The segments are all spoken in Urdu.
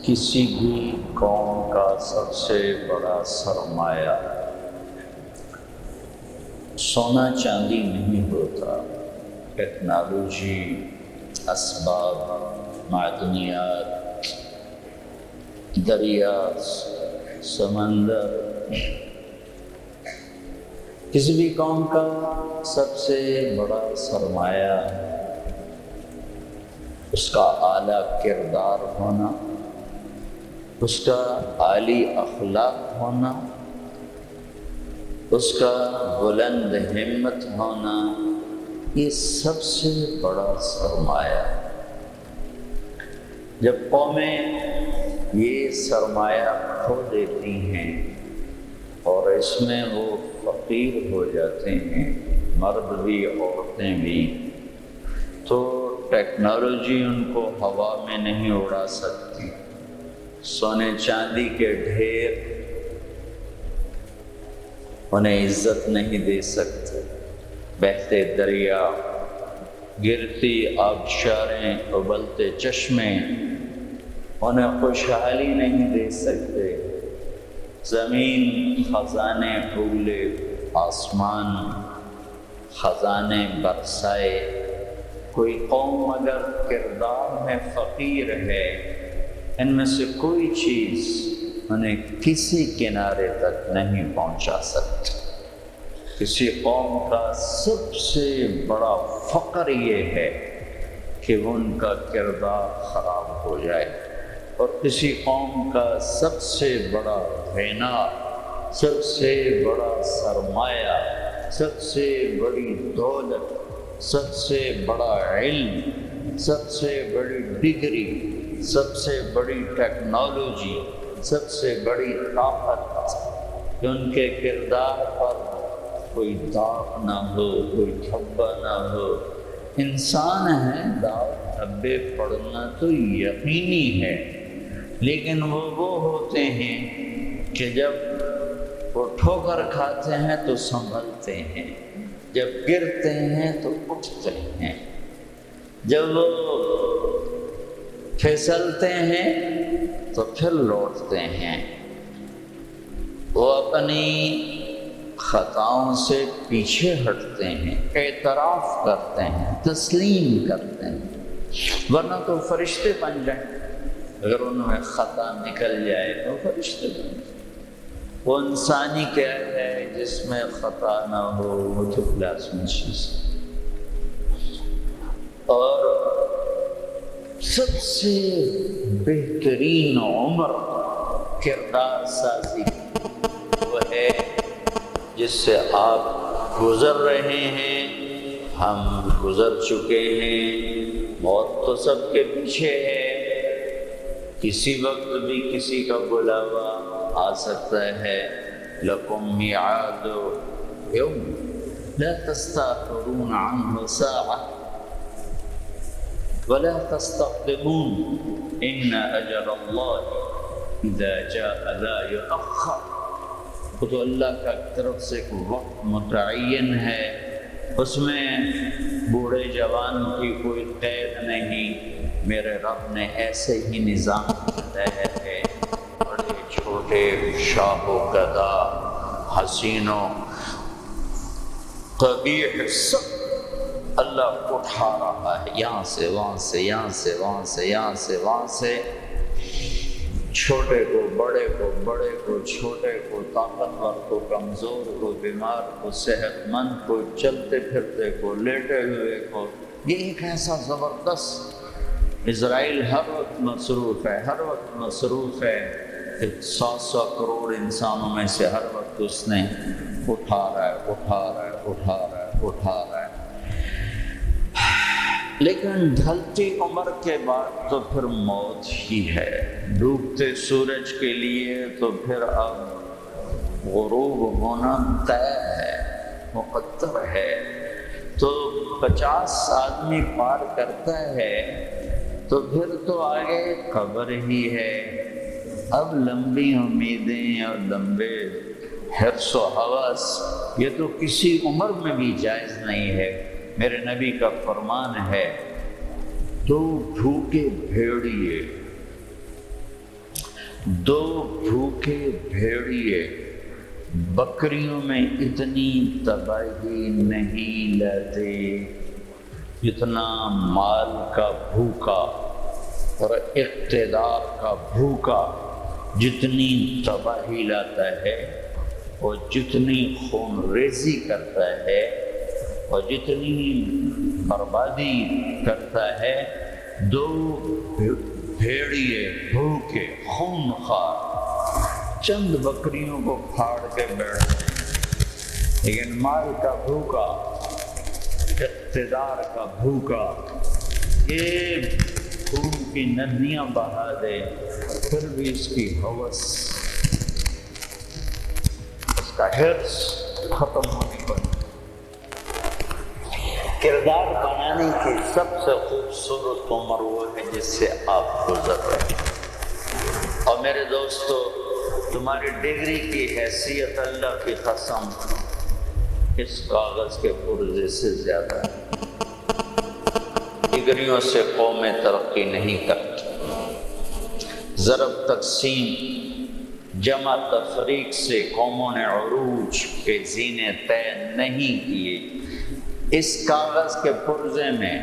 کسی بھی قوم کا سب سے بڑا سرمایہ سونا چاندی نہیں ہوتا، ٹیکنالوجی، اسباب، معدنیات، دریا، سمندر۔ کسی بھی قوم کا سب سے بڑا سرمایہ اس کا اعلیٰ کردار ہونا، اس کا عالی اخلاق ہونا، اس کا بلند ہمت ہونا، یہ سب سے بڑا سرمایہ۔ جب قومیں یہ سرمایہ کھو دیتی ہیں اور اس میں وہ فقیر ہو جاتے ہیں، مرد بھی عورتیں بھی، تو ٹیکنالوجی ان کو ہوا میں نہیں اڑا سکتی، سونے چاندی کے ڈھیر انہیں عزت نہیں دے سکتے، بہتے دریا، گرتی آبشاریں، ابلتے چشمے انہیں خوشحالی نہیں دے سکتے، زمین خزانے پھولے، آسمان خزانے برسائے۔ کوئی قوم اگر کردار میں فقیر ہے، ان میں سے کوئی چیز انہیں کسی کنارے تک نہیں پہنچا سکتی۔ کسی قوم کا سب سے بڑا فقر یہ ہے کہ ان کا کردار خراب ہو جائے، اور کسی قوم کا سب سے بڑا غنا، سب سے بڑا سرمایہ، سب سے بڑی دولت، سب سے بڑا علم، سب سے بڑی ڈگری، سب سے بڑی ٹیکنالوجی، سب سے بڑی طاقت کہ ان کے کردار پر کوئی داغ نہ ہو، کوئی دھبا نہ ہو۔ انسان ہیں، داغ دھبے پڑنا تو یقینی ہے، لیکن وہ ہوتے ہیں کہ جب وہ ٹھوکر کھاتے ہیں تو سنبھلتے ہیں، جب گرتے ہیں تو اٹھتے ہیں، جب وہ پھسلتے ہیں تو پھر لوٹتے ہیں۔ وہ اپنی خطاؤں سے پیچھے ہٹتے ہیں، اعتراف کرتے ہیں، تسلیم کرتے ہیں، ورنہ تو فرشتے بن جائیں۔ اگر ان میں خطا نکل جائے تو فرشتے بن جائیں۔ وہ انسانی کیا ہے جس میں خطا نہ ہو، وہ تو لازمی چیز۔ اور سب سے بہترین عمر کردار سازی وہ ہے جس سے آپ گزر رہے ہیں، ہم گزر چکے ہیں، موت تو سب کے پیچھے ہے، کسی وقت بھی کسی کا بلاوا آ سکتا ہے۔ لَكُمْ مِيعَادُ يَوْمٍ لَا تَسْتَأْخِرُونَ عَنْهُ سَاعَةً وَلَا تَسْتَقْدِمُونَ إِنَّ أَجَلَ اللَّهِ إِذَا جَاءَ لَا يُؤَخَّرُ۔ وہ تو اللہ کا طرف سے ایک وقت متعین ہے، اس میں بوڑھے جوان کی کوئی قید نہیں۔ میرے رب نے ایسے ہی نظام بنایا ہے، بڑے چھوٹے، شاہ و گدا، حسین و قبیح، سب اللہ اٹھا رہا ہے، یہاں سے وہاں سے، یہاں سے وہاں سے، یہاں سے وہاں سے، چھوٹے کو بڑے کو، بڑے کو چھوٹے کو، طاقتور کو کمزور کو، بیمار کو صحت مند کو، چلتے پھرتے کو، لیٹے ہوئے کو۔ یہ ایک ایسا زبردست، اسرائیل ہر وقت مصروف ہے، ہر وقت مصروف ہے، 700 کروڑ انسانوں میں سے ہر وقت اس نے اٹھا رہا ہے، اٹھا رہا ہے، اٹھا رہا ہے، اٹھا رہا ہے۔ لیکن ڈھلتی عمر کے بعد تو پھر موت ہی ہے، ڈوبتے سورج کے لیے تو پھر اب غروب ہونا طے ہے، مقدر ہے۔ تو 50 آدمی پار کرتا ہے تو پھر تو آگے قبر ہی ہے۔ اب لمبی امیدیں اور لمبے حرص و ہوس یہ تو کسی عمر میں بھی جائز نہیں ہے۔ میرے نبی کا فرمان ہے، 2 بھوکے بھیڑیے دو بھوکے بھیڑیے بکریوں میں اتنی تباہی نہیں لاتے جتنا مال کا بھوکا اور اقتدار کا بھوکا جتنی تباہی لاتا ہے اور جتنی خون ریزی کرتا ہے اور جتنی بربادی کرتا ہے دو بھیڑیے بھوکے خونخوار چند بکریوں کو پھاڑ کے بیٹھتے ہیں، لیکن مال کا بھوکا، اقتدار کا بھوکا یہ خون کی ندیاں بہا دے پھر بھی اس کی ہوس، اس کا حرص ختم ہونے پر۔ کردار بنانے کی سب سے خوبصورت عمر وہ ہے جس سے آپ گزر رہے ہیں۔ اور میرے دوستو، تمہاری ڈگری کی حیثیت اللہ کی قسم اس کاغذ کے پرزے سے زیادہ ہے۔ ڈگریوں سے قومیں ترقی نہیں کرتی، ضرب تقسیم جمع تفریق سے قوموں نے عروج کے زینے طے نہیں کیے۔ اس کاغذ کے پرزے میں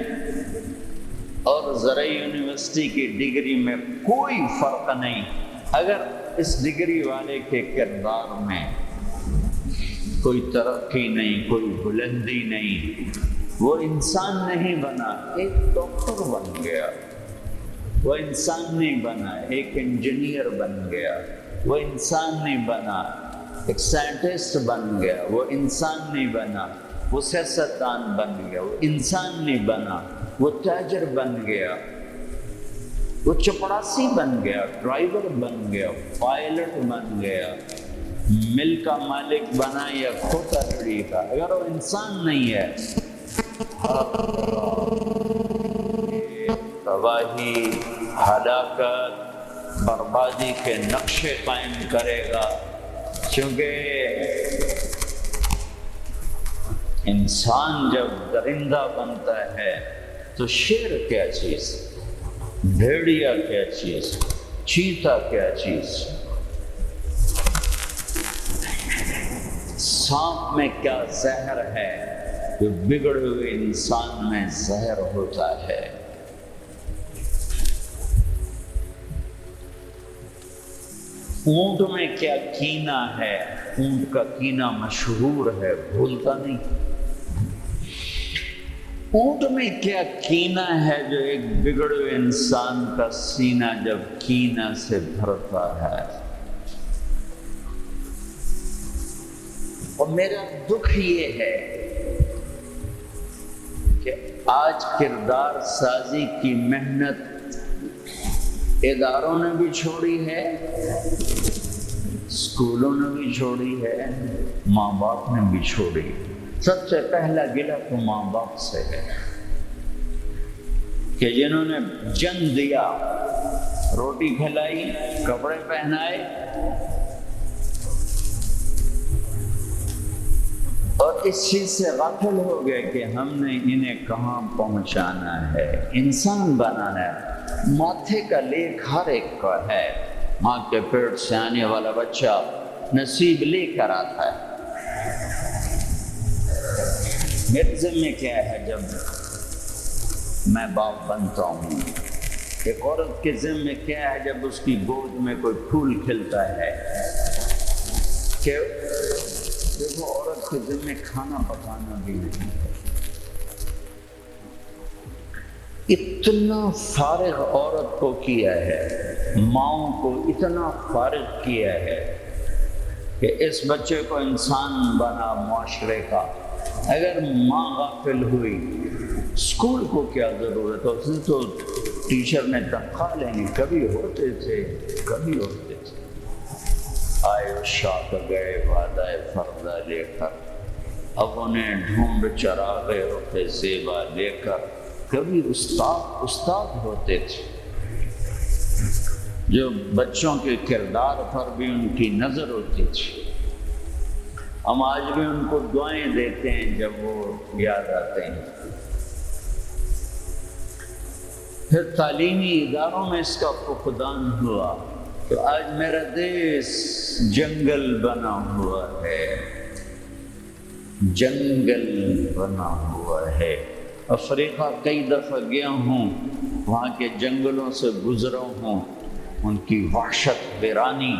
اور زرعی یونیورسٹی کی ڈگری میں کوئی فرق نہیں اگر اس ڈگری والے کے کردار میں کوئی ترقی نہیں، کوئی بلندی نہیں، وہ انسان نہیں بنا، ایک ڈاکٹر بن گیا، وہ انسان نہیں بنا، ایک انجینئر بن گیا، وہ انسان نہیں بنا، ایک سائنٹسٹ بن گیا، وہ انسان نہیں بنا، وہ سیاستدان بن گیا، وہ انسان نہیں بنا، وہ تاجر بن گیا، وہ چپڑاسی بن گیا، ڈرائیور بن گیا، پائلٹ بن گیا، مل کا مالک بنا یا کھوتا لڑی کا، اگر وہ انسان نہیں ہے تباہی، ہلاکت، بربادی کے نقشے قائم کرے گا۔ کیونکہ انسان جب درندہ بنتا ہے تو شیر کیا چیز، بھیڑیا کیا چیز، چیتا کیا چیز، سانپ میں کیا زہر ہے جو بگڑے ہوئے انسان میں زہر ہوتا ہے۔ اونٹ میں کیا کینہ ہے، اونٹ کا کینہ مشہور ہے، بھولتا نہیں۔ اونٹ میں کیا کینہ ہے جو ایک بگڑے ہوئے انسان کا سینہ جب کینہ سے بھرتا ہے۔ اور میرا دکھ یہ ہے کہ آج کردار سازی کی محنت اداروں نے بھی چھوڑی ہے، اسکولوں نے بھی چھوڑی ہے، ماں باپ نے بھی چھوڑی۔ سب سے پہلا گلہ تو ماں باپ سے ہے کہ جنہوں نے جن دیا، روٹی کھلائی، کپڑے پہنائے اور اس چیز سے غافل ہو گئے کہ ہم نے انہیں کہاں پہنچانا ہے، انسان بنانا ہے۔ ماتھے کا لیک ہر ایک کا ہے، ماں کے پیٹ سے آنے والا بچہ نصیب لے کر آتا ہے۔ میرے ذمہ کیا ہے جب میں باپ بنتا ہوں؟ ایک عورت کے ذمہ کیا ہے جب اس کی گود میں کوئی پھول کھلتا ہے؟ کہ دیکھو، عورت کے ذمہ کھانا پکانا بھی نہیں ہے۔ اتنا فارغ عورت کو کیا ہے، ماؤں کو اتنا فارغ کیا ہے کہ اس بچے کو انسان بنا معاشرے کا۔ اگر ماں غافل ہوئی، اسکول کو کیا ضرورت ہے؟ اس نے تو ٹیچر نے تنخواہ لینی، کبھی ہوتے تھے، کبھی ہوتے تھے۔ آئے شاق گئے وعدہ فردہ لے کر، اب انہیں ڈھونڈ چراغ رخ زیبا لے کر۔ کبھی استاد ہوتے تھے جو بچوں کے کردار پر بھی ان کی نظر ہوتی تھی۔ ہم آج بھی ان کو دعائیں دیتے ہیں جب وہ یاد آتے ہیں۔ پھر تعلیمی اداروں میں اس کا فقدان ہوا، تو آج میرا دیش جنگل بنا ہوا ہے، جنگل بنا ہوا ہے۔ افریقہ کئی دفعہ گیا ہوں، وہاں کے جنگلوں سے گزرا ہوں، ان کی وحشت ویرانی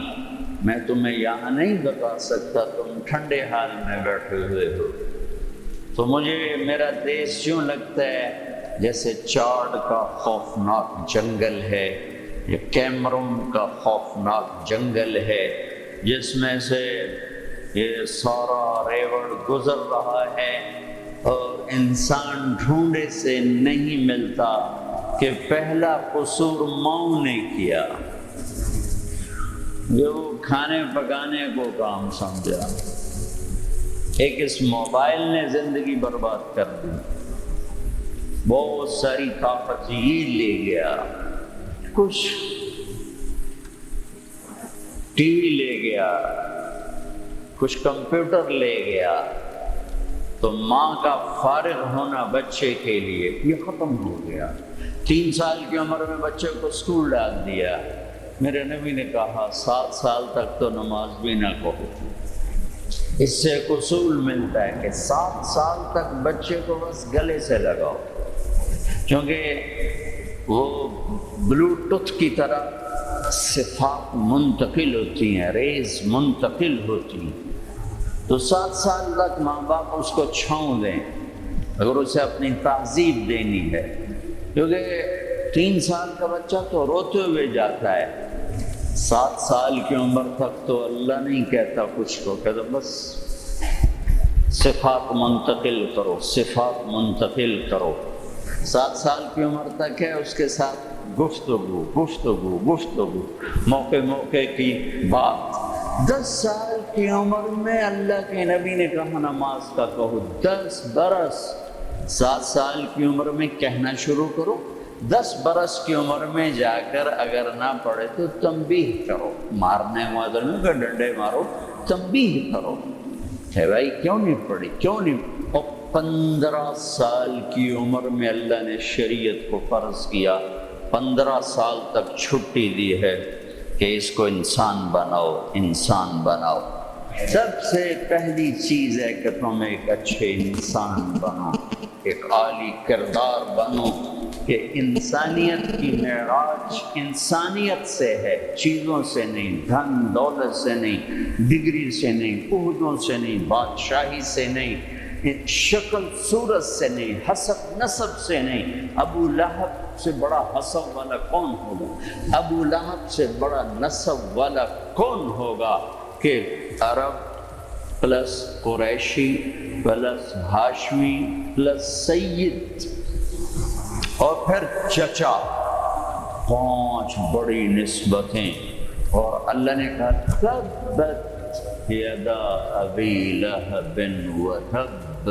میں تمہیں یہاں نہیں بتا سکتا، تم ٹھنڈے حال میں بیٹھے ہوئے ہو۔ تو مجھے میرا دیش یوں لگتا ہے جیسے چاڈ کا خوفناک جنگل ہے، یہ کیمرون کا خوفناک جنگل ہے، جس میں سے یہ سارا ریوڑ گزر رہا ہے اور انسان ڈھونڈے سے نہیں ملتا کہ پہلا قصور ماؤں نے کیا، جو کھانے پکانے کو کام سمجھا۔ ایک اس موبائل نے زندگی برباد کر دی، بہت ساری طاقت یہ لے گیا، کچھ ٹی وی لے گیا، کچھ کمپیوٹر لے گیا، تو ماں کا فارغ ہونا بچے کے لیے یہ ختم ہو گیا۔ 3 سال کی عمر میں بچے کو اسکول ڈال دیا۔ میرے نبی نے کہا 7 سال تک تو نماز بھی نہ کہو۔ اس سے ایک اصول ملتا ہے کہ 7 سال تک بچے کو بس گلے سے لگاؤ، کیونکہ وہ بلوٹوتھ کی طرح صفات منتقل ہوتی ہیں، ریز منتقل ہوتی ہیں۔ تو 7 سال تک ماں باپ اس کو چھاؤں دیں اگر اسے اپنی تہذیب دینی ہے، کیونکہ 3 سال کا بچہ تو روتے ہوئے جاتا ہے، 7 سال کی عمر تک تو اللہ نہیں کہتا کچھ کو، کہتا بس صفات منتقل کرو، صفات منتقل کرو۔ 7 سال کی عمر تک ہے اس کے ساتھ گفتگو گفتگو گفتگو، موقع موقع کی بات۔ 10 سال کی عمر میں اللہ کے نبی نے کہا نماز کا کہو، 10 برس۔ 7 سال کی عمر میں کہنا شروع کرو، 10 برس کی عمر میں جا کر اگر نہ پڑھے تو تنبیہ کرو، مارنے والوں نے کہ ڈنڈے مارو، تنبیہ کرو کہ بھائی کیوں نہیں پڑھی، کیوں نہیں۔ اور 15 سال کی عمر میں اللہ نے شریعت کو فرض کیا، 15 سال تک چھٹی دی ہے کہ اس کو انسان بناؤ، انسان بناؤ۔ سب سے پہلی چیز ہے کہ تم ایک اچھے انسان بنو، ایک عالی کردار بنو، کہ انسانیت کی معراج انسانیت سے ہے، چیزوں سے نہیں، دھن دولت سے نہیں، ڈگری سے نہیں، عہدوں سے نہیں، بادشاہی سے نہیں، شکل صورت سے نہیں، حسب نسب سے نہیں۔ ابو لہب سے بڑا حسب والا کون ہوگا؟ ابو لہب سے بڑا نسب والا کون ہوگا کہ عرب plus Qureshi plus Hashmi plus Syed اور پھر چچا، 5 بڑی نسبتیں۔ اور اللہ نے کہا تبت یدا ابی لہب وتب،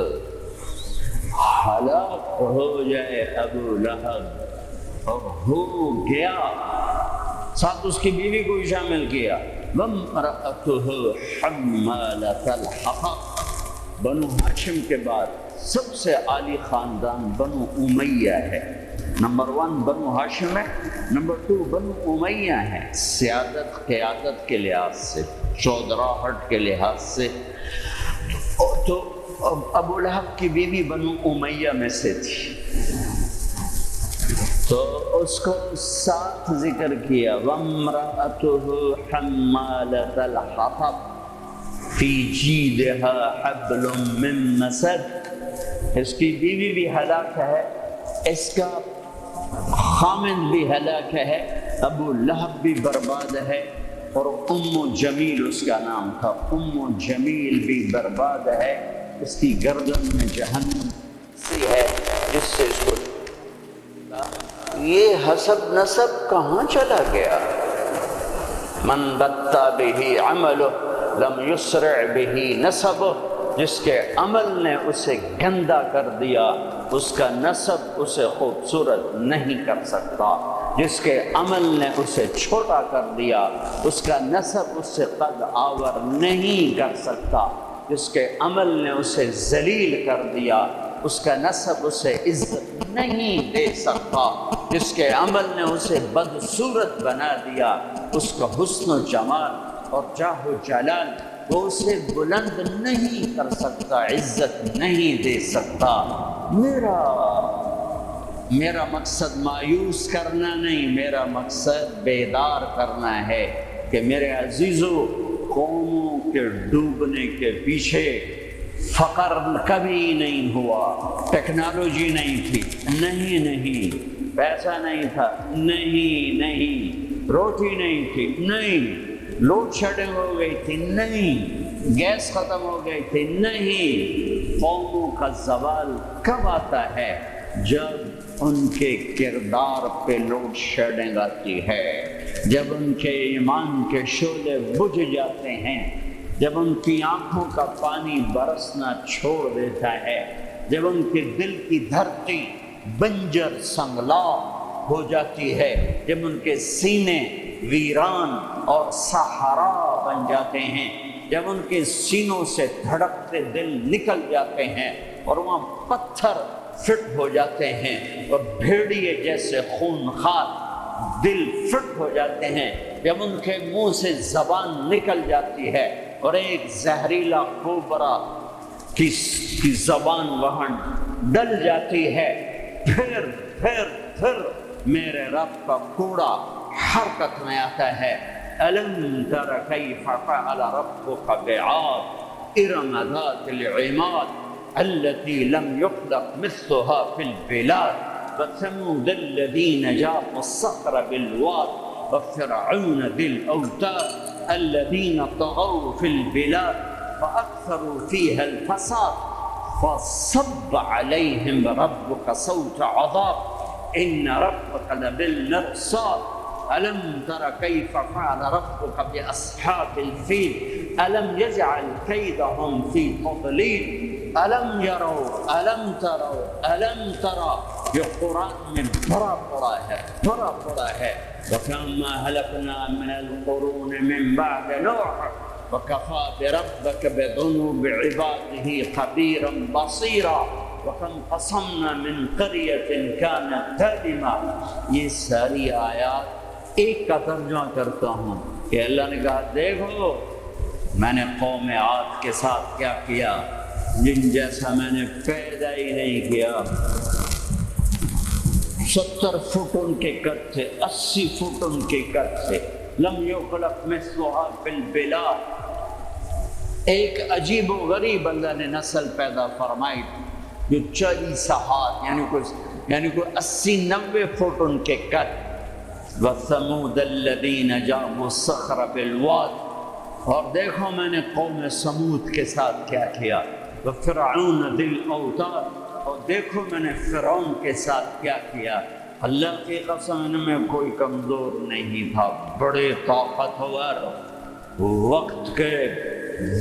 ہلاک ہو جائے ابو لہب، اور ہو گیا، ساتھ اس کی بیوی کو شامل کیا، وامرأتہ حمالۃ الحطب۔ بنو ہاشم کے بعد سب سے عالی خاندان بنو امیہ ہے، نمبر 1 بنو ہاشم ہے، نمبر 2 بنو امیہ ہے، سیادت قیادت کے لحاظ سے، چودراہٹ کے لحاظ سے۔ تو ابو لہب کی بیوی بنو امیہ میں سے تھی، تو اس کو ساتھ ذکر کیا، وامرأتہ حمالۃ الحطب فی جیدہا حبل من مسد۔ اس کی بیوی بھی ہلاک ہے، اس کا خامن بھی ہلاک ہے، ابو لہب بھی برباد ہے، اور ام جمیل اس کا نام تھا، ام جمیل بھی برباد ہے، اس کی گردن میں جہنم سی ہے جس سے اس کو۔ یہ حسب نسب کہاں چلا گیا؟ من بطا بہ عملہ لم یسرع بہ نسبہ، جس کے عمل نے اسے گندا کر دیا اس کا نسب اسے خوبصورت نہیں کر سکتا، جس کے عمل نے اسے چھوٹا کر دیا اس کا نسب اس سے قد آور نہیں کر سکتا، جس کے عمل نے اسے ذلیل کر دیا اس کا نسب اسے عزت نہیں دے سکتا، جس کے عمل نے اسے بدصورت بنا دیا اس کا حسن و جمال اور جاہ و جلال وہ اسے بلند نہیں کر سکتا، عزت نہیں دے سکتا۔ میرا مقصد مایوس کرنا نہیں، میرا مقصد بیدار کرنا ہے کہ میرے عزیزو، قوموں کے ڈوبنے کے پیچھے فقر کبھی نہیں ہوا، ٹیکنالوجی نہیں تھی، نہیں، پیسہ نہیں تھا، نہیں، روٹی نہیں تھی، نہیں، لوڈ شیڈنگ ہو گئی تھی، نہیں، گیس ختم ہو گئی تھی، نہیں۔ قوموں کا زوال کب آتا ہے؟ جب ان کے کردار پہ لوڈ شیڈنگ آتی ہے، جب ان کے ایمان کے شعلے بجھ جاتے ہیں، جب ان کی آنکھوں کا پانی برسنا چھوڑ دیتا ہے، جب ان کے دل کی دھرتی بنجر سنگلاؤ ہو جاتی ہے، جب ان کے سینے ویران اور صحرا بن جاتے ہیں، جب ان کے سینوں سے دھڑکتے دل نکل جاتے ہیں اور وہاں پتھر فٹ ہو جاتے ہیں اور بھیڑیے جیسے خونخوار دل فٹ ہو جاتے ہیں، جب ان کے منہ سے زبان نکل جاتی ہے اور ایک زہریلا کوبرا کی زبان وہاں ڈل جاتی ہے، پھر میرے رب کا کوڑا حرکت میں آتا ہے۔ أَلَمْ تَرَ كَيْفَ فَعَلَ رَبُّكَ بِعَادٍ إِرَمَ ذَاتِ الْعِمَادِ الَّتِي لَمْ يُخْلَقْ مِثْلُهَا فِي الْبِلَادِ وَثَمُودَ الَّذِينَ جَابُوا الصَّخْرَ بِالْوَادِ وَفِرْعَوْنَ ذِي الْأَوْتَادِ الَّذِينَ طَغَوْا فِي الْبِلَادِ فَأَكْثَرُوا فِيهَا الْفَسَادَ فَصَبَّ عَلَيْهِمْ رَبُّكَ صَوْتَ عَذَابٍ إِنَّ رَبَّكَ لَبِالْمِرْصَادِ أَلَمْ تَرَ كَيْفَ فَعَلَ رَبُّكَ بِأَصْحَابِ الْفِيلِ أَلَمْ يَجْعَلْ كَيْدَهُمْ فِي تَضْلِيلٍ أَلَمْ يَرَوْا أَلَمْ تَرَوْا أَلَمْ تَرَى یہ قرآن میں بھرا پڑا ہے وَكَمْ أَهْلَكْنَا مِنَ الْقُرُونِ مِنْ بَعْدِ نُوحٍ وَكَفَى بِرَبِّكَ بِذُنُوبِ عِبَادِهِ خَبِيرًا بَصِيرًا وَكَمْ قَصَمْنَا مِنْ قَرْيَةٍ كَانَتْ ظَالِمَةً۔ یہ ساری آیات ایک کا ترجمہ کرتا ہوں کہ اللہ نے کہا دیکھو میں نے قوم عاد کے ساتھ کیا کیا، جن جیسا میں نے پیدا ہی نہیں کیا۔ 70 فٹ ان کے قد تھے، 80 فٹ ان کے قد تھے، لم یخلق مثلها فی البلاد۔ ایک عجیب و غریب اللہ نے نسل پیدا فرمائی جو 40 ہاتھ یعنی کوئی 80-90 فٹ ان کے قد۔ وَثَمُودَ الَّذِينَ جَابُوا الصَّخْرَ بِالْوَادِ، اور دیکھو میں نے قوم سمود کے ساتھ کیا کیا۔ وَفِرْعَوْنَ ذِي الْأَوْتَادِ، اور دیکھو میں نے فرعون کے ساتھ کیا کیا۔ اللہ کی قسم ان میں کوئی کمزور نہیں تھا، بڑے طاقتور،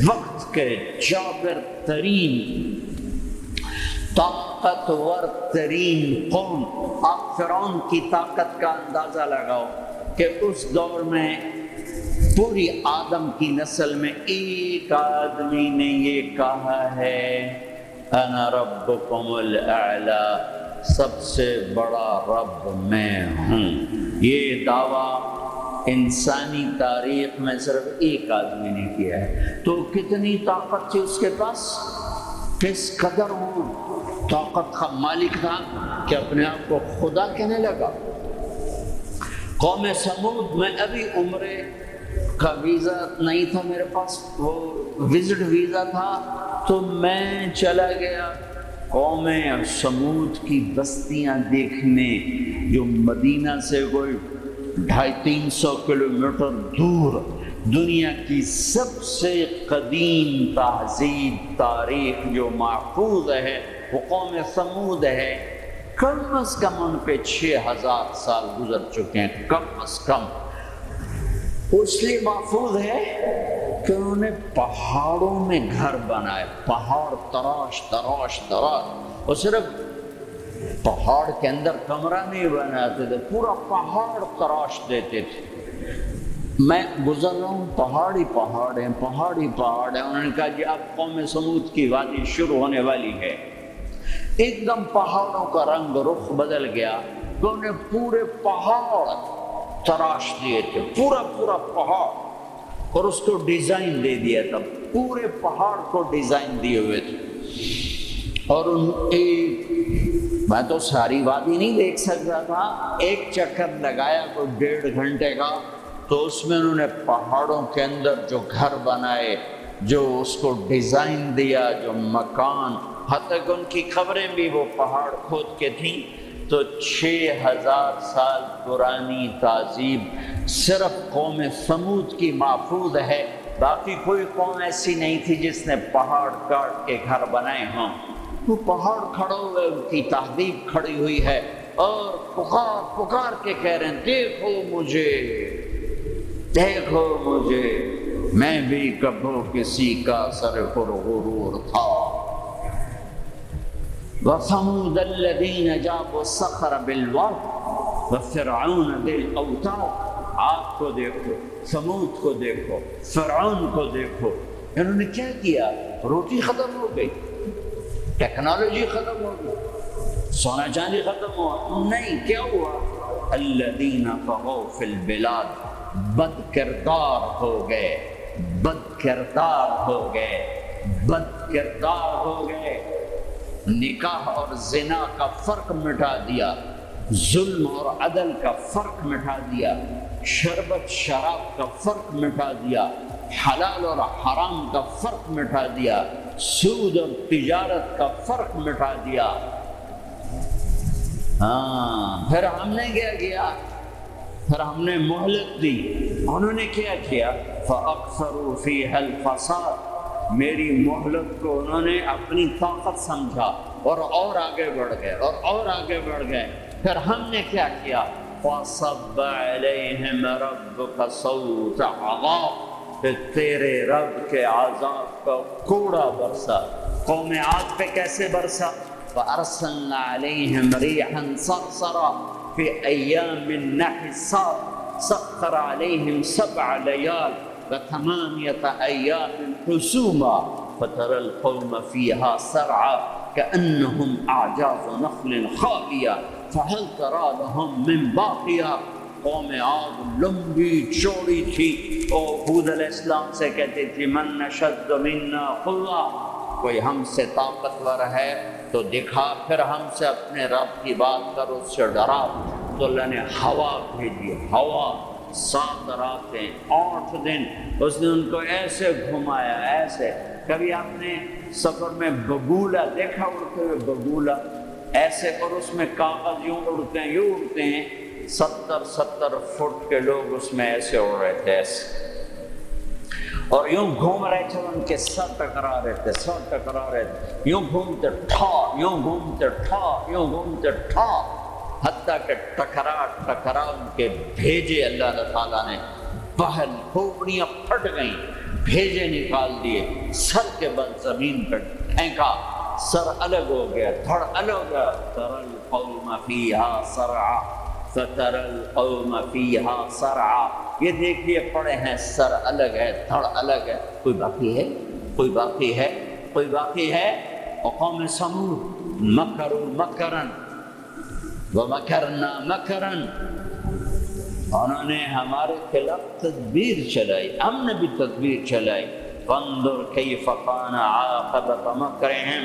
وقت کے جابر ترین، طاقتور ترین قوم۔ آپ فرعون کی طاقت کا اندازہ لگاؤ کہ اس دور میں پوری آدم کی نسل میں ایک آدمی نے یہ کہا ہے انا ربکم الاعلی، سب سے بڑا رب میں ہوں۔ یہ دعویٰ انسانی تاریخ میں صرف ایک آدمی نے کیا ہے، تو کتنی طاقت تھی اس کے پاس، کس قدر وہ طاقت کا مالک تھا کہ اپنے آپ کو خدا کہنے لگا۔ قوم سمود میں ابھی عمرے کا ویزا نہیں تھا میرے پاس، وہ وزٹ ویزا تھا، تو میں چلا گیا قوم سمود کی بستیاں دیکھنے، جو مدینہ سے کوئی 250-300 کلومیٹر دور دنیا کی سب سے قدیم تہذیب تاریخ جو محفوظ ہے وہ قوم سمود ہے۔ کم از کم ان پہ 6000 سال گزر چکے ہیں، کم از کم۔ اس لیے محفوظ ہے کہ انہوں نے پہاڑوں میں گھر بنائے، پہاڑ تراش اور صرف پہاڑ کے اندر کمرہ نہیں بناتے تھے، پورا پہاڑ تراش دیتے تھے۔ میں گزر رہا ہوں، پہاڑ ہیں۔ انہوں نے کہا جی اب قوم سمود کی وادی شروع ہونے والی ہے۔ ایک دم پہاڑوں کا رنگ رخ بدل گیا، تو انہوں نے پورے پہاڑ تراش دیے تھے، پورا پورا پہاڑ، اور اس کو ڈیزائن دے دیا تھا، پورے پہاڑ کو ڈیزائن دیے ہوئے تھے۔ اور میں تو ساری وادی نہیں دیکھ سکتا تھا، ایک چکر لگایا کوئی 1.5 گھنٹے کا، تو اس میں انہوں نے پہاڑوں کے اندر جو گھر بنائے، جو اس کو ڈیزائن دیا، جو مکان، حتیٰ کہ ان کی قبریں بھی وہ پہاڑ کھود کے تھیں۔ تو 6000 سال پرانی تہذیب صرف قوم ثمود کی محفوظ ہے، باقی کوئی قوم ایسی نہیں تھی جس نے پہاڑ کاٹ کے گھر بنائے ہوں۔ وہ پہاڑ کھڑے ہوئے، ان کی تہذیب کھڑی ہوئی ہے، اور پکار پکار کے کہہ رہے ہیں دیکھو مجھے، دیکھو مجھے، میں بھی کبھو کسی کا سر پرغرور تھا۔ وَثَمُودَ الَّذِينَ جَابُوا الصَّخْرَ بِالْوَادِ وَفِرْعَوْنَ ذِي الْأَوْتَادِ۔ آپ کو دیکھو، ثمود کو دیکھو، فرعون کو دیکھو، انہوں نے کیا کیا؟ روٹی ختم ہو گئی، ٹیکنالوجی ختم ہو گئی، سونا چاندی ختم ہوا، نہیں، کیا ہوا؟ الَّذِينَ طَغَوْا فِي الْبِلَادِ، بد کردار ہو گئے، بد کردار ہو گئے، بد کردار ہو گئے۔ نکاح اور زنا کا فرق مٹا دیا، ظلم اور عدل کا فرق مٹا دیا، شربت شراب کا فرق مٹا دیا، حلال اور حرام کا فرق مٹا دیا، سود اور تجارت کا فرق مٹا دیا۔ پھر ہم نے کیا کیا؟ پھر ہم نے مہلت دی، انہوں نے کیا کیا؟ فَأَكْثَرُوا فِيهَا الْفَسَادَ، میری مہلت کو انہوں نے اپنی طاقت سمجھا، اور آگے بڑھ گئے، اور آگے بڑھ گئے۔ پھر ہم نے کیا کیا؟ فَصَبَّ عَلَيْهِمْ رَبُّكَ صَوْتَ عَذَابٍ، پھر تیرے رب کے عذاب کا کوڑا برسا۔ قوم عاد پہ کیسے برسا؟ فَأَرْسَلْنَا عَلَيْهِمْ رِيحًا صَرْصَرًا فِي أَيَّامٍ نَحِسَاتٍ سَخَّرَ عَلَيْهِمْ 7 لَيَالٍ و8 أيام حسوما فترى القوم فيها سرعا كأنهم أعجاز نخل خاوية فهل ترى لهم من باقية۔ قوم عاد لمبی چوڑی تھی، اور ہود علیہ السلام سے کہتی تھی من نشد منا قوة، کوئی ہم سے طاقتور ہے تو دکھا، پھر ہم سے اپنے رب کی بات کر، اس سے ڈرا۔ تو اللہ نے ہوا بھیجی، ہوا 7 راتیں 8 دن اس نے ان کو ایسے گھمایا، ایسے۔ کبھی آپ نے سفر میں بگولا دیکھا اڑتے ہوئے؟ بگولا ایسے، اور اس میں کاغذ یوں اڑتے ہیں، یوں اڑتے ہیں، 70 فٹ کے لوگ اس میں ایسے اڑ رہے تھے، ایسے، اور یوں گھوم رہے تھے، ان کے سر ٹکرا رہے تھے، سر ٹکرا رہے تھے، یوں گھومتے ٹھا، یوں گھومتے ٹھا، یوں گھومتے ٹھا، حتیٰ کہ ٹکرا ان کے بھیجے اللہ تعالیٰ نے، پہل کھوپڑیاں پھٹ گئیں، بھیجے نکال دیے، سر کے بل زمین پر پھینکا، سر الگ ہو گیا، دھڑ الگ ہو گیا۔ تَرَى الْقَوْمَ فِيهَا صَرْعَا فَتَرَى الْقَوْمَ فِيهَا صَرْعَا، یہ دیکھیے پڑے ہیں، سر الگ ہے، دھڑ الگ ہے، کوئی باقی ہے؟ کوئی باقی ہے؟ کوئی باقی ہے؟ وقوم ثمود مکروا مکرا وَمَكَرْنَا مَكْرًا، انہوں نے ہمارے خلاف تدبیر چلائی، ہم نے بھی تدبیر چلائی۔ فَانظُرْ كَيْفَ كَانَ عَاقِبَةُ مَكْرِهِمْ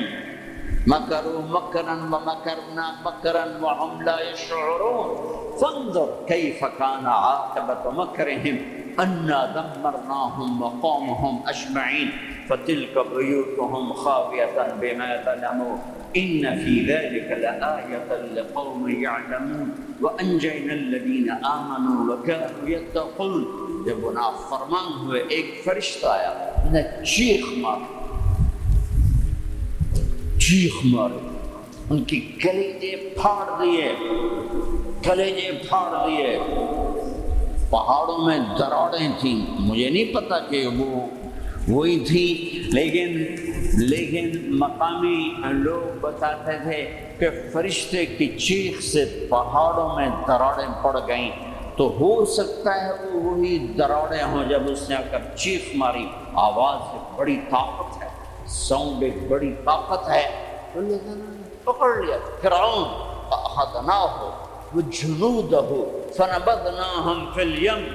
مَكَرُوا مَكْرًا وَمَكَرْنَا مَكْرًا وَهُمْ لَا يَشْعُرُونَ فَانظُرْ كَيْفَ كَانَ عَاقِبَةُ مَكْرِهِمْ أَنَّا دَمَّرْنَاهُمْ وَقَوْمَهُمْ أَجْمَعِينَ فَتِلْكَ بُيُوتُهُمْ خَاوِيَةً بِمَا ظَلَمُوا إِنَّ فِي ذَلِكَ لَآيَةً لِقَوْمٍ يَعْلَمُونَ وَأَنجَيْنَا الَّذِينَ آمَنُوا وَكَانُوا يَتَّقُونَ۔ جب وہ نافرمان ہوئے، ایک فرشتہ آیا، نے چیخ ماری، ان کی کلیجے پھاڑ دیے، کلیجے پھاڑ دیے۔ پہاڑوں میں دراڑیں تھیں، مجھے نہیں پتا کہ وہ وہی تھی، لیکن مقامی لوگ بتاتے تھے کہ فرشتے کی چیخ سے پہاڑوں میں دراڑیں پڑ گئیں، تو ہو سکتا ہے وہ وہی دراڑیں ہوں جب اس نے آ کر چیخ ماری۔ آواز ایک بڑی طاقت ہے، ساؤنڈ ایک بڑی طاقت ہے۔ اللہ تعالیٰ نے پکڑ لیا فرعون، فأخذناہ وجنودہ فنبذناہم فی الیم،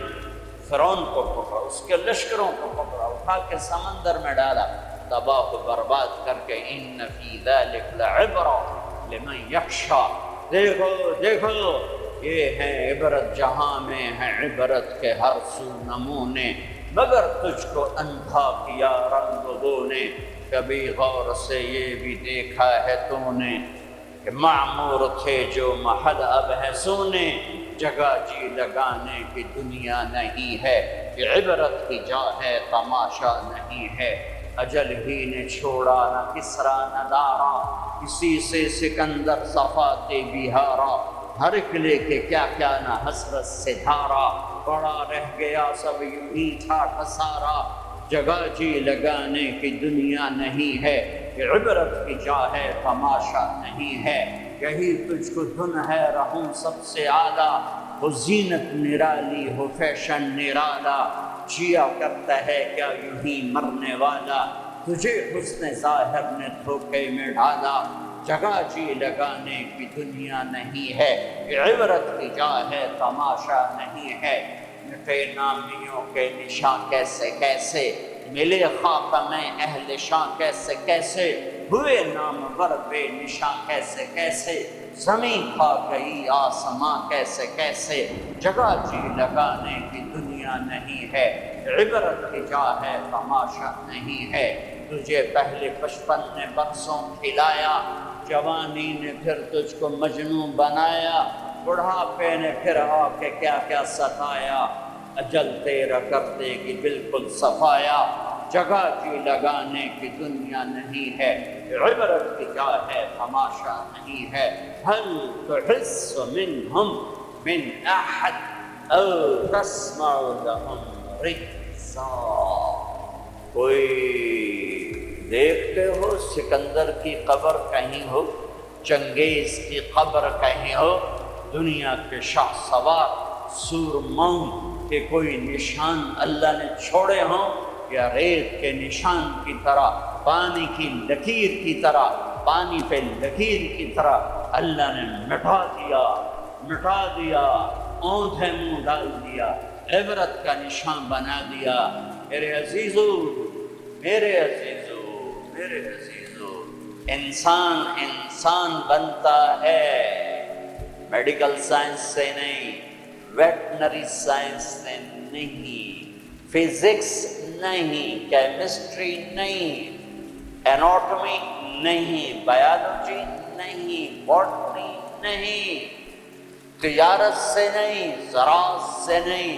فرعون کو پکڑا، اس کے لشکروں کو پکڑا، اٹھا کے سمندر میں ڈالا، تباہ و برباد کر کے۔ ان فی ذلک لعبرہ لمن یخشی، دیکھو دیکھو یہ ہے عبرت، جہاں میں ہے عبرت کے ہر سو نمونے، مگر تجھ کو اندھا کیا رنگوں نے، کبھی غور سے یہ بھی دیکھا ہے تو نے کہ معمور تھے جو محل اب ہے سونے، جگہ جی لگانے کی دنیا نہیں ہے، یہ عبرت کی جا ہے تماشا نہیں ہے۔ اجل ہی نے چھوڑا نہ کسرا نہ دارا، کسی سے سکندر صفات بہارا، ہر قلعے کے کیا کیا نہ حسرت سے دھارا، پڑا رہ گیا سب یوں ہی تھا ٹھسارا، جگہ جی لگانے کی دنیا نہیں ہے، یہ عبرت کی جا ہے تماشا نہیں ہے۔ یہی تجھ کو دھن ہے رہوں سب سے اعلیٰ، ہو زینت نرالی ہو فیشن نرالا، جیا کرتا ہے کیا یوں ہی مرنے والا، تجھے حسن ظاہر نے دھوکے میں ڈالا، جگہ جی لگانے کی دنیا نہیں ہے، یہ عبرت کی جا ہے تماشا نہیں ہے۔ مٹے نامیوں کے نشاں کیسے کیسے، ملے خاک میں اہل شاں کیسے کیسے، ہوئے نامور بے نشاں کیسے کیسے، زمین کھا گئی آسماں کیسے کیسے، جگہ جی لگانے کی دنیا نہیں ہے، عبرت کی جا ہے تماشا نہیں ہے۔ تجھے پہلے بچپن نے برسوں کھلایا، جوانی نے پھر تجھ کو مجنون بنایا، بڑھاپے نے پھر آ کے کیا کیا ستایا، اجل تیرا کر دے گی بالکل صفایا، جگہ جی لگانے کی دنیا نہیں ہے، عبرت کی جا ہے تماشا نہیں ہے۔ هل تحس منهم من احد او تسمع لهم رکزا، کوئی دیکھتے ہو سکندر کی قبر کہیں ہو، چنگیز کی قبر کہیں ہو، دنیا کے شاہ سوار سورماؤں کے کوئی نشان اللہ نے چھوڑے ہوں، یا ریت کے نشان کی طرح، پانی کی لکیر کی طرح، پانی پہ لکیر کی طرح اللہ نے مٹا دیا، اونھے منہ ڈال دیا، عبرت کا نشان بنا دیا۔ میرے عزیزو، میرے عزیزو، میرے عزیزو، انسان بنتا ہے میڈیکل سائنس سے نہیں، ویٹنری سائنس سے نہیں، فزکس نہیں، کیمسٹری نہیں، ایناٹمی نہیں، بایولوجی نہیں، باٹنی نہیں، تجارت سے نہیں، زراعت سے نہیں،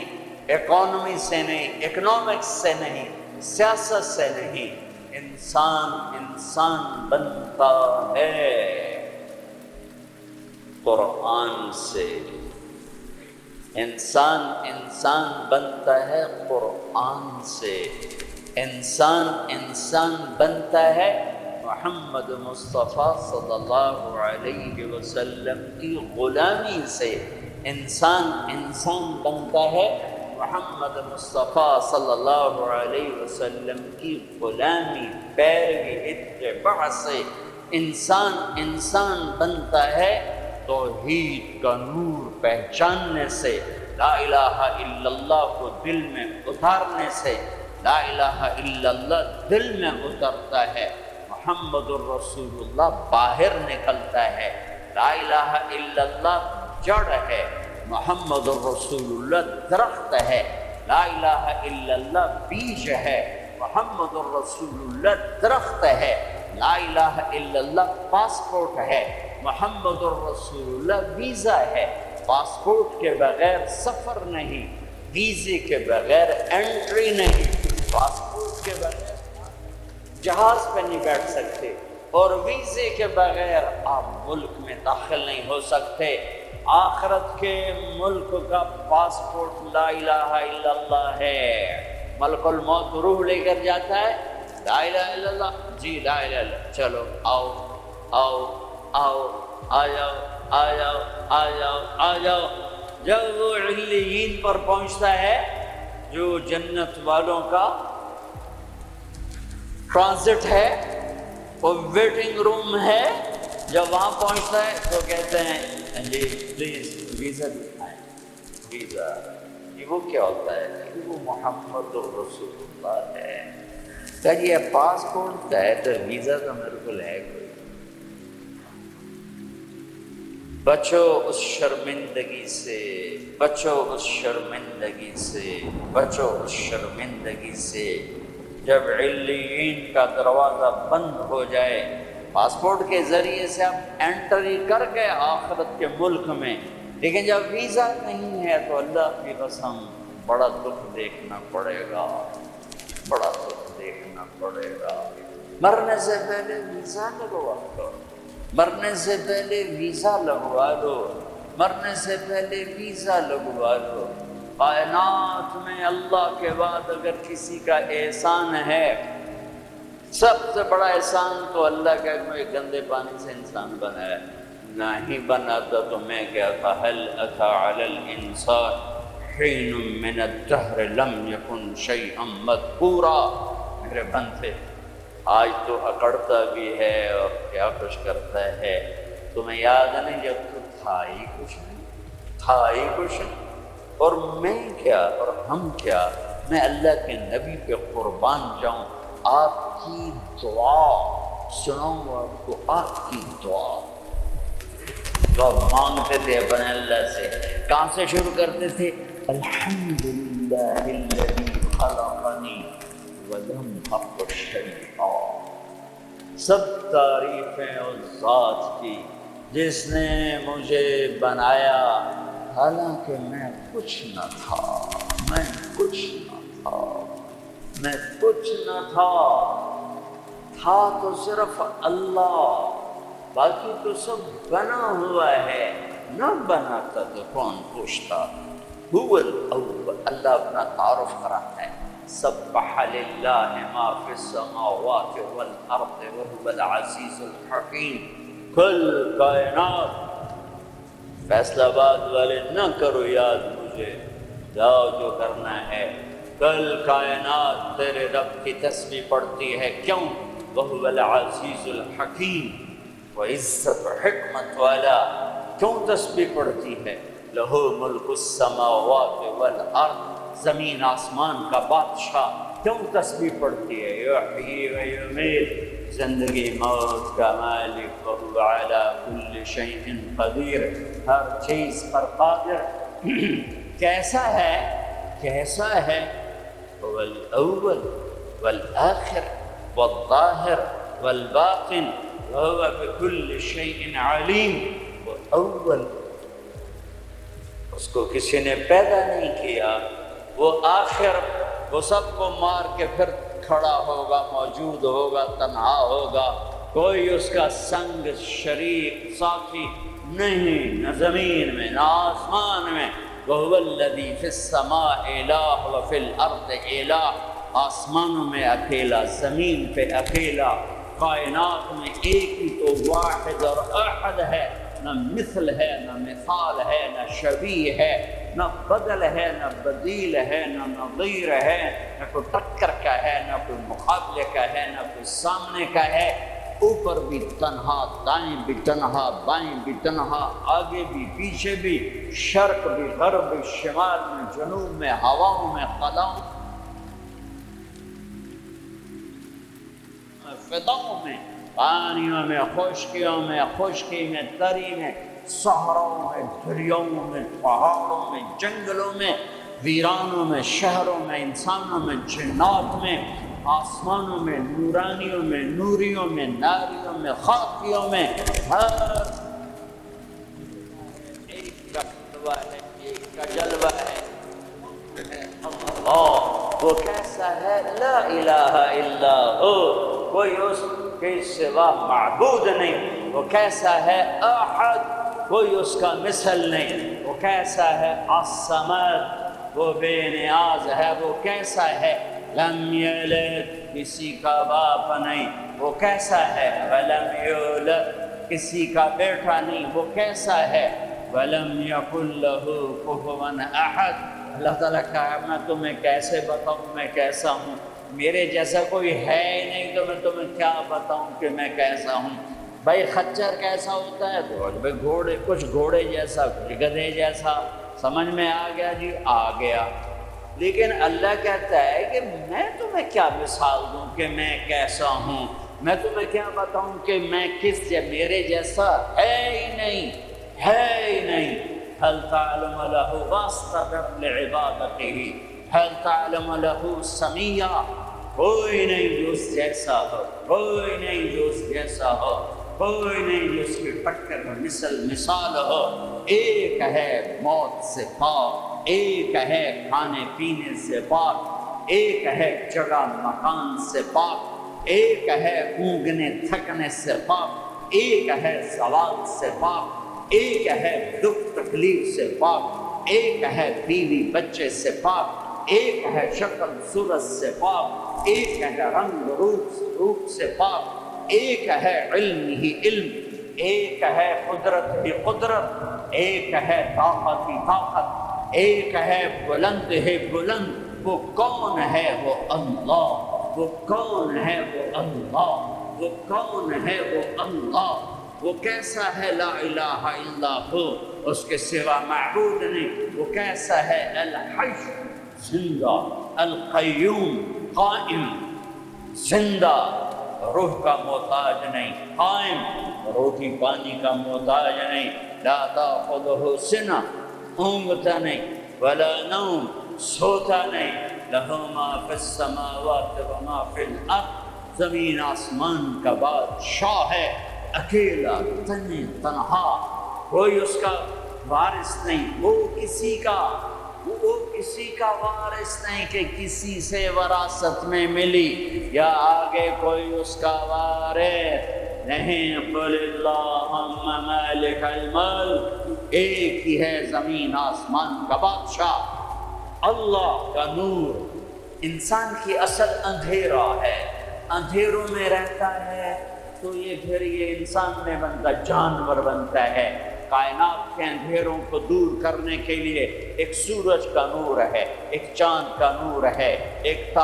اکانومی سے نہیں، اکنامکس سے نہیں، سیاست سے نہیں، انسان بنتا ہے قرآن سے، انسان بنتا ہے قرآن سے، انسان بنتا ہے محمد مصطفیٰ صلی اللہ علیہ وسلم کی غلامی سے، انسان بنتا ہے محمد مصطفیٰ صلی اللہ علیہ وسلم کی غلامی، پیروی، اتباع سے، انسان بنتا ہے توحید کا نور پہچاننے سے، لا الہ الا اللہ کو دل میں اتارنے سے، لا الہ الا اللہ دل میں اترتا ہے، محمد الرسول اللہ باہر نکلتا ہے، لا الہ الا اللہ جڑ ہے، محمد الرسول اللہ درخت ہے، لا الہ الا اللہ بیج ہے، محمد الرسول اللہ درخت ہے، لا الہ الا اللہ پاسپورٹ ہے، محمد الرسول اللہ ویزا ہے، پاسپورٹ کے بغیر سفر نہیں، ویزے کے بغیر انٹری نہیں، پاسپورٹ کے بغیر جہاز پہ نہیں بیٹھ سکتے، اور ویزے کے بغیر آپ ملک میں داخل نہیں ہو سکتے۔ آخرت کے ملک کا پاسپورٹ لا الہ الا اللہ ہے، ملک الموت روح لے کر جاتا ہے، لا الہ الا اللہ، جی لا الہ الا اللہ، چلو آؤ آؤ آؤ، آ جاؤ آ جاؤ آ جاؤ آ جاؤ، جب وہ علیین پر پہنچتا ہے جو جنت والوں کا ٹرانزٹ ہے، وہ ویٹنگ روم ہے، جب وہاں پہنچتا ہے تو کہتے ہیں جی پلیز ویزا دکھائیں، ویزا، یہ وہ کیا ہوتا ہے؟ کہ وہ محمد رسول اللہ ہے۔ کہا جی یہ پاسپورٹ کا ہے تو ویزا تو میرے کو ہے کوئی۔ بچو اس شرمندگی سے، بچو اس شرمندگی سے، بچو اس شرمندگی سے جب علیین کا دروازہ بند ہو جائے۔ پاسپورٹ کے ذریعے سے آپ انٹری کر گئے آخرت کے ملک میں، لیکن جب ویزا نہیں ہے تو اللہ کی قسم بڑا دکھ دیکھنا پڑے گا، بڑا دکھ دیکھنا پڑے گا۔ مرنے سے پہلے ویزا لگوا دو، مرنے سے پہلے ویزا لگوا دو، مرنے سے پہلے ویزا لگوا دو۔ کائنات میں اللہ کے بعد اگر کسی کا احسان ہے، سب سے بڑا احسان تو اللہ کا کوئی گندے پانی سے انسان بنایا، نہیں بناتا تو میں کیا تھا؟ هل اتى على الانسان حين من الدهر لم يكن شيئا مذكورا۔ میرے بندے آج تو اکڑتا بھی ہے اور کیا کچھ کرتا ہے، تمہیں یاد نہیں جب تو تھا ہی کچھ نہیں، تھا ہی کچھ نہیں۔ اور میں کیا اور ہم کیا، میں اللہ کے نبی پہ قربان جاؤں۔ آپ کی دعا سناؤں آپ کو، آپ کی دعا جو آپ مانگتے تھے اپنے اللہ سے، کہاں سے شروع کرتے تھے؟ الحمدللہ الذی خلقنی ولم اک شیئا۔ سب تعریفیں اس ذات کی جس نے مجھے بنایا حالانکہ میں کچھ نہ تھا، میں کچھ نہ تھا، میں کچھ نہ تھا، تھا تو صرف اللہ، باقی تو سب بنا ہوا ہے، نہ بناتا تو کون پوچھتا؟ هو الاول، اللہ اپنا تعارف کراتا ہے، سبح للہ ما فی السماوات والارض وهو العزیز الحکیم۔ کل کائنات، فیصلہ آباد والے نہ کرو یاد مجھے، جاؤ جو کرنا ہے۔ کل کائنات تیرے رب کی تسبیح پڑھتی ہے، کیوں؟ وَهُوَ الْعَزِيزُ الْحَكِيمُ، وہ عزت و حکمت والا، کیوں تسبیح پڑھتی ہے؟ لَهُ مُلْكُ السَّمَاوَاتِ وَالْأَرْضِ، زمین آسمان کا بادشاہ، کیوں تسبیح پڑھتی ہے؟ یحیی و یمیت، زندگی موت کا مالک، وَهُوَ عَلَى كُلِّ شَيْءٍ قدیر، ہر چیز پر قادر۔ کیسا ہے؟ کیسا ہے؟ هو الاول والآخر والظاہر والباطن وهو بكل شيء علیم۔ وہ اول، اس کو کسی نے پیدا نہیں کیا، وہ آخر، وہ سب کو مار کے پھر کھڑا ہوگا، موجود ہوگا، تنہا ہوگا، کوئی اس کا سنگ شریک ساتھی نہیں، نہ زمین میں نہ آسمان میں۔ وَهُوَ الَّذِي فِي السَّمَاءِ إِلَٰهٌ وَفِي الْأَرْضِ إِلَٰهٌ، آسمانوں میں اکیلا، زمین پہ اکیلا، کائنات میں ایک ہی تو واحد اور احد ہے، نہ مثل ہے، نہ مثال ہے، نہ شبیہ ہے، نہ بدل ہے، نہ بدیل ہے، نہ نظیر ہے، نہ کوئی ٹکر کا ہے، نہ کوئی مقابلے کا ہے، نہ کوئی سامنے کا ہے۔ اوپر بھی تنہا، دائیں بھی تنہا، بائیں بھی تنہا، آگے بھی پیچھے بھی، شرق بھی غرب بھی، شمال میں جنوب میں، ہواؤں میں خلاؤں میں، فضاؤں میں، پانیوں میں، خشکیوں میں، خشکی میں، تری میں، صحراؤں میں، دریاؤں میں، پہاڑوں میں، جنگلوں میں، ویرانوں میں، شہروں میں، انسانوں میں، جنات میں، آسمانوں میں، نورانیوں میں، نوریوں میں، ناریوں میں، خاکیوں میں، ہر ایک کا جلوہ ہے، ایک کا جلوہ ہے اللہ۔ وہ کیسا ہے؟ لا الہ الا ہو، کوئی اس کے سوا معبود نہیں۔ وہ کیسا ہے؟ احد، کوئی اس کا مثل نہیں۔ وہ کیسا ہے؟ الصمد، وہ بے نیاز ہے۔ وہ کیسا ہے؟ لم یلد، کسی کا باپ نہیں۔ وہ کیسا ہے؟ ولم یولد، کسی کا بیٹا نہیں۔ وہ کیسا ہے؟ ولم یکن لہ کفوا احد۔ اللہ تعالیٰ کہا میں تمہیں کیسے بتاؤں میں کیسا ہوں؟ میرے جیسا کوئی ہے ہی نہیں تو میں تمہیں کیا بتاؤں کہ میں کیسا ہوں؟ بھائی خچر کیسا ہوتا ہے؟ تو بھائی گھوڑے، کچھ گھوڑے جیسا، کچھ گدھے جیسا، سمجھ میں آ گیا جی؟ آ گیا۔ لیکن اللہ کہتا ہے کہ میں تمہیں کیا مثال دوں کہ میں کیسا ہوں، میں تمہیں کیا بتاؤں کہ میں کس میرے جیسا ہے ہی نہیں، ہے ہی نہیں۔ هل تعلم له واستبر لعبادته هل تعلم له سميا، کوئی نہیں جو اس جیسا ہو، کوئی نہیں جو اس جیسا ہو، کوئی نہیں جو اس کی ٹکر مثال ہو۔ ایک ہے موت سے پاک، ایک ہے کھانے پینے سے پاک، ایک ہے جگہ مکان سے پاک، ایک ہے اونگنے تھکنے سے پاک، ایک ہے زوال سے پاک، ایک ہے دکھ تکلیف سے پاک، ایک ہے بیوی بچے سے پاک، ایک ہے شکل صورت سے پاک، ایک ہے رنگ روپ سے پاک، ایک ہے علم ہی علم، ایک ہے قدرت ہی قدرت، ایک ہے طاقت ہی طاقت، ایک ہے بلند ہے بلند۔ وہ کون ہے؟ وہ اللہ۔ وہ کون ہے؟ وہ اللہ۔ وہ کون ہے؟ وہ اللہ۔ وہ کیسا ہے؟ لا الہ الا ہو، اس کے سوا معبود نہیں۔ وہ کیسا ہے؟ الحی، زندہ، القیوم، قائم، زندہ، روح کا محتاج نہیں، قائم، روٹی پانی کا محتاج نہیں، لا تاخذہ سنہ، اونگتا نہیں، ولا نوم، سوتا نہیں، لہ ما فی السماوات و ما فی الارض، زمین آسمان کا بادشاہ ہے، اکیلا، تنہا، کوئی اس کا وارث نہیں، وہ کسی کا وارث نہیں کہ کسی سے وراثت میں ملی یا آگے کوئی اس کا وارث نہیں۔ قل اللہم مالک الملک، ایک ہی ہے زمین آسمان کا بادشاہ، اللہ کا نور۔ انسان کی اصل اندھیرا ہے، اندھیروں میں رہتا ہے تو پھر یہ انسان میں بنتا، جانور بنتا ہے۔ کائنات کے اندھیروں کو دور کرنے کے لیے ایک سورج کا نور ہے، ایک چاند کا نور ہے، ایک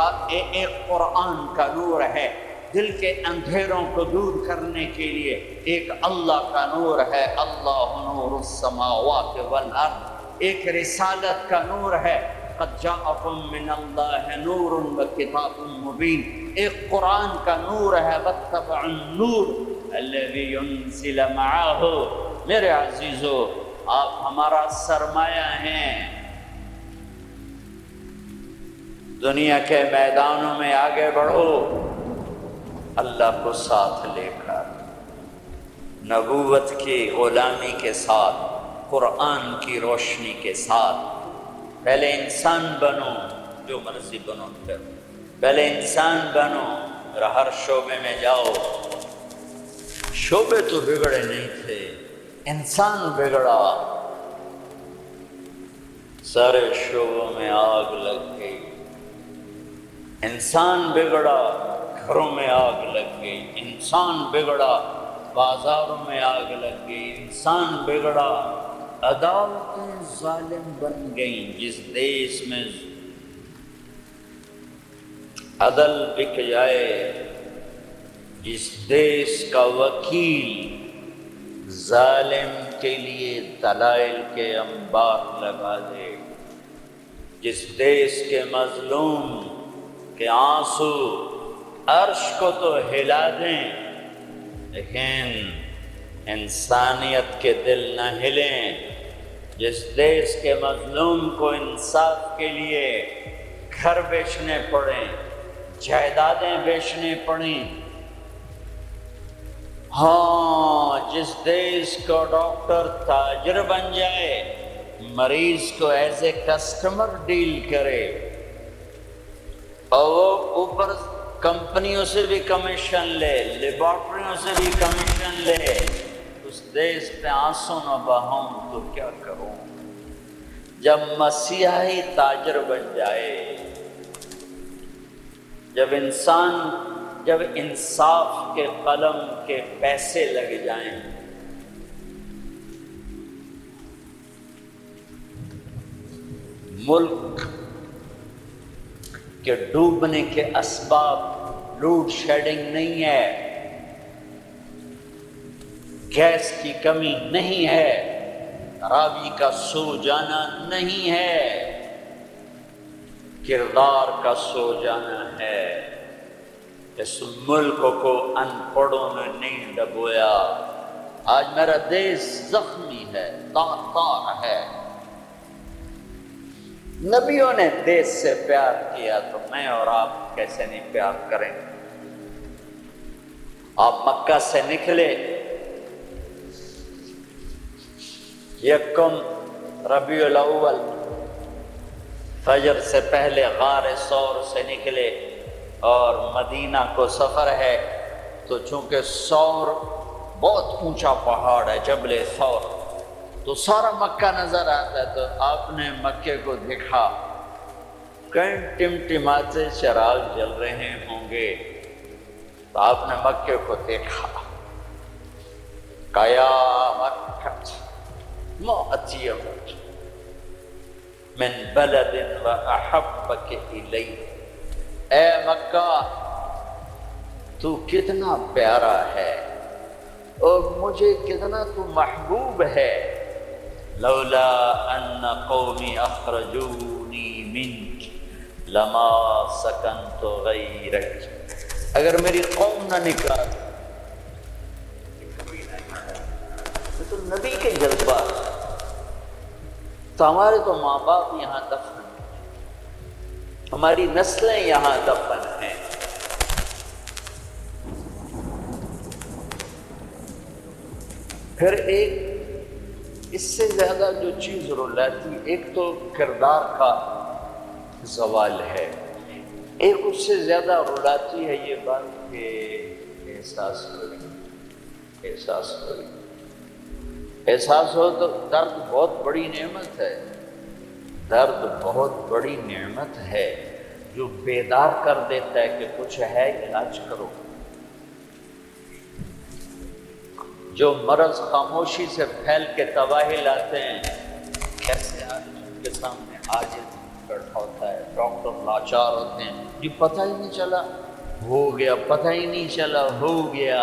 قرآن کا نور ہے۔ دل کے اندھیروں کو دور کرنے کے لیے ایک اللہ کا نور ہے، اللہ نور السماوات والارض، ایک رسالت کا نور ہے، قد جاءکم من اللہ نور وکتاب مبین، ایک قرآن کا نور ہے، واتبعوا النور الذی انزل معہ۔ میرے عزیزو، آپ ہمارا سرمایہ ہیں۔ دنیا کے میدانوں میں آگے بڑھو اللہ کو ساتھ لے کر، نبوت کی غلامی کے ساتھ، قرآن کی روشنی کے ساتھ۔ پہلے انسان بنو، جو مرضی بنو، پہلے انسان بنو، ہر شعبے میں جاؤ۔ شعبے تو بگڑے نہیں تھے، انسان بگڑا، سارے شعبوں میں آگ لگ گئی۔ انسان بگڑا، گھروں میں آگ لگ گئی، انسان بگڑا، بازاروں میں آگ لگ گئی، انسان بگڑا، عدالتیں ظالم بن گئیں۔ جس دیش میں عدل بک جائے، جس دیش کا وکیل ظالم کے لیے دلائل کے انبار لگا دے، جس دیش کے مظلوم کے آنسو عرش کو تو ہلا دیں لیکن انسانیت کے دل نہ ہلیں، جس دیش کے مظلوم کو انصاف کے لیے گھر بیچنے پڑیں، جائیدادیں بیچنے پڑیں، ہاں جس دیش کو ڈاکٹر تاجر بن جائے، مریض کو ایز اے کسٹمر ڈیل کرے، اور وہ اوپر کمپنیوں سے بھی کمیشن لے، لیبارٹریوں سے بھی کمیشن لے، اس دیش پہ آنسو نہ بہاؤں تو کیا کروں؟ جب مسیحی تاجر بن جائے، جب انصاف کے قلم کے پیسے لگ جائیں، ملک کے ڈوبنے کے اسباب لوڈ شیڈنگ نہیں ہے، گیس کی کمی نہیں ہے، راوی کا سو جانا نہیں ہے، کردار کا سو جانا ہے۔ اس ملک کو ان پڑھوں نے نہیں ڈبویا۔ آج میرا دیش زخمی ہے، تار ہے۔ نبیوں نے دیش سے پیار کیا تو میں اور آپ کیسے نہیں پیار کریں؟ آپ مکہ سے نکلے، یکم ربیع الاول فجر سے پہلے غار ثور سے نکلے اور مدینہ کو سفر ہے، تو چونکہ ثور بہت اونچا پہاڑ ہے، جبل ثور، تو سارا مکہ نظر آتا ہے۔ تو آپ نے مکے کو دیکھا، کہیں ٹمٹماتے چراغ جل رہے ہوں گے، تو آپ نے مکے کو دیکھا، کہا یا مکہ ما اطیبک من بلد و احبک الی، اے مکہ تو کتنا پیارا ہے اور مجھے کتنا تو محبوب ہے۔ لولا ان قومی اخرجونی منک لما سکنت غیرک، اگر میری قوم نہ نکال تو نبی کے جذبات، تو ہمارے تو ماں باپ یہاں دفن ہیں، ہماری نسلیں یہاں دفن ہیں۔ پھر ایک اس سے زیادہ جو چیز رلاتی، ایک تو کردار کا زوال ہے، ایک اس سے زیادہ رلاتی ہے یہ بات کہ احساس ہو تو درد بہت بڑی نعمت ہے، درد بہت بڑی نعمت ہے جو بیدار کر دیتا ہے کہ کچھ ہے، علاج کرو۔ جو مرض خاموشی سے پھیل کے تباہی لاتے ہیں، کیسے ان کے سامنے عاجز بیٹھا ہوتا ہے، ڈاکٹر لاچار ہوتے ہیں، جی پتہ ہی نہیں چلا ہو گیا، پتہ ہی نہیں چلا ہو گیا۔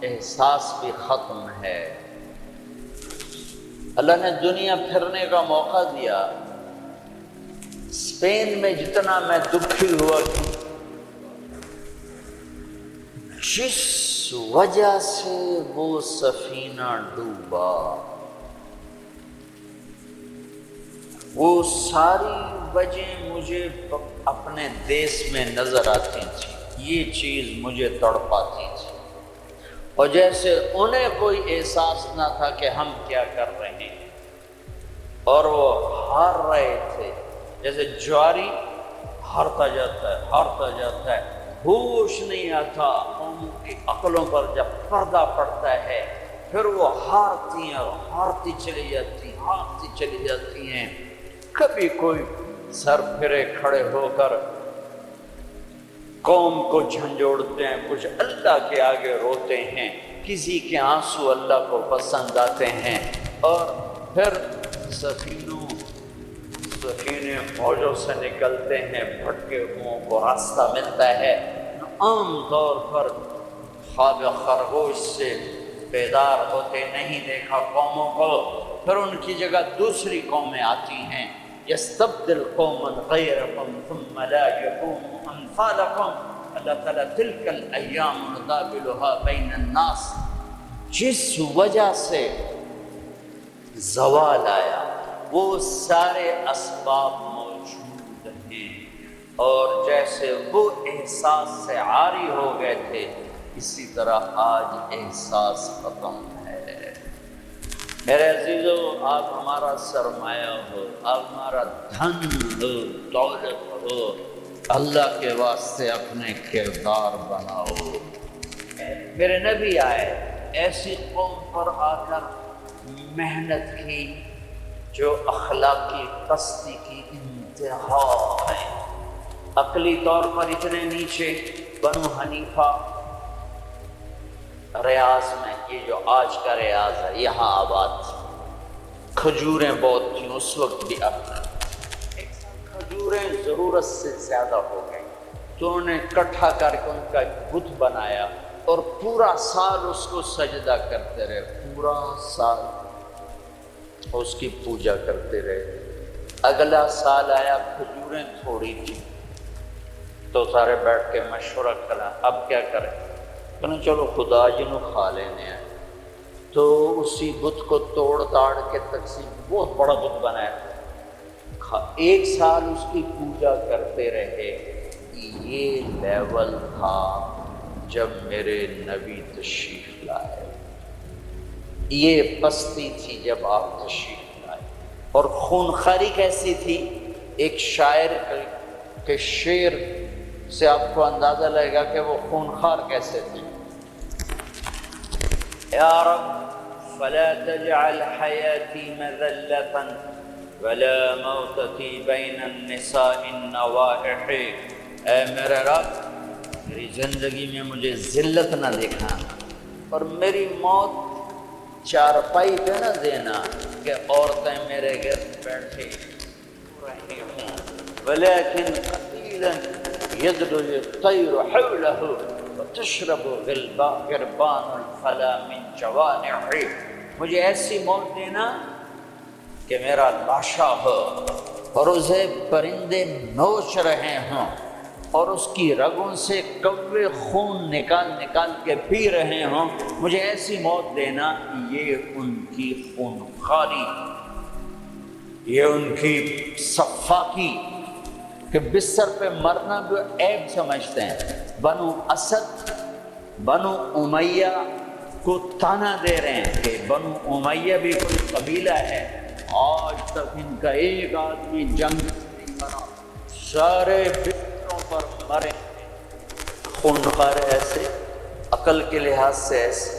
احساس بھی ختم ہے۔ اللہ نے دنیا پھرنے کا موقع دیا، اسپین میں جتنا میں دکھی ہوا، جس وجہ سے وہ سفینہ ڈوبا، وہ ساری وجہ مجھے اپنے دیس میں نظر آتی تھی، یہ چیز مجھے تڑپاتی تھی، اور جیسے انہیں کوئی احساس نہ تھا کہ ہم کیا کر رہے ہیں، اور وہ ہار رہے تھے، جیسے جواری ہارتا جاتا ہے، ہوش نہیں آتا۔ ان کی عقلوں پر جب پردہ پڑتا ہے، پھر وہ ہارتی ہیں اور ہارتی چلی جاتی ہیں۔ کبھی کوئی سر پھرے کھڑے ہو کر قوم کو جھنجھوڑتے ہیں، کچھ اللہ کے آگے روتے ہیں، کسی کے آنسو اللہ کو پسند آتے ہیں، اور پھر سفینے موجوں سے نکلتے ہیں، بھٹکے ہوں کو راستہ ملتا ہے۔ عام طور پر خواب خرگوش سے بیدار ہوتے نہیں دیکھا قوموں کو، پھر ان کی جگہ دوسری قومیں آتی ہیں۔ یستبدل قوما غیرکم ثم لا یکونوا امثالکم، اللہ تعالیٰ تلک الایام نداولها بین الناس، جس وجہ سے زوال آیا وہ سارے اسباب موجود ہیں، اور جیسے وہ احساس سے عاری ہو گئے تھے، اسی طرح آج احساس ختم ہے۔ میرے عزیزو، آپ ہمارا سرمایہ ہو، آپ ہمارا دھن ہو، دولت ہو، اللہ کے واسطے اپنے کردار بناؤ۔ میرے نبی آئے، ایسی قوم پر آ کر محنت کی جو اخلاقی پستی کی انتہا ہے، عقلی طور پر اتنے نیچے۔ بنو حنیفہ ریاض میں، یہ جو آج کا ریاض ہے، یہاں آباد تھی، کھجوریں بہت تھیں اس وقت بھی، اب کھجوریں ضرورت سے زیادہ ہو گئیں، تو انہوں نے اکٹھا کر کے ان کا ایک بت بنایا، اور پورا سال اس کو سجدہ کرتے رہے، پورا سال اس کی پوجا کرتے رہے۔ اگلا سال آیا، کھجوریں تھوڑی تھی، تو سارے بیٹھ کے مشورہ کرا اب کیا کریں؟ کہنا چلو خدا جی نو کھا لینے ہیں۔ تو اسی بت کو توڑ تاڑ کے تقسیم، بہت بڑا بت بنایا، ایک سال اس کی پوجا کرتے رہے۔ یہ لیول تھا جب میرے نبی تشریف لائے، یہ پستی تھی جب آپ تشریف لائے۔ اور خونخواری کیسی تھی؟ ایک شاعر کے شعر سے آپ کو اندازہ لگے گا کہ وہ خونخوار کیسے تھے۔ یا رب فلا تجعل حیاتی مذلة ولا موتتی بین النساء النوائح، اے میرے رب میری زندگی میں مجھے ذلت نہ دکھانا، اور میری موت چارپائی پہ نہ دینا کہ عورتیں میرے گرد بیٹھے رہی ہوں، ولیکن قتیلا یدلو الطیر حولہ وتشرب غربان الفلا من جوانح، مجھے ایسی موت دینا کہ میرا لاشا ہو اور اسے پرندے نوچ رہے ہوں، اور اس کی رگوں سے کوے خون نکال نکال کے پی رہے ہوں، مجھے ایسی موت دینا۔ یہ ان کی خونخواری، یہ ان کی صفاقی کہ بستر پہ مرنا بھی عیب سمجھتے ہیں۔ بنو اسد، بنو امیہ کو تانا دے رہے ہیں کہ بنو امیہ بھی کوئی قبیلہ ہے، آج تک ان کا ایک آدمی جنگ نہیں مرا، سارے بستروں پر مرے۔ خونخوار ایسے، عقل کے لحاظ سے ایسے۔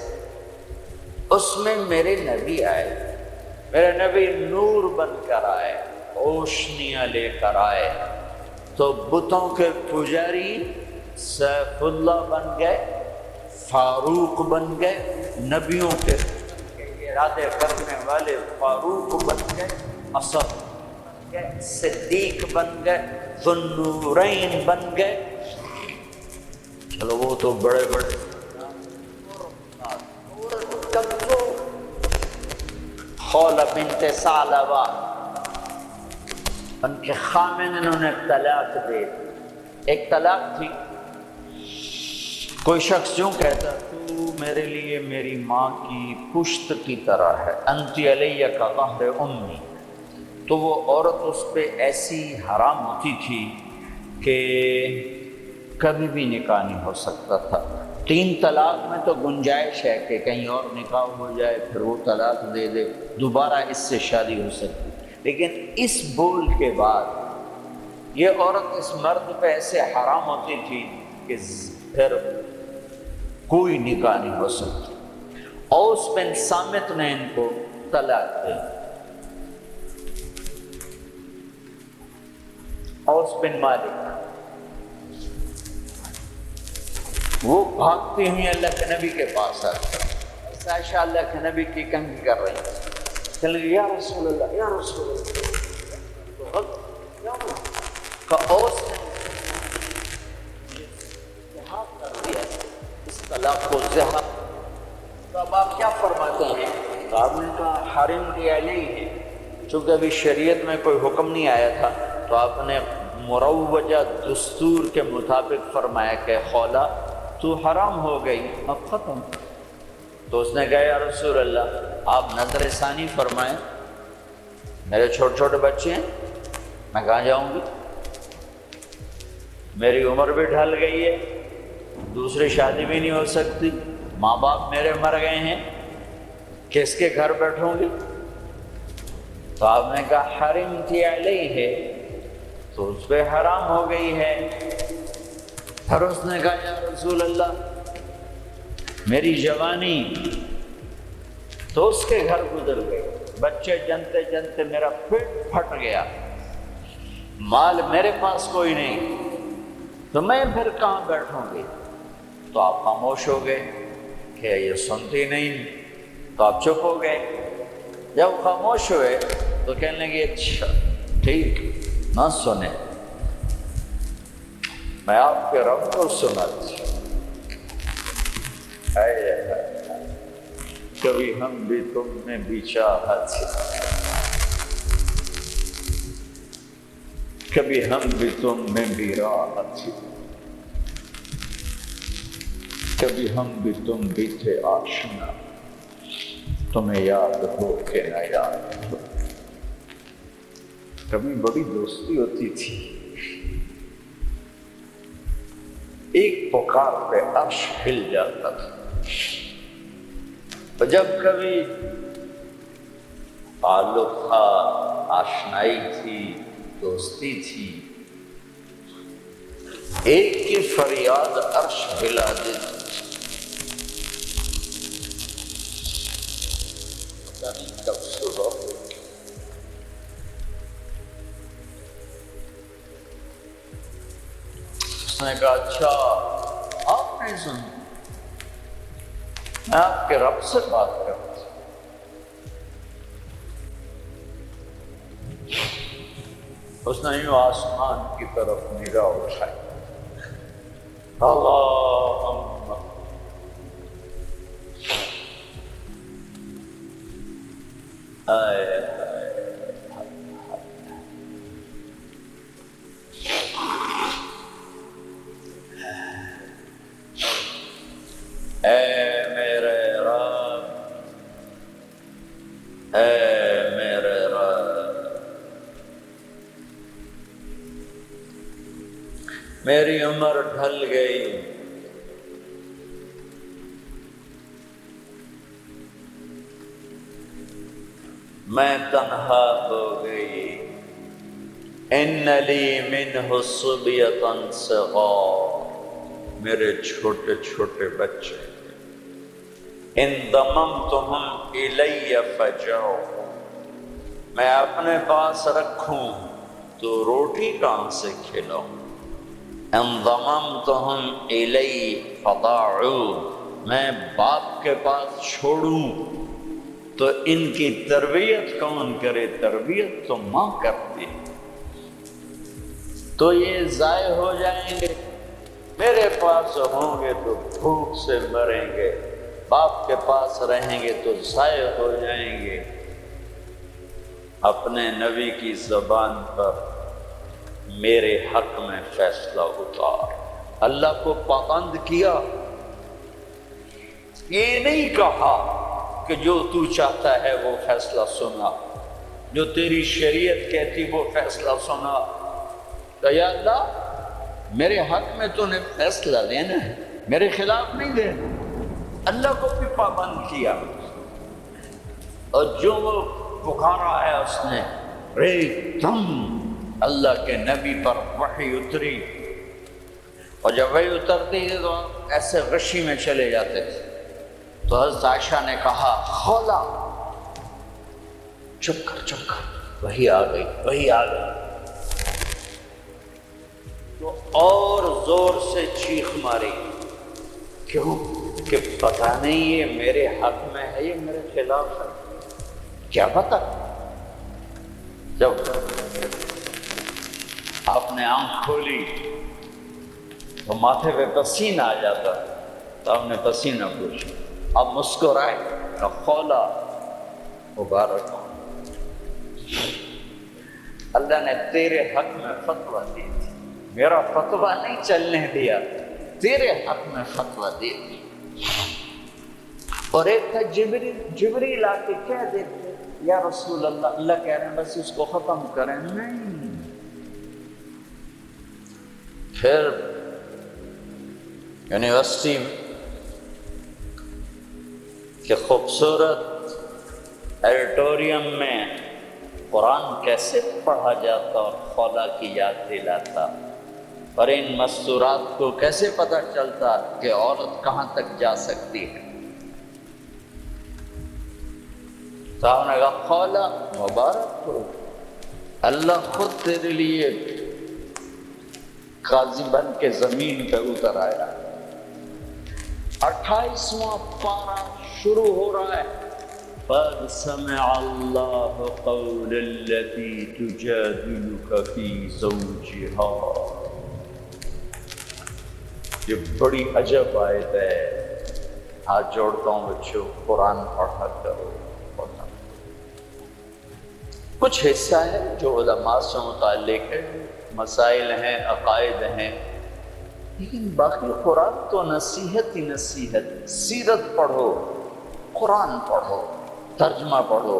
اس میں میرے نبی آئے، میرے نبی نور بن کر آئے، روشنیاں لے کر آئے، تو بتوں کے پجاری سیف اللہ بن گئے، فاروق بن گئے، نبیوں کے ارادے کرنے والے فاروق بن گئے، اسد بن گئے، صدیق بن گئے، ذو النورین بن گئے۔ چلو وہ تو بڑے بڑے خولہ بنت ثعلبہ، ان کے خامن انہوں نے طلاق دے دی۔ ایک طلاق تھی، کوئی شخص یوں کہتا تو میرے لیے میری ماں کی پشت کی طرح ہے، انت علیہ کا ظہر امی، تو وہ عورت اس پہ ایسی حرام ہوتی تھی کہ کبھی بھی نکاح نہیں ہو سکتا تھا۔ 3 طلاق میں تو گنجائش ہے کہ کہیں اور نکاح ہو جائے، پھر وہ طلاق دے دے، دوبارہ اس سے شادی ہو سکتی، لیکن اس بول کے بعد یہ عورت اس مرد پہ ایسے حرام ہوتی تھی کہ پھر کوئی نکاح نہیں ہو سکتی۔ اوس بن صامت نے ان کو طلاق دی۔ اوس بن مالک، وہ بھاگتی ہوئی اللہ کے نبی کے پاس آتی، عائشہ اللہ کے نبی کی کنگھی کر رہی ہیں، چل گئی یا رسول اللہ یا رسول اللہ، تو اوس نے زہاد کر دیا اس طلاق کو، زہاد۔ تو اب آپ کیا فرماتے ہیں؟ تو آپ نے کہا حرم کی علیہ ہے، چونکہ ابھی شریعت میں کوئی حکم نہیں آیا تھا، تو آپ نے مروجہ دستور کے مطابق فرمایا کہ خولہ تو حرام ہو گئی، اب ختم۔ تو اس نے کہا یا رسول اللہ آپ نظر ثانی فرمائیں، میرے چھوٹے چھوٹے بچے ہیں، میں کہاں جاؤں گی، میری عمر بھی ڈھل گئی ہے، دوسری شادی بھی نہیں ہو سکتی، ماں باپ میرے مر گئے ہیں، کس کے گھر بیٹھوں گی؟ تو آپ نے کہا حرم کی علیہ ہے، تو اس پہ حرام ہو گئی ہے۔ پھر اس نے کہا یا رسول اللہ میری جوانی، تو اس کے گھر گزر گئی، بچے جنتے جنتے میرا پیٹ پھٹ گیا، مال میرے پاس کوئی نہیں، تو میں پھر کہاں بیٹھوں گی؟ تو آپ خاموش ہو گئے کہ یہ سنتی نہیں، تو آپ چپ ہو گئے۔ جب خاموش ہوئے تو کہنے لگے اچھا ٹھیک نہ سنیں، میں آپ کے رب کو سناتی ہوں۔ کبھی ہم بھی تم میں بھی چاہت، کبھی ہم بھی تم میں بھی راحت، کبھی ہم بھی تم بھی تھے آشنا، تمہیں یاد ہو کہ نہ یاد ہو۔ کبھی بڑی دوستی ہوتی تھی، ایک پکار پہ عرش ہل جاتا تھا۔ اور جب کبھی تعلق تھا، آشنائی تھی، دوستی تھی، ایک کی فریاد عرش ہلا دیتی۔ پتہ نہیں کب صبح ہو، اس نے کہا اچھا آپ نہیں سنتے، میں آپ کے رب سے بات کرتا ہوں۔ اس نے یوں آسمان کی طرف نگاہ اٹھائی، اللہم اے میرے رب، اے میرے رب، میری عمر ڈھل گئی، میں تنہا ہو گئی، ان لی منہ صبیۃ صغار، میرے چھوٹے چھوٹے بچے، ان ضممتہم الی فجعوا، میں اپنے پاس رکھوں تو روٹی کہاں سے کھلاؤں، ان ضممتہم الی فضاعوا، میں باپ کے پاس چھوڑوں تو ان کی تربیت کون کرے، تربیت تو ماں کرتی ہے، تو یہ ضائع ہو جائیں گے، میرے پاس ہوں گے تو بھوک سے مریں گے، باپ کے پاس رہیں گے تو ضائع ہو جائیں گے۔ اپنے نبی کی زبان پر میرے حق میں فیصلہ اتار، اللہ کو پابند کیا، یہ نہیں کہا کہ جو تو چاہتا ہے وہ فیصلہ سنا، جو تیری شریعت کہتی وہ فیصلہ سنا، تو یا اللہ میرے حق میں تو نے فیصلہ دینا ہے، میرے خلاف نہیں دینا۔ اللہ کو بھی پابند کیا، اور جو وہ پکارا ہے اس نے، ایک دم اللہ کے نبی پر وحی اتری، اور جب وحی اترتی تھی تو ایسے غشی میں چلے جاتے تھے۔ تو حضرت عائشہ نے کہا خولا چپ کر، وہی آ گئی، وہی آ گئی، تو اور زور سے چیخ ماری، کیوں کہ پتہ نہیں یہ میرے حق میں ہے، یہ میرے خلاف ہے، کیا پتہ۔ جب آپ نے آنکھ کھولی تو ماتھے پہ پسینہ آ جاتا، تو آپ نے پسینہ پوچھا، اب مسکرائے، خولا مبارک ہو، اللہ نے تیرے حق میں فتویٰ دی تھی، میرا فتویٰ نہیں چلنے دیا، تیرے حق میں فتویٰ دی تھی۔ اور ایک تھا جبریل آ کے کہہ دیتے یا رسول اللہ، اللہ کہہ رہے ہیں بس اس کو ختم کریں، نہیں۔ پھر یونیورسٹی کہ خوبصورت ایڈیٹوریم میں قرآن کیسے پڑھا جاتا اور خولا کی یاد دلاتا، اور ان مستورات کو کیسے پتہ چلتا کہ عورت کہاں تک جا سکتی ہے۔ صاحب نے کہا خولا مبارک ہو، اللہ خود تیرے لیے قاضی بن کے زمین پہ اتر آیا۔ 28واں پارہ شروع ہو رہا ہے، قد سمع اللہ قول التي تجادلك في زوجها۔ یہ بڑی عجب آیت ہے، ہاتھ جوڑتا ہوں بچوں، قرآن پڑھا کرو۔ کچھ حصہ ہے جو علماء سے متعلق ہے، مسائل ہیں، عقائد ہیں، لیکن باقی قرآن تو نصیحت ہی نصیحت۔ سیرت پڑھو، قرآن پڑھو، ترجمہ پڑھو،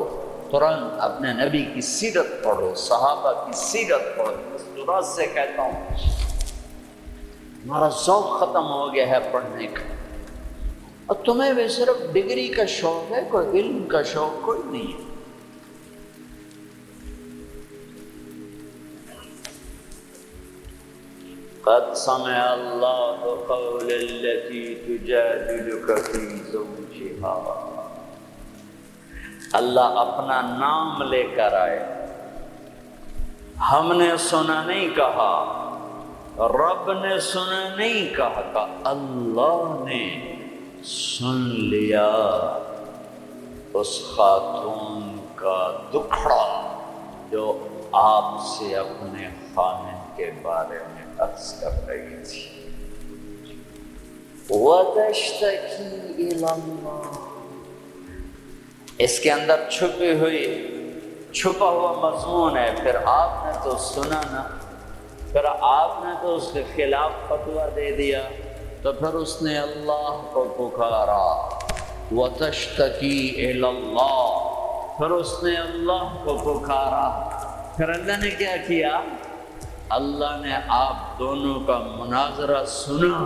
قرآن اپنے نبی کی سیرت پڑھو، صحابہ کی سیرت پڑھو۔ مستورات سے کہتا ہوں ہمارا ذوق ختم ہو گیا ہے پڑھنے کا، اور تمہیں بھی صرف ڈگری کا شوق ہے، کوئی علم کا شوق کوئی نہیں ہے۔ قد سمع اللہ قول التي تجادلك في زوجها، اللہ اپنا نام لے کر آئے، ہم نے سنا نہیں کہا، رب نے سنا نہیں کہا، اللہ نے سن لیا اس خاتون کا دکھڑا جو آپ سے اپنے خامن کے بارے میں عرض کر رہی تھی۔ وَتَشْتَكِي إِلَى اللَّهِ، اس کے اندر چھپا ہوا مضمون ہے۔ پھر آپ نے تو سنا نا، پھر آپ نے تو اس کے خلاف فتویٰ دے دیا، تو پھر اس نے اللہ کو پکارا، وَتَشْتَكِي إِلَى اللَّهِ، پھر اس نے اللہ کو پکارا۔ پھر اللہ نے کیا کیا؟ اللہ نے آپ دونوں کا مناظرہ سنا،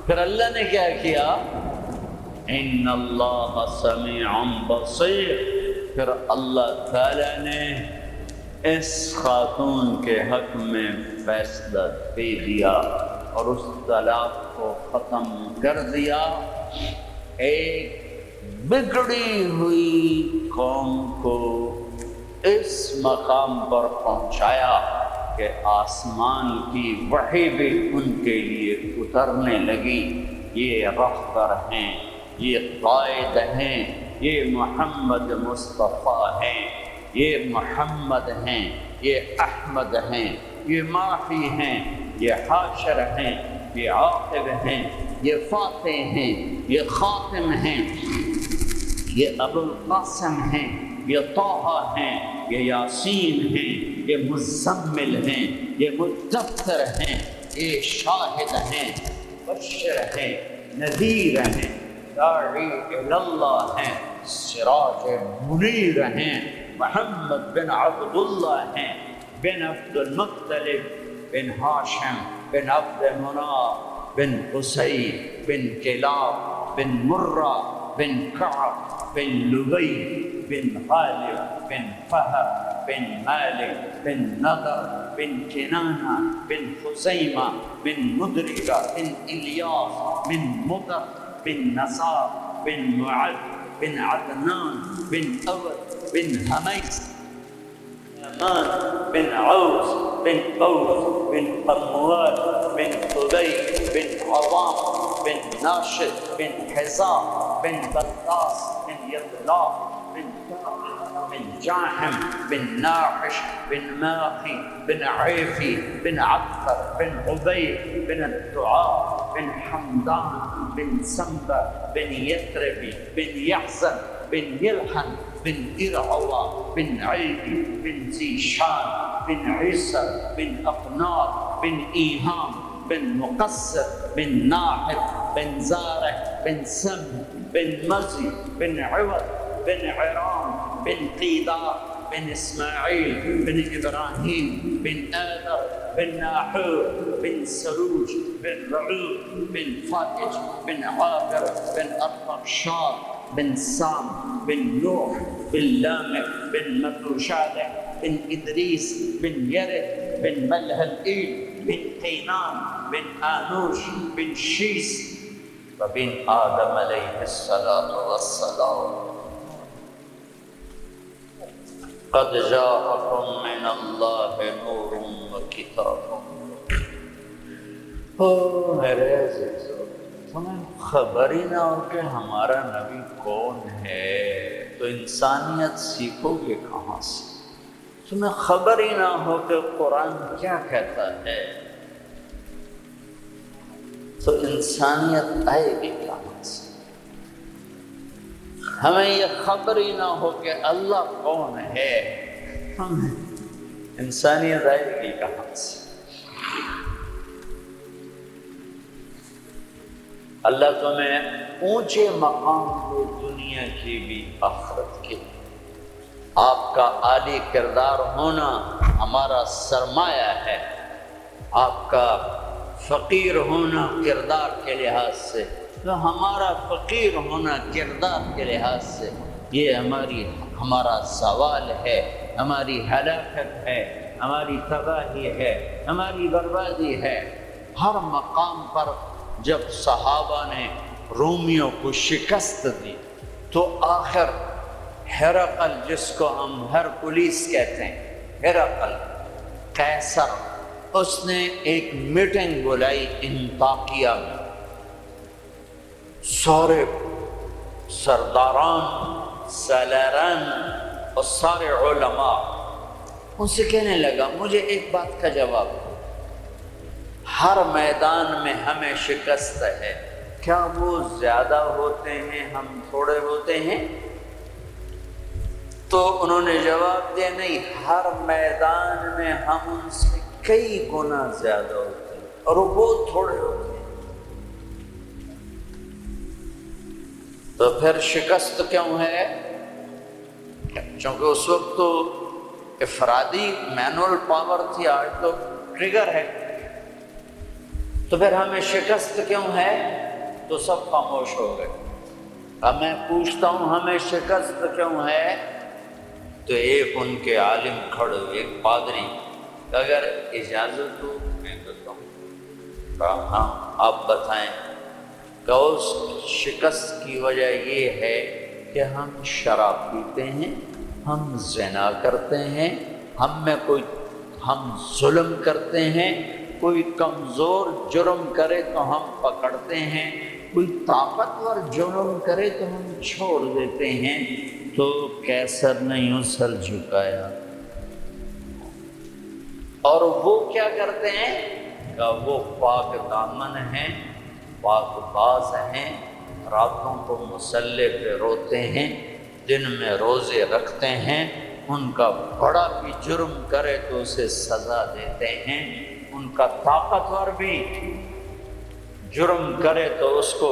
پھر اللہ نے کیا کیا؟ ان اللہ سمیع بصیر، پھر اللہ تعالی نے اس خاتون کے حق میں فیصلہ دے دیا اور اس طلاق کو ختم کر دیا۔ ایک بگڑی ہوئی قوم کو اس مقام پر پہنچایا کہ آسمان کی وحی بھی ان کے لیے اترنے لگی۔ یہ رہبر ہیں، یہ قائد ہیں، یہ محمد مصطفیٰ ہیں، یہ محمد ہیں، یہ احمد ہیں، یہ ماحی ہیں، یہ حاشر ہیں، یہ عاقب ہیں، یہ فاتح ہیں، یہ خاتم ہیں، یہ ابو القاسم ہیں، یہ طٰہٰ ہیں، یہ یاسین ہیں، یہ مزمل ہیں، یہ مدثر ہیں، یہ شاہد ہیں، بشر ہیں، نذیر ہیں، داعی اللہ ہیں، سراج منیر ہیں، محمد بن عبداللہ ہیں، بن عبد المطلب، بن ہاشم، بن عبد مناف، بن قصی، بن کلاب، بن مرہ، بن کعب، بن لبی، بن غالب، بن فہر، بن مالک، بن نضر، بن کنانہ، بن خزیمہ، بن مدرکہ، بن الیاس، بن مدر، بن نصار، بن معد، بن عدنان، بن اود، بن حمیس، امان، بن عوز، بن قوس، بن قموال، بن قبی، بن عظام، بن ناشد، بن حزام، بن بطاس، بن یطلاق، بن بن جاحم، بن ناحش، بن ماقي، بن عيفي، بن عبقر، بن عبيد، بن الدعاء، بن حمدان، بن سنبر، بن يثربي، بن يحزن، بن يلحن، بن إرعوى، بن عيدي، بن زيشان، بن عيسى، بن أقناط، بن إيهام، بن مقصر، بن ناحر، بن زارع، بن سم، بن مزي، بن عوض، بن عرام، بن قيدار، بن إسماعيل، بن إبراهيم، بن آذر، بن ناحور، بن سروج، بن رعوب، بن فاتج، بن عابر، بن أرطغشاد، بن سام، بن نوح، بن لامك، بن متوشالح، بن إدريس، بن يرد، بن ملهلئيل، بن قينان، بن آنوش، بن شيس، وبن آدم عليه الصلاة والسلام۔ قد جاءكم من الله نور وكتاب۔ میرے عزیزو، تمہیں خبر ہی نہ ہو کہ ہمارا نبی کون ہے تو انسانیت سیکھو گے کہاں سے؟ تمہیں خبر ہی نہ ہو کہ قرآن کیا کہتا ہے، تو انسانیت آئے گی کہاں سے؟ ہمیں یہ خبر ہی نہ ہو کہ اللہ کون ہے، انسانیت آئے گی کہاں سے؟ اللہ تمہیں اونچے مقام دے، دنیا کی بھی آخرت کی۔ آپ کا عالی کردار ہونا ہمارا سرمایہ ہے، آپ کا فقیر ہونا کردار کے لحاظ سے، تو ہمارا فقیر ہونا کردار کے لحاظ سے یہ ہمارا سوال ہے، ہماری ہلاکت ہے، ہماری تباہی ہے، ہماری بربادی ہے۔ ہر مقام پر جب صحابہ نے رومیوں کو شکست دی تو آخر ہرقل، جس کو ہم ہرکلیس کہتے ہیں، ہرقل قیصر، اس نے ایک میٹنگ بلائی انطاکیہ میں، سارے سرداران، سالاران اور سارے علماء ان سے کہنے لگا مجھے ایک بات کا جواب دو، ہر میدان میں ہمیں شکست ہے، کیا وہ زیادہ ہوتے ہیں ہم تھوڑے ہوتے ہیں؟ تو انہوں نے جواب دیا نہیں، ہر میدان میں ہم ان سے کئی گنا زیادہ ہوتے ہیں اور وہ بہت تھوڑے ہوتے ہیں۔ تو پھر شکست کیوں ہے؟ چونکہ اس وقت تو افرادی مینول پاور تھی، آج تو ٹریگر ہے۔ تو پھر ہمیں شکست کیوں ہے؟ تو سب خاموش ہو گئے۔ اب میں پوچھتا ہوں ہمیں شکست کیوں ہے؟ تو ایک ان کے عالم کھڑے ہوئے، ایک پادری، اگر اجازت ہو میں بتاؤں۔ کہا ہاں آپ بتائیں۔ کہ اس شکست کی وجہ یہ ہے کہ ہم شراب پیتے ہیں، ہم زنا کرتے ہیں، ہم ظلم کرتے ہیں، کوئی کمزور جرم کرے تو ہم پکڑتے ہیں، کوئی طاقتور جرم کرے تو ہم چھوڑ دیتے ہیں۔ تو قیصر نے یوں سر جھکایا، اور وہ کیا کرتے ہیں؟ کہ وہ پاک دامن ہیں، پاک باز ہیں، راتوں کو مسلح پہ روتے ہیں، دن میں روزے رکھتے ہیں، ان کا بڑا بھی جرم کرے تو اسے سزا دیتے ہیں، ان کا طاقتور بھی جرم کرے تو اس کو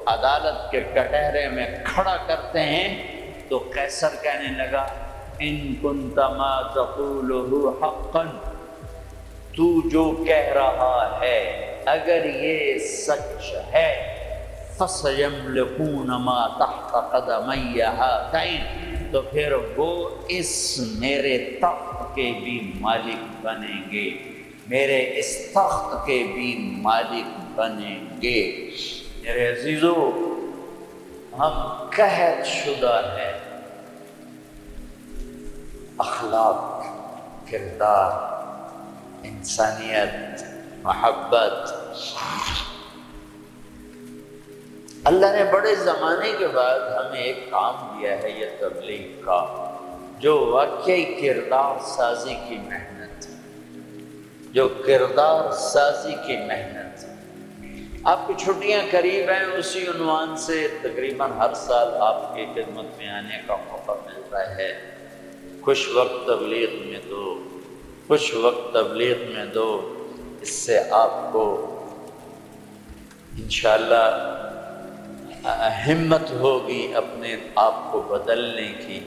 عدالت کے کٹہرے میں کھڑا کرتے ہیں۔ تو قیصر کہنے لگا ان کنت ما تقوله حقا، تو جو کہہ رہا ہے اگر یہ سچ ہے، فَسَيَمْلِكُونَ مَا تَحْتَ قَدَمَيَّ هَاتَيْنِ، تو پھر وہ اس میرے تخت کے بھی مالک بنیں گے، میرے اس تخت کے بھی مالک بنیں گے۔ میرے عزیزو، ہم قحط شدہ ہیں، اخلاق، کردار، انسانیت، محبت۔ اللہ نے بڑے زمانے کے بعد ہمیں ایک کام دیا ہے، یہ تبلیغ کا، جو واقعی کردار سازی کی محنت، جو کردار سازی کی محنت۔ آپ کی چھٹیاں قریب ہیں، اسی عنوان سے تقریباً ہر سال آپ کی خدمت میں آنے کا موقع ملتا ہے۔ کچھ وقت تبلیغ میں دو، کچھ وقت تبلیغ میں دو، اس سے آپ کو انشاءاللہ ہمت ہوگی اپنے آپ کو بدلنے کی،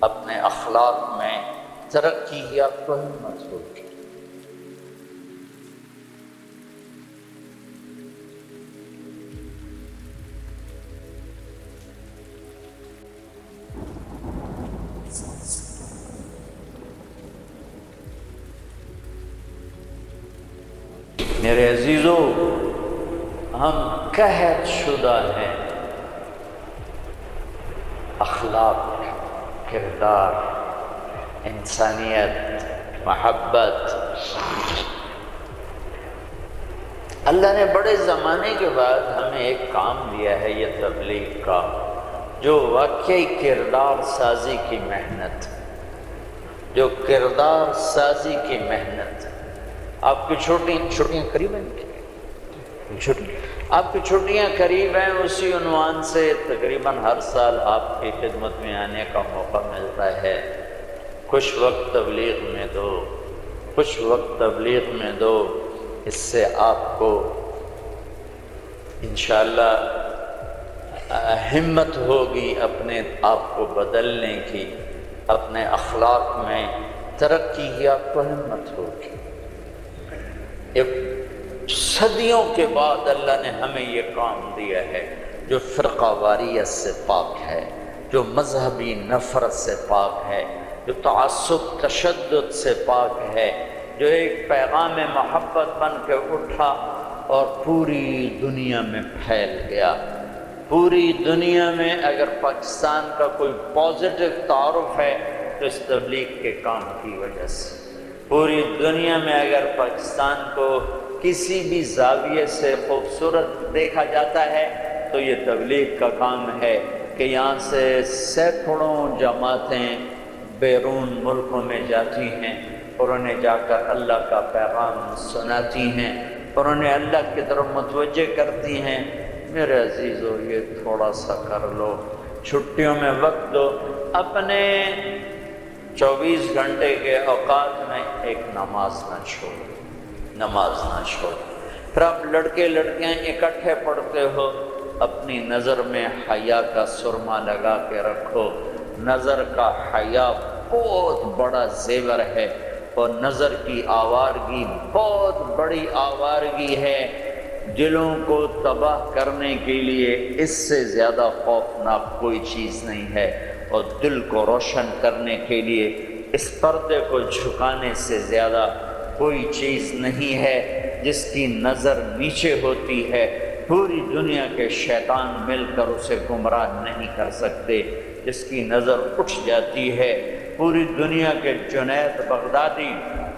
اپنے اخلاق میں ترقی کی آپ کو ہمت ہوگی۔ میرے عزیزو، ہم قحط شدہ ہیں، اخلاق، کردار، انسانیت، محبت۔ اللہ نے بڑے زمانے کے بعد ہمیں ایک کام دیا ہے، یہ تبلیغ کا، جو واقعی کردار سازی کی محنت، جو کردار سازی کی محنت۔ آپ کی چھٹیاں قریب ہیں، آپ کی چھٹیاں قریب ہیں، اسی عنوان سے تقریباً ہر سال آپ کی خدمت میں آنے کا موقع ملتا ہے۔ کچھ وقت تبلیغ میں دو، کچھ وقت تبلیغ میں دو، اس سے آپ کو انشاءاللہ ہمت ہوگی اپنے آپ کو بدلنے کی، اپنے اخلاق میں ترقی کی آپ کو ہمت ہوگی۔ ایک صدیوں کے بعد اللہ نے ہمیں یہ کام دیا ہے، جو فرقہ واریت سے پاک ہے، جو مذہبی نفرت سے پاک ہے، جو تعصب تشدد سے پاک ہے، جو ایک پیغام محبت بن کے اٹھا اور پوری دنیا میں پھیل گیا۔ پوری دنیا میں اگر پاکستان کا کوئی پازیٹو تعارف ہے تو اس تبلیغ کے کام کی وجہ سے۔ پوری دنیا میں اگر پاکستان کو کسی بھی زاویے سے خوبصورت دیکھا جاتا ہے تو یہ تبلیغ کا کام ہے کہ یہاں سے سینکڑوں جماعتیں بیرون ملکوں میں جاتی ہیں اور انہیں جا کر اللہ کا پیغام سناتی ہیں اور انہیں اللہ کی طرف متوجہ کرتی ہیں۔ میرے عزیزو، یہ تھوڑا سا کر لو، چھٹیوں میں وقت دو، اپنے 24 گھنٹے کے اوقات میں ایک نماز نہ چھوڑو، نماز نہ چھوڑو۔ پھر آپ لڑکے لڑکیاں اکٹھے پڑھتے ہو، اپنی نظر میں حیا کا سرما لگا کے رکھو۔ نظر کا حیا بہت بڑا زیور ہے اور نظر کی آوارگی بہت بڑی آوارگی ہے۔ دلوں کو تباہ کرنے کے لیے اس سے زیادہ خوفناک کوئی چیز نہیں ہے، اور دل کو روشن کرنے کے لیے اس پردے کو جھکانے سے زیادہ کوئی چیز نہیں ہے۔ جس کی نظر نیچے ہوتی ہے پوری دنیا کے شیطان مل کر اسے گمراہ نہیں کر سکتے۔ جس کی نظر اٹھ جاتی ہے پوری دنیا کے جنید بغدادی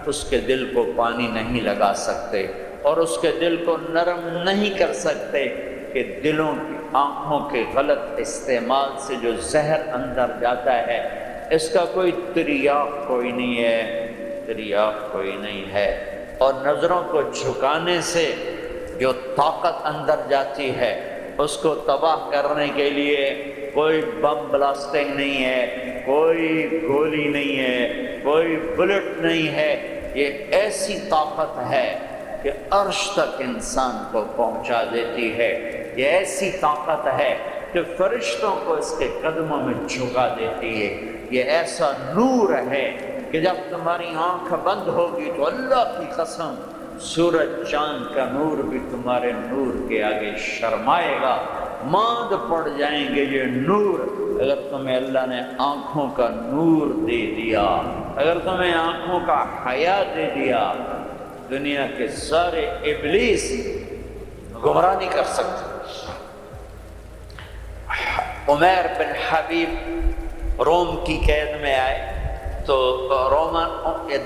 اس کے دل کو پانی نہیں لگا سکتے اور اس کے دل کو نرم نہیں کر سکتے کہ دلوں کی آنکھوں کے غلط استعمال سے جو زہر اندر جاتا ہے اس کا کوئی تریاق کوئی نہیں ہے، تریاق کوئی نہیں ہے۔ اور نظروں کو جھکانے سے جو طاقت اندر جاتی ہے اس کو تباہ کرنے کے لیے کوئی بم بلاسٹنگ نہیں ہے، کوئی گولی نہیں ہے، کوئی بلٹ نہیں ہے۔ یہ ایسی طاقت ہے کہ عرش تک انسان کو پہنچا دیتی ہے۔ یہ ایسی طاقت ہے کہ فرشتوں کو اس کے قدموں میں جھکا دیتی ہے۔ یہ ایسا نور ہے کہ جب تمہاری آنکھ بند ہوگی تو اللہ کی قسم سورج چاند کا نور بھی تمہارے نور کے آگے شرمائے گا، ماند پڑ جائیں گے یہ نور۔ اگر تمہیں اللہ نے آنکھوں کا نور دے دیا، اگر تمہیں آنکھوں کا حیا دے دیا، دنیا کے سارے ابلیس گمراہ نہیں کر سکتے۔ عمیر بن حبیب روم کی قید میں آئے تو رومن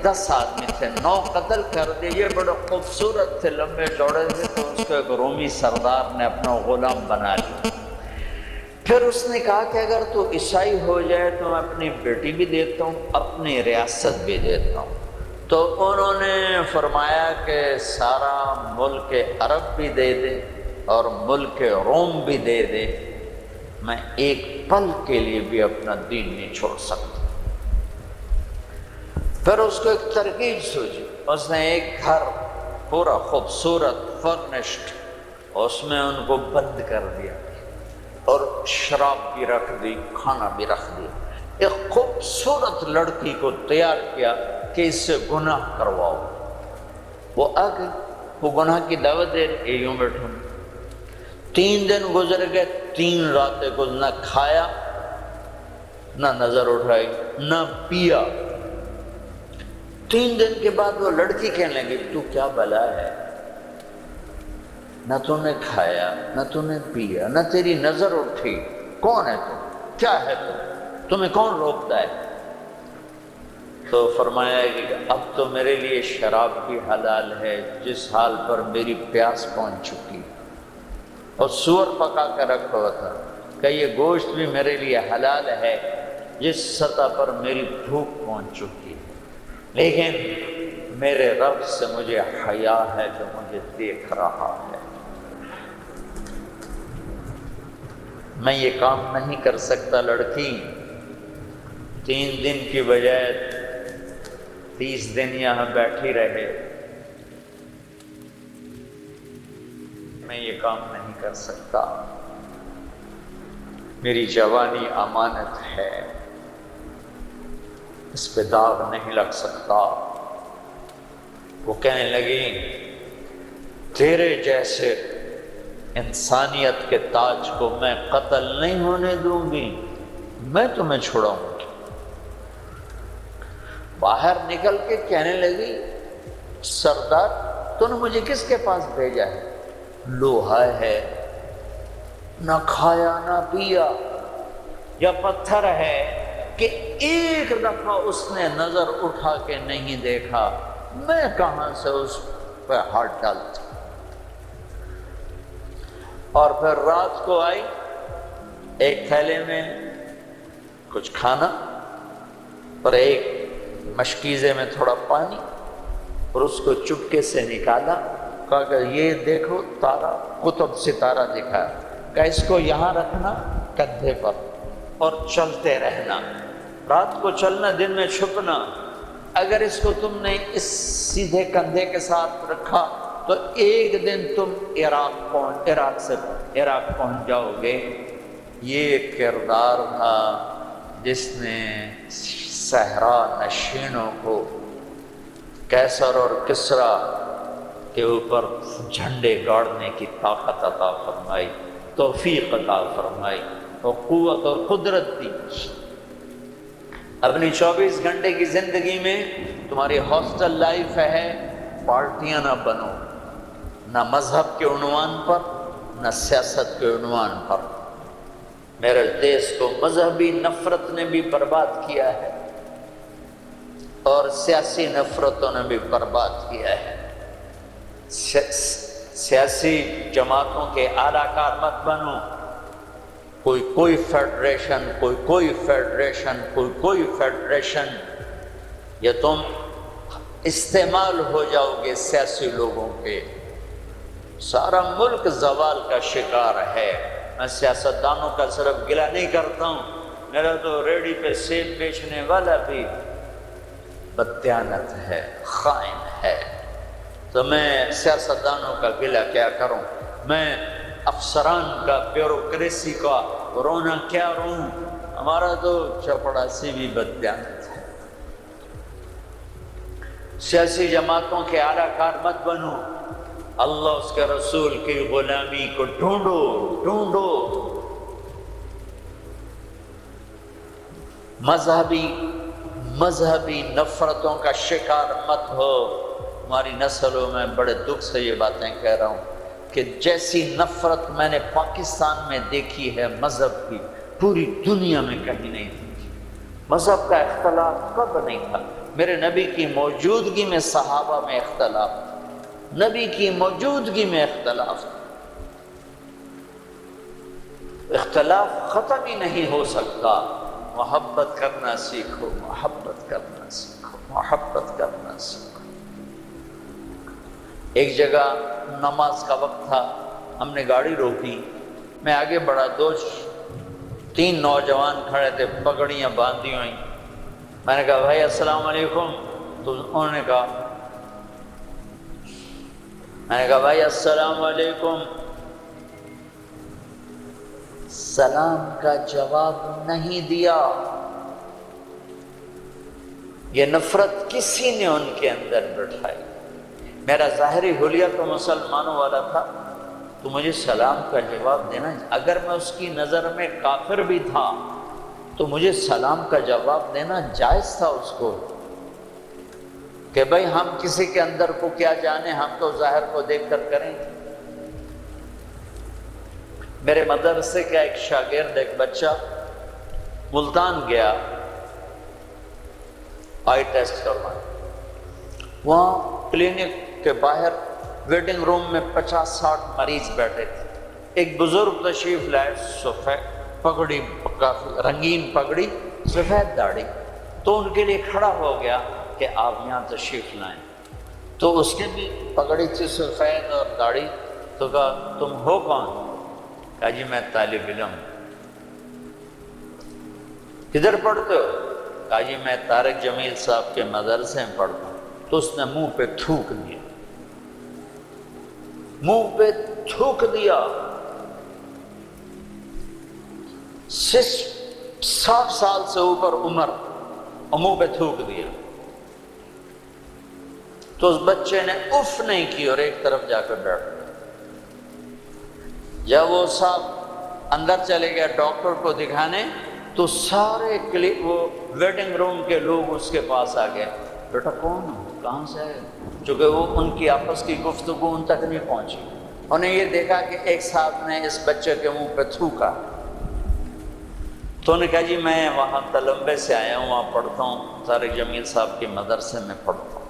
10 آدمی تھے، 9 قتل کر دیے۔ یہ بڑے خوبصورت تھے، لمبے چوڑے تھے، تو اس کو ایک رومی سردار نے اپنا غلام بنا لیا۔ پھر اس نے کہا کہ اگر تو عیسائی ہو جائے تو میں اپنی بیٹی بھی دیتا ہوں، اپنی ریاست بھی دیتا ہوں۔ تو انہوں نے فرمایا کہ سارا ملک عرب بھی دے دے اور ملک روم بھی دے دے، میں ایک پل کے لیے بھی اپنا دین نہیں چھوڑ سکتا۔ پھر اس کو ایک ترکیب سوچی، اس نے ایک گھر پورا خوبصورت فرنشڈ اس میں ان کو بند کر دیا اور شراب بھی رکھ دی، کھانا بھی رکھ دیا۔ ایک خوبصورت لڑکی کو تیار کیا کہ اس سے گناہ کرواؤ۔ وہ آ گئی، وہ گناہ کی دعوت دے رہی، یوں بیٹھوں۔ 3 دن گزر گئے، 3 راتیں نہ کھایا، نہ نظر اٹھائی، نہ پیا۔ 3 دن کے بعد وہ لڑکی کہنے لگی تو کیا بلا ہے، نہ تو نے کھایا نہ تو نے پیا نہ تیری نظر اٹھی، کون ہے تم، کیا ہے تمہیں کون روکتا ہے؟ تو فرمایا کہ اب تو میرے لیے شراب بھی حلال ہے جس حال پر میری پیاس پہنچ چکی، اور سور پکا کے رکھا ہوا تھا کہ یہ گوشت بھی میرے لیے حلال ہے جس سطح پر میری بھوک پہنچ چکی، لیکن میرے رب سے مجھے حیا ہے جو مجھے دیکھ رہا ہے۔ میں یہ کام نہیں کر سکتا، لڑکی 3 دن کی بجائے 30 دن یہاں بیٹھی رہے، میں یہ کام نہیں کر سکتا، میری جوانی امانت ہے، اس پہ داغ نہیں لگ سکتا۔ وہ کہنے لگی تیرے جیسے انسانیت کے تاج کو میں قتل نہیں ہونے دوں گی، میں تمہیں چھڑاؤں گی۔ باہر نکل کے کہنے لگی سردار تو نے مجھے کس کے پاس بھیجا ہے؟ لوہا ہے، نہ کھایا نہ پیا، یا پتھر ہے کہ ایک دفعہ اس نے نظر اٹھا کے نہیں دیکھا، میں کہاں سے اس پہ ہاتھ ڈالتا؟ اور پھر رات کو آئی، ایک تھیلے میں کچھ کھانا اور ایک مشکیزے میں تھوڑا پانی، اور اس کو چپکے سے نکالا، کہا کہ یہ دیکھو تارا، قطب ستارہ دکھایا، کہ اس کو یہاں رکھنا کندھے پر اور چلتے رہنا، رات کو چلنا دن میں چھپنا، اگر اس کو تم نے اس سیدھے کندھے کے ساتھ رکھا تو ایک دن تم عراق پہنچ جاؤ گے۔ یہ کردار تھا جس نے صحرا نشینوں کو کیسر اور کسریٰ کے اوپر جھنڈے گاڑنے کی طاقت عطا فرمائی، توفیق عطا فرمائی اور قوت اور قدرت دی۔ اپنی 24 گھنٹے کی زندگی میں تمہاری ہاسٹل لائف ہے، پارٹیاں نہ بنو، نہ مذہب کے عنوان پر نہ سیاست کے عنوان پر۔ میرے دیش کو مذہبی نفرت نے بھی برباد کیا ہے اور سیاسی نفرتوں نے بھی برباد کیا ہے۔ سیاسی جماعتوں کے اعلی کار مت بنو، کوئی فیڈریشن، کوئی فیڈریشن، کوئی فیڈریشن، یا تم استعمال ہو جاؤ گے سیاسی لوگوں کے۔ سارا ملک زوال کا شکار ہے۔ میں سیاستدانوں کا صرف گلہ نہیں کرتا ہوں، میرا تو ریڑھی پہ سیب بیچنے والا بھی بددیانت ہے، خائن ہے، تو میں سیاستدانوں کا گلہ کیا کروں؟ میں افسران کا، بیوروکریسی کا رونا کیا روں؟ ہمارا تو چپڑاسی بھی بددیانت ہے۔ سیاسی جماعتوں کے اعلی کار مت بنو، اللہ اس کے رسول کی غلامی کو ڈھونڈو۔ مذہبی نفرتوں کا شکار مت ہو۔ ہماری نسلوں میں بڑے دکھ سے یہ باتیں کہہ رہا ہوں کہ جیسی نفرت میں نے پاکستان میں دیکھی ہے مذہب کی، پوری دنیا میں کہیں نہیں دیکھی۔ مذہب کا اختلاف کب نہیں تھا؟ میرے نبی کی موجودگی میں صحابہ میں اختلاف تھا، نبی کی موجودگی میں اختلاف تھا۔ اختلاف ختم ہی نہیں ہو سکتا۔ محبت کرنا سیکھو، محبت کرنا سیکھو، محبت کرنا سیکھو۔ ایک جگہ نماز کا وقت تھا، ہم نے گاڑی روکی، میں آگے بڑھا، 3 نوجوان کھڑے تھے، پگڑیاں باندھی ہوئیں۔ میں نے کہا بھائی السلام علیکم، تو انہوں نے کہا، میں نے کہا بھائی السلام علیکم، سلام کا جواب نہیں دیا۔ یہ نفرت کسی نے ان کے اندر بٹھائی۔ میرا ظاہری حلیہ تو مسلمانوں والا تھا، تو مجھے سلام کا جواب دینا، اگر میں اس کی نظر میں کافر بھی تھا تو مجھے سلام کا جواب دینا جائز تھا اس کو، کہ بھئی ہم کسی کے اندر کو کیا جانے، ہم تو ظاہر کو دیکھ کر کریں۔ میرے مدرسے کا ایک شاگرد، ایک بچہ ملتان گیا آئی ٹیسٹ کروانے، وہاں کلینک کے باہر ویٹنگ روم میں 50-60 مریض بیٹھے تھے۔ ایک بزرگ تشریف لائے، سفید پگڑی، کافی رنگین پگڑی، سفید داڑھی، تو ان کے لیے کھڑا ہو گیا کہ آپ یہاں تشریف لائیں۔ تو اس کے بھی پگڑی تھی سفید اور داڑھی، تو کہا تم ہو کون؟ کہا جی میں طالب علم۔ کدھر پڑھتے ہو؟ کہا جی میں طارق جمیل صاحب کے مدرسے میں پڑھتا ہوں۔ تو اس نے منہ پہ تھوک دیا، منہ پہ تھوک دیا۔ 60 سال سے اوپر عمر، اور منہ پہ تھوک دیا۔ تو اس بچے نے اف نہیں کی اور ایک طرف جا کر بیٹھ گیا۔ جب وہ صاحب اندر چلے گیا ڈاکٹر کو دکھانے، تو سارے وہ ویٹنگ روم کے لوگ اس کے پاس آ گئے، بیٹا کون ہو، کہاں سے ہے؟ چونکہ وہ ان کی آپس کی گفتگو ان تک نہیں پہنچی۔ انہوں نے یہ دیکھا کہ ایک صاحب نے اس بچے کے منہ پہ تھوکا، تو انہوں نے کہا جی میں وہاں تلمبے سے آیا ہوں، وہاں پڑھتا ہوں، طارق جمیل صاحب کے مدرسے میں پڑھتا ہوں۔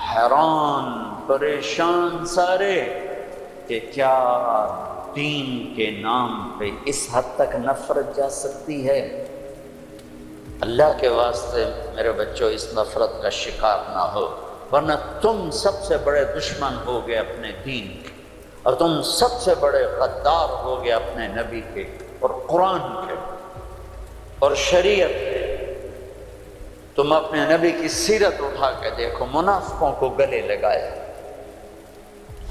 حیران پریشان سارے کہ کیا دین کے نام پہ اس حد تک نفرت جا سکتی ہے؟ اللہ کے واسطے میرے بچوں اس نفرت کا شکار نہ ہو، ورنہ تم سب سے بڑے دشمن ہو گئے اپنے دین کے، اور تم سب سے بڑے غدار ہو گئے اپنے نبی کے اور قرآن کے اور شریعت کے۔ تم اپنے نبی کی سیرت اٹھا کے دیکھو، منافقوں کو گلے لگایا۔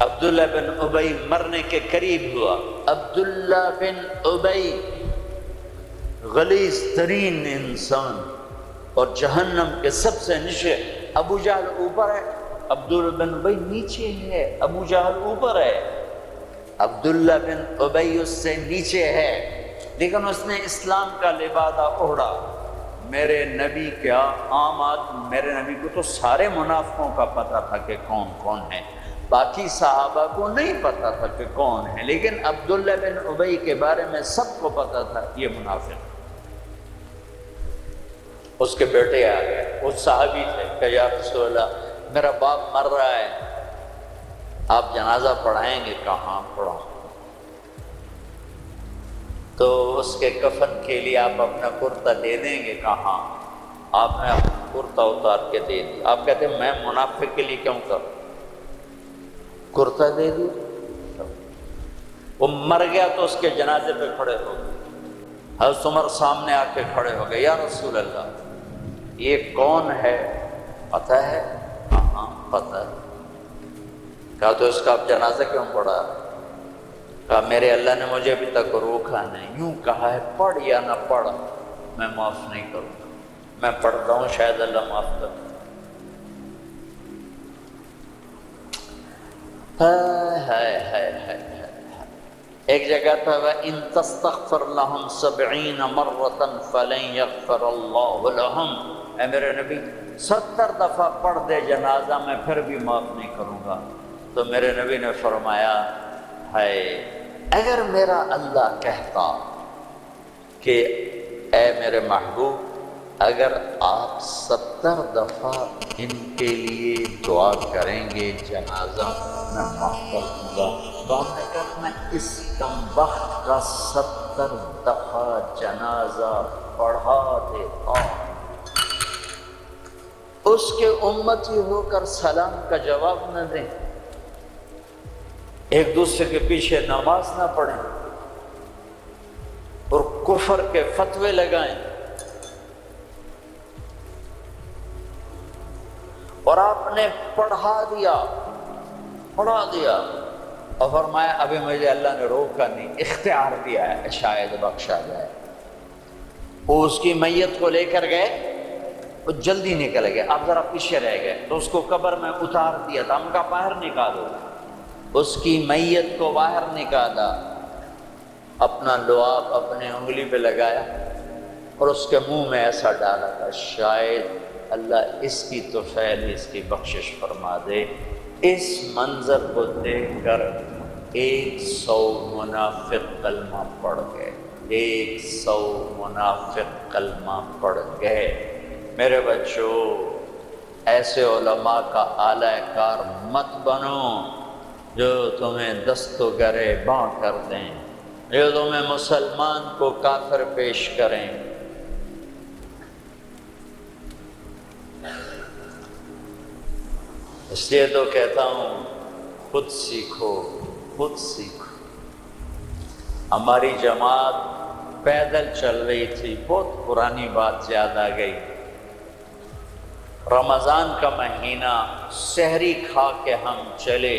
عبداللہ بن ابی مرنے کے قریب ہوا۔ عبداللہ بن ابی غلیظ ترین انسان اور جہنم کے سب سے نیچے۔ ابو جہل اوپر ہے، عبداللہ بن ابی نیچے ہے، ابو جہل اوپر ہے، عبداللہ بن ابی اس سے نیچے ہے، لیکن اس نے اسلام کا لبادہ اوڑھا۔ میرے نبی کیا عام آدمی، میرے نبی کو تو سارے منافقوں کا پتہ تھا کہ کون کون ہے، باقی صحابہ کو نہیں پتہ تھا کہ کون ہے، لیکن عبداللہ بن ابی کے بارے میں سب کو پتہ تھا یہ منافق۔ اس کے بیٹے آ گئے، وہ صحابی تھے، کہ یا رسول اللہ میرا باپ مر رہا ہے، آپ جنازہ پڑھائیں گے؟ کہاں پڑھاؤں؟ تو اس کے کفن کے لیے آپ اپنا کرتا دے دیں گے؟ کہاں؟ آپ نے اپنا کرتا اتار کے دے دیا۔ آپ کہتے ہیں میں منافق کے لیے کیوں کروں، کرتا دے دیا۔ وہ مر گیا تو اس کے جنازے پہ کھڑے ہو گئے، حضرت عمر سامنے آ کے کھڑے ہو گئے، یا رسول اللہ یہ کون ہے، پتہ ہے؟ ہاں پتہ ہے۔ کہا تو اس کا آپ جنازہ کیوں پڑھا؟ کہا میرے اللہ نے مجھے ابھی تک روکا نہیں، یوں کہا ہے پڑھ یا نہ پڑھ میں معاف نہیں کروں گا، میں پڑھتا ہوں شاید اللہ معاف کر۔ ایک جگہ تھا وَإِن تَسْتَغْفِرْ لَهُمْ 70 مَرَّةً فَلَن يَغْفِرَ اللَّهُ لَهُمْ، اے میرے نبی 70 دفعہ پڑھ دے جنازہ میں پھر بھی معاف نہیں کروں گا۔ تو میرے نبی نے فرمایا ہے اگر میرا اللہ کہتا کہ اے میرے محبوب اگر آپ 70 دفعہ ان کے لیے دعا کریں گے جنازہ میں معاف کر دوں گا، تو ہم نے کہا میں اس کم وقت کا 70 دفعہ جنازہ پڑھا دیتا۔ اس کے امتی ہو کر سلام کا جواب نہ دیں، ایک دوسرے کے پیچھے نماز نہ پڑھیں اور کفر کے فتوے لگائیں، اور آپ نے پڑھا دیا اور فرمایا ابھی مجھے اللہ نے روکا نہیں، اختیار دیا ہے شاید بخشا جائے۔ وہ اس کی میت کو لے کر گئے، وہ جلدی نکل گئے، آپ ذرا پیچھے رہ گئے، تو اس کو قبر میں اتار دیا تھا، ہم کہا باہر نکالو، اس کی میت کو باہر نکالا، اپنا لعاب اپنے انگلی پہ لگایا اور اس کے منہ میں ایسا ڈالا تھا شاید اللہ اس کی توفیل اس کی بخشش فرما دے۔ اس منظر کو دیکھ کر 100 منافق کلمہ پڑھ گئے، 100 منافق کلمہ پڑھ گئے۔ میرے بچوں ایسے علماء کا اعلی کار مت بنو جو تمہیں دست و گریباں کر دیں، جو تمہیں مسلمان کو کافر پیش کریں۔ اس لیے تو کہتا ہوں خود سیکھو، خود سیکھو۔ ہماری جماعت پیدل چل رہی تھی، بہت پرانی بات یاد آ گئی۔ رمضان کا مہینہ، سحری کھا کے ہم چلے،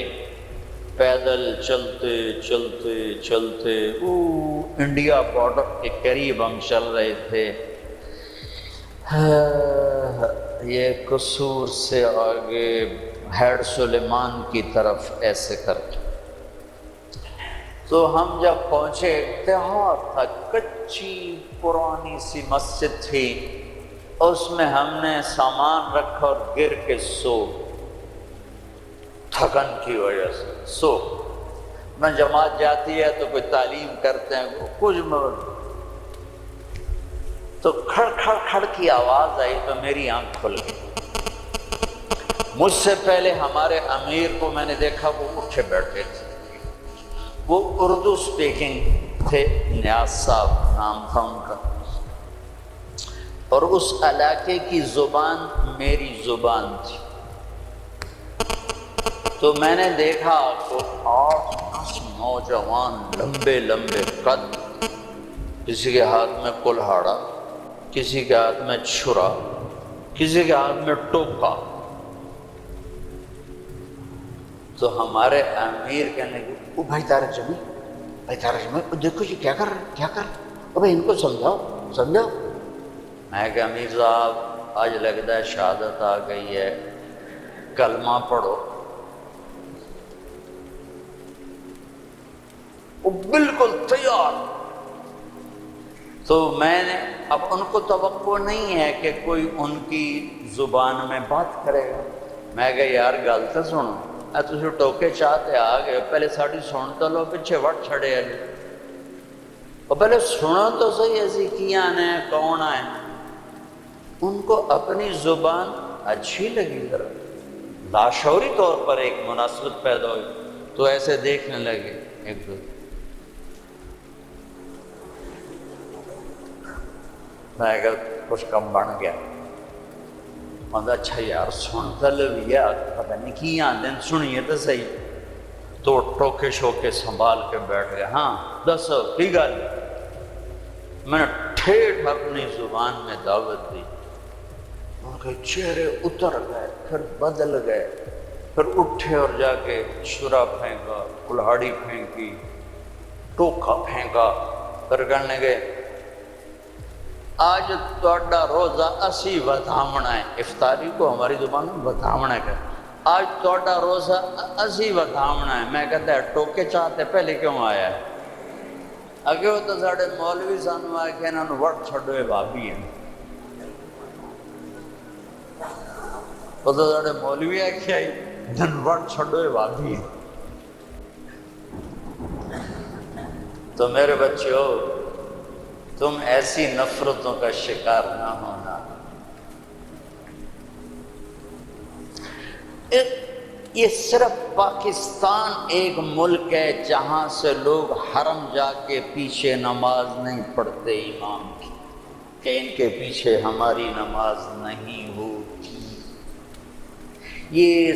پیدل چلتے چلتے چلتے انڈیا بارڈر کے قریب ہم چل رہے تھے۔ یہ قصور سے آگے ہیڈ سلیمان کی طرف ایسے کر کے، تو ہم جب پہنچے دیہات تھا، کچی پرانی سی مسجد تھی، اس میں ہم نے سامان رکھا اور گر کے سو، تھکن کی وجہ سے سو۔ میں جماعت جاتی ہے تو کوئی تعلیم کرتے ہیں کچھ تو کھڑ کھڑ کھڑ کی آواز آئی تو میری آنکھ کھل گئی۔ مجھ سے پہلے ہمارے امیر کو میں نے دیکھا، وہ اٹھے بیٹھے تھے، وہ اردو سپیکنگ تھے، نیاز صاحب نام تھا ان کا، اور اس علاقے کی زبان میری زبان تھی۔ تو میں نے دیکھا تو 8-10 نوجوان لمبے لمبے قد، کسی کے ہاتھ میں کلہاڑا، کسی کے ہاتھ میں چھرا، کسی کے ہاتھ میں ٹوکا۔ تو ہمارے امیر کہنے لگے، او بھائی طارق جمی، بھائی طارق جمی، دیکھو یہ کیا کر رہے ہیں، کیا کر رہے ہیں، او بھائی ان کو سمجھاؤ سمجھاؤ۔ میں کہ امیر صاحب آج لگتا ہے شہادت آ گئی ہے، کلمہ پڑھو۔ وہ بالکل تیار۔ تو میں نے، اب ان کو توقع نہیں ہے کہ کوئی ان کی زبان میں بات کرے گا۔ میں کہ یار گل تو سنو، تسی ٹوکے چاہتے آ گئے، پہلے ساڑی سن تو لو، پیچھے وٹ چھڑے علی، اور پہلے سنو تو صحیح ایسی کی آنے ہیں، کون آئے۔ ان کو اپنی زبان اچھی لگی، ذرا لاشعوری طور پر ایک مناسبت پیدا ہوئی، تو ایسے دیکھنے لگے ایک دوسرے۔ میں کہا کچھ کم بن گیا، میں اچھا یار سن تلویا، پتہ نہیں کی آندن، سنیے تو صحیح۔ تو ٹوکے شوکے سنبھال کے بیٹھ گئے، ہاں دسو کی گل۔ میں نے ٹھیٹھ اپنی زبان میں دعوت دی، ان کے چہرے اتر گئے، پھر بدل گئے، پھر اٹھے اور جا کے چھرا پھینکا، کلہاڑی پھینکی، ٹوکا پھینکا، پھر کہنے گئے آج تہاڈا روزہ اسی ودھاونا ہے۔ افطاری کو ہماری زبان میں ودھاونا ہے، آج تہاڈا روزہ اسی ودھاونا ہے۔ میں کہتا ہے ٹوکے چاہتے پہلے کیوں آیا ہے؟ اگے وہ تو ساڑے مولوی سانو آئے کہ انہوں وٹ چھڑوے بابی ہیں، وہ تو ساڑے مولوی آئے کہ انہوں وٹ چھڑوے بابی ہیں۔ تو میرے بچوں، تم ایسی نفرتوں کا شکار نہ ہونا۔ یہ صرف پاکستان ایک ملک ہے جہاں سے لوگ حرم جا کے پیچھے نماز نہیں پڑھتے امام کی، کہ ان کے پیچھے ہماری نماز نہیں ہوتی۔ یہ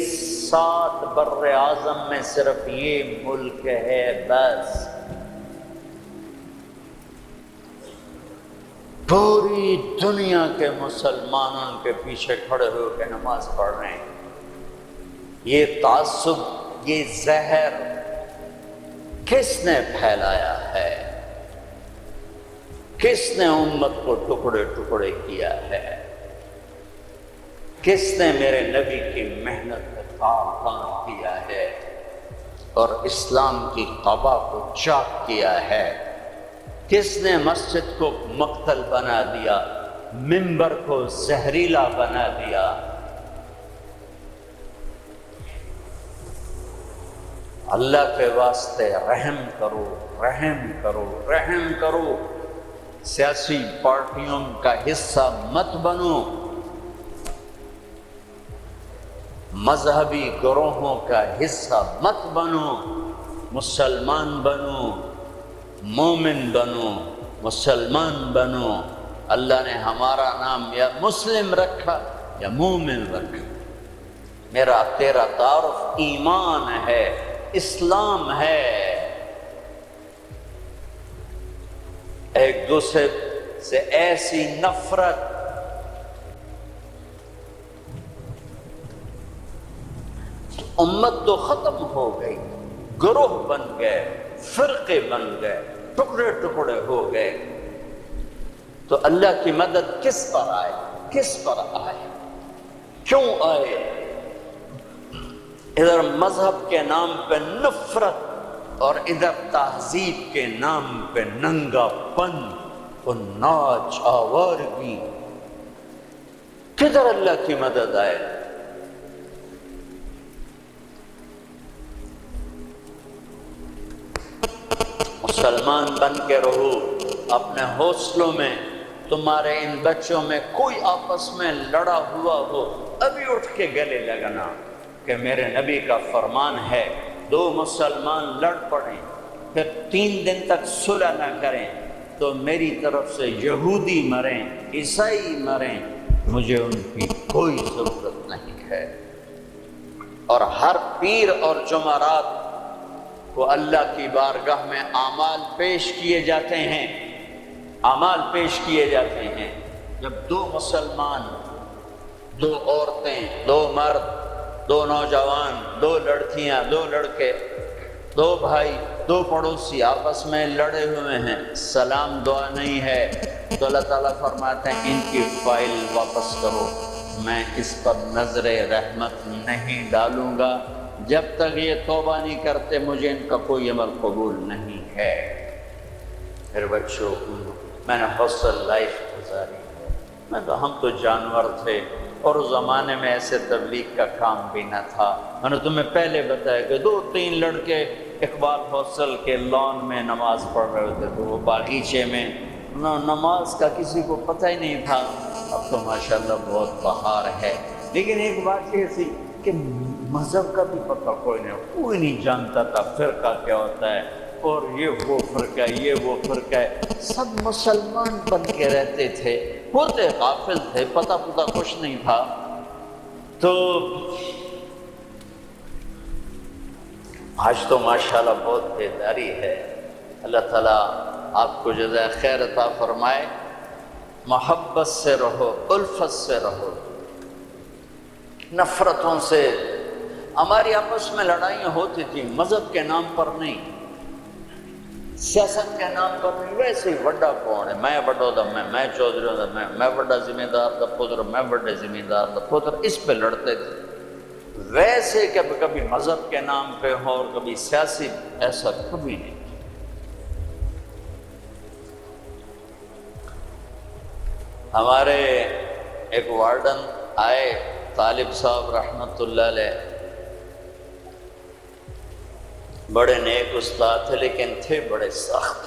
7 بر اعظم میں صرف یہ ملک ہے بس، پوری دنیا کے مسلمان ان کے پیچھے کھڑے ہو کے نماز پڑھ رہے ہیں۔ یہ تعصب، یہ زہر کس نے پھیلایا ہے؟ کس نے امت کو ٹکڑے ٹکڑے کیا ہے؟ کس نے میرے نبی کی محنت کو تار کیا ہے اور اسلام کی قبا کو چاک کیا ہے؟ کس نے مسجد کو مقتل بنا دیا، منبر کو زہریلا بنا دیا؟ اللہ کے واسطے رحم کرو، رحم کرو، رحم کرو۔ سیاسی پارٹیوں کا حصہ مت بنو، مذہبی گروہوں کا حصہ مت بنو، مسلمان بنو، مومن بنو، مسلمان بنو۔ اللہ نے ہمارا نام یا مسلم رکھا یا مومن رکھا۔ میرا تیرا تعارف ایمان ہے، اسلام ہے۔ ایک دوسرے سے ایسی نفرت، امت تو ختم ہو گئی، گروہ بن گئے، فرقے بن گئے، ٹکڑے ٹکڑے ہو گئے. تو اللہ کی مدد کس پر آئے؟ کس پر آئے؟ کیوں آئے؟ ادھر مذہب کے نام پہ نفرت اور ادھر تہذیب کے نام پہ ننگا پن اور ناچ آوارگی. کدھر اللہ کی مدد آئے؟ مسلمان بن کے رہو اپنے حوصلوں میں. تمہارے ان بچوں میں کوئی آپس میں لڑا ہوا ہو، ابھی اٹھ کے گلے لگنا کہ میرے نبی کا فرمان ہے 2 مسلمان لڑ پڑیں پھر 3 دن تک صلح نہ کریں تو میری طرف سے یہودی مریں، عیسائی مریں، مجھے ان کی کوئی ضرورت نہیں ہے. اور ہر پیر اور جمعرات کو اللہ کی بارگاہ میں اعمال پیش کیے جاتے ہیں، اعمال پیش کیے جاتے ہیں. جب 2 مسلمان، 2 عورتیں، 2 مرد، 2 نوجوان، 2 لڑکیاں، 2 لڑکے، 2 بھائی، 2 پڑوسی آپس میں لڑے ہوئے ہیں، سلام دعا نہیں ہے، تو اللہ تعالیٰ فرماتے ہیں ان کی فائل واپس کرو، میں اس پر نظر رحمت نہیں ڈالوں گا. جب تک یہ توبہ نہیں کرتے مجھے ان کا کوئی عمل قبول نہیں ہے. میرے بچوں، میں نے حوصل لائف گزاری. ہم تو جانور تھے اور اس زمانے میں ایسے تبلیغ کا کام بھی نہ تھا. میں نے تمہیں پہلے بتایا کہ 2-3 لڑکے اقبال حوصل کے لان میں نماز پڑھ رہے ہوتے تھے، وہ باغیچے میں، نماز کا کسی کو پتہ ہی نہیں تھا. اب تو ماشاءاللہ بہت بہار ہے. لیکن ایک بات یہ تھی کہ مذہب کا بھی پتہ کوئی نہیں جانتا تھا فرقہ کیا ہوتا ہے، اور یہ وہ فرقہ ہے، یہ وہ فرقہ ہے. سب مسلمان بن کے رہتے تھے، ہوتے غافل تھے، پتہ کچھ نہیں تھا. تو آج تو ماشاءاللہ بہت بیداری ہے. اللہ تعالیٰ آپ کو جزائے خیر عطا فرمائے. محبت سے رہو، الفت سے رہو، نفرتوں سے. ہماری آپس میں لڑائیاں ہوتی تھیں، مذہب کے نام پر نہیں، سیاست کے نام پر نہیں. ویسے ہی وڈا کون ہے، میں وڈو دا میں چودھری دا میں وڈا ذمہ دار دا پتر، میں وڈے ذمہ دار دا پتر، اس پہ لڑتے تھے. ویسے کہ کبھی مذہب کے نام پہ ہو اور کبھی سیاسی، ایسا کبھی نہیں. ہمارے ایک وارڈن آئے، طالب صاحب رحمۃ اللہ علیہ، بڑے نیک استاد تھے لیکن تھے بڑے سخت.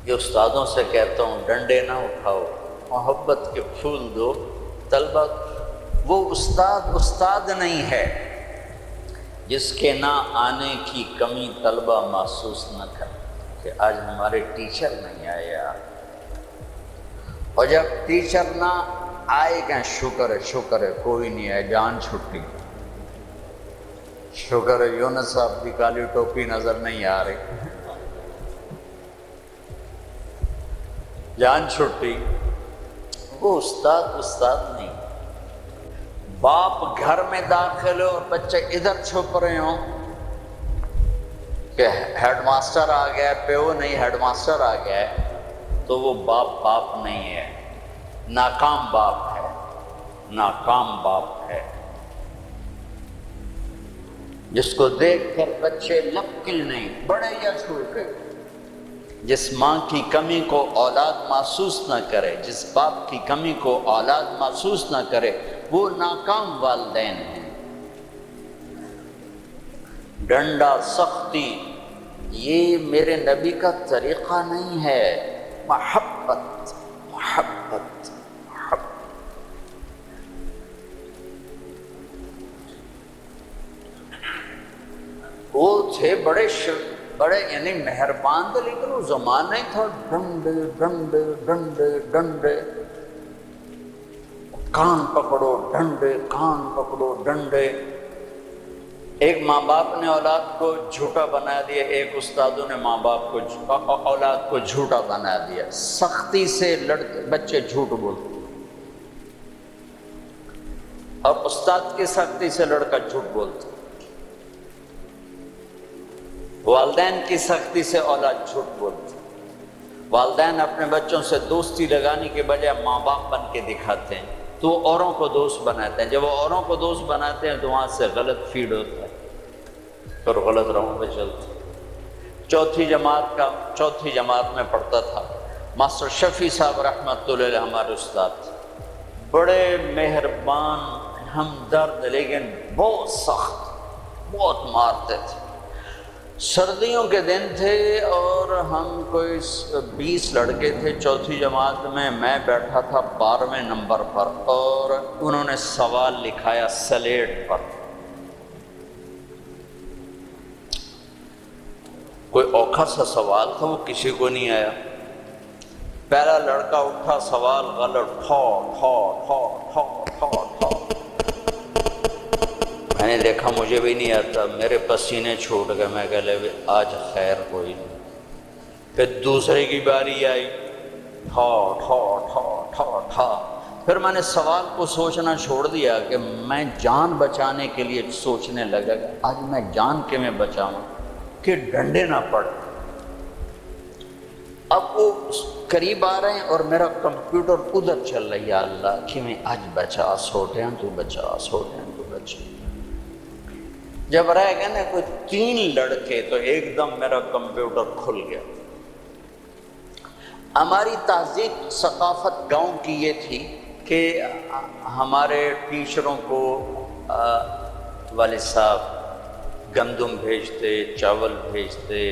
یہ استادوں سے کہتا ہوں ڈنڈے نہ اٹھاؤ، محبت کے پھول دو طلبہ. وہ استاد نہیں ہے جس کے نہ آنے کی کمی طلبہ محسوس نہ کریں کہ آج ہمارے ٹیچر نہیں آئے یار. اور جب ٹیچر نہ آئے کہ شکر ہے کوئی نہیں آئے، جان چھٹی. شکر ہے یونس صاحب کی کالی ٹوپی نظر نہیں آ رہی، جان چھٹی. وہ استاد نہیں. باپ گھر میں داخل ہو اور بچے ادھر چھپ رہے ہوں کہ ہیڈ ماسٹر آ گیا، پیو نہیں ہیڈ ماسٹر آ گیا ہے، تو وہ باپ نہیں ہے، ناکام باپ ہے، ناکام باپ ہے. جس کو دیکھ کر بچے لپکے نہیں، بڑے یا چھوٹے. جس ماں کی کمی کو اولاد محسوس نہ کرے، جس باپ کی کمی کو اولاد محسوس نہ کرے، وہ ناکام والدین ہیں. ڈنڈا، سختی، یہ میرے نبی کا طریقہ نہیں ہے. محبت محبت محبت. وہ تھے بڑے یعنی مہربان تھے، لیکن وہ زمانہ ہی تھا ڈنڈے ڈنڈے ڈنڈے ڈنڈے. کان پکڑو ڈنڈے، کان پکڑو ڈنڈے. ایک ماں باپ نے اولاد کو جھوٹا بنا دیا، ایک استادوں نے ماں باپ کو اولاد کو جھوٹا بنا دیا۔ سختی سے لڑکے بچے جھوٹ بولتے اور استاد کی سختی سے لڑکا جھوٹ بولتا، والدین کی سختی سے اولاد جھوٹ بولتی۔ والدین اپنے بچوں سے دوستی لگانے کے بجائے ماں باپ بن کے دکھاتے ہیں، تو وہ اوروں کو دوست بناتے ہیں۔ جب وہ اوروں کو دوست بناتے ہیں تو وہاں سے غلط فیڈ ہوتا ہے اور غلط راہوں پہ چلتے ہیں۔ چوتھی جماعت میں پڑھتا تھا، ماسٹر شفیع صاحب رحمۃ اللہ علیہ ہمارے استاد تھے، بڑے مہربان، ہمدرد، لیکن بہت سخت، بہت مارتے تھے۔ سردیوں کے دن تھے اور ہم کوئی 20 لڑکے تھے چوتھی جماعت میں بیٹھا تھا 12ویں نمبر پر، اور انہوں نے سوال لکھایا سلیٹ پر۔ کوئی اوکھا سا سوال تھا، وہ کسی کو نہیں آیا۔ پہلا لڑکا اٹھا، سوال غلط، ٹھو ٹھو ٹھو ٹھو ٹھو ٹھو۔ میں نے دیکھا مجھے بھی نہیں آتا، میرے پسینے چھوٹ گئے، میں کہہ لے آج خیر کوئی نہیں۔ پھر دوسرے کی باری آئی، ٹھو ٹھو ٹھو ٹھو ٹھا۔ پھر میں نے سوال کو سوچنا چھوڑ دیا کہ میں جان بچانے کے لیے سوچنے لگا کہ آج میں جان کے میں بچاؤں کہ ڈنڈے نہ پڑے۔ اب وہ قریب آ رہے ہیں اور میرا کمپیوٹر ادھر چل رہا ہے، یا اللہ کہ میں آج بچا سوٹیں تو بچا سوٹیں تو بچا۔ جب رہ گئے نا کوئی 3 لڑکے تو ایک دم میرا کمپیوٹر کھل گیا۔ ہماری تہذیب ثقافت گاؤں کی یہ تھی کہ ہمارے ٹیچروں کو والد صاحب گندم بھیجتے، چاول بھیجتے،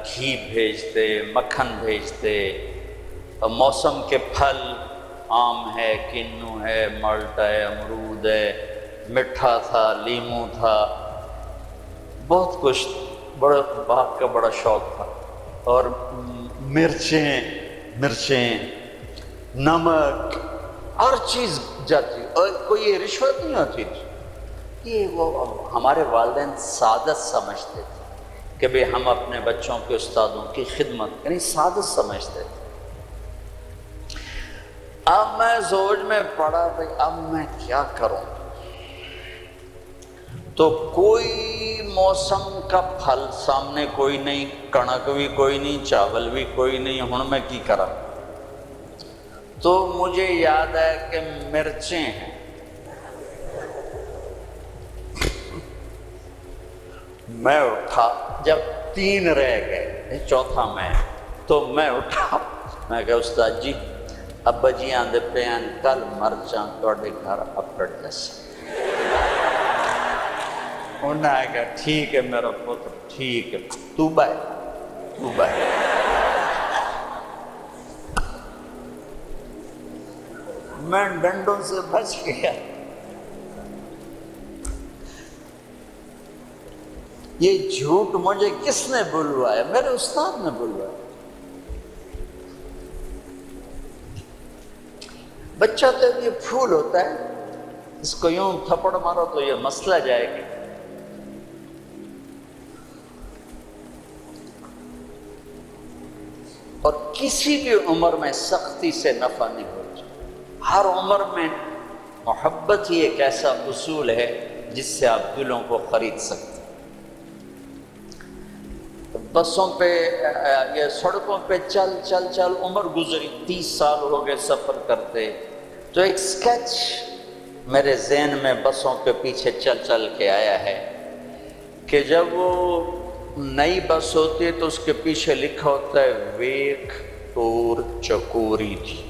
گھی بھیجتے، مکھن بھیجتے، موسم کے پھل، آم ہے، کنو ہے، مالٹا ہے، امرود ہے، مٹھا تھا، لیمو تھا، بہت کچھ، بڑا باغ کا بڑا شوق تھا، اور مرچیں، نمک، ہر چیز جاتی، اور کوئی یہ رشوت نہیں ہوتی تھی۔ یہ وہ ہمارے والدین سعادت سمجھتے تھے کہ بھئی ہم اپنے بچوں کے استادوں کی خدمت کریں، سعادت سمجھتے تھے۔ اب میں سوچ میں پڑا بھئی اب میں کیا کروں، تو کوئی موسم کا پھل سامنے کوئی نہیں، کنک بھی کوئی نہیں، چاول بھی کوئی نہیں، ہن میں کی کرا؟ تو مجھے یاد ہے کہ مرچیں ہیں، میں اٹھا، جب 3 رہ گئے، چوتھا میں، تو میں اٹھا، میں کہا استاد جی ابا جی آندے پہ ہیں کل مرچاں توڑے گھر اپڑ جیسے۔ انہوں نے کہا ٹھیک ہے میرا پتر، ٹھیک ہے، تو بائے۔ میں ڈنڈوں سے بچ گیا۔ یہ جھوٹ مجھے کس نے بلوایا؟ میرے استاد نے بلوایا۔ بچہ تو یہ پھول ہوتا ہے، اس کو یوں تھپڑ مارو تو یہ مسئلہ جائے گا۔ اور کسی بھی عمر میں سختی سے نفع نہیں ہوتا، ہر عمر میں محبت ہی ایک ایسا اصول ہے جس سے آپ دلوں کو خرید سکتے ہیں۔ بسوں پہ یا سڑکوں پہ چل عمر گزری، 30 سال ہو گئے سفر کرتے، تو ایک سکیچ میرے ذہن میں بسوں کے پیچھے چل کے آیا ہے کہ جب وہ نئی بس ہوتی ہے تو اس کے پیچھے لکھا ہوتا ہے ویک ٹور چکوری تھی،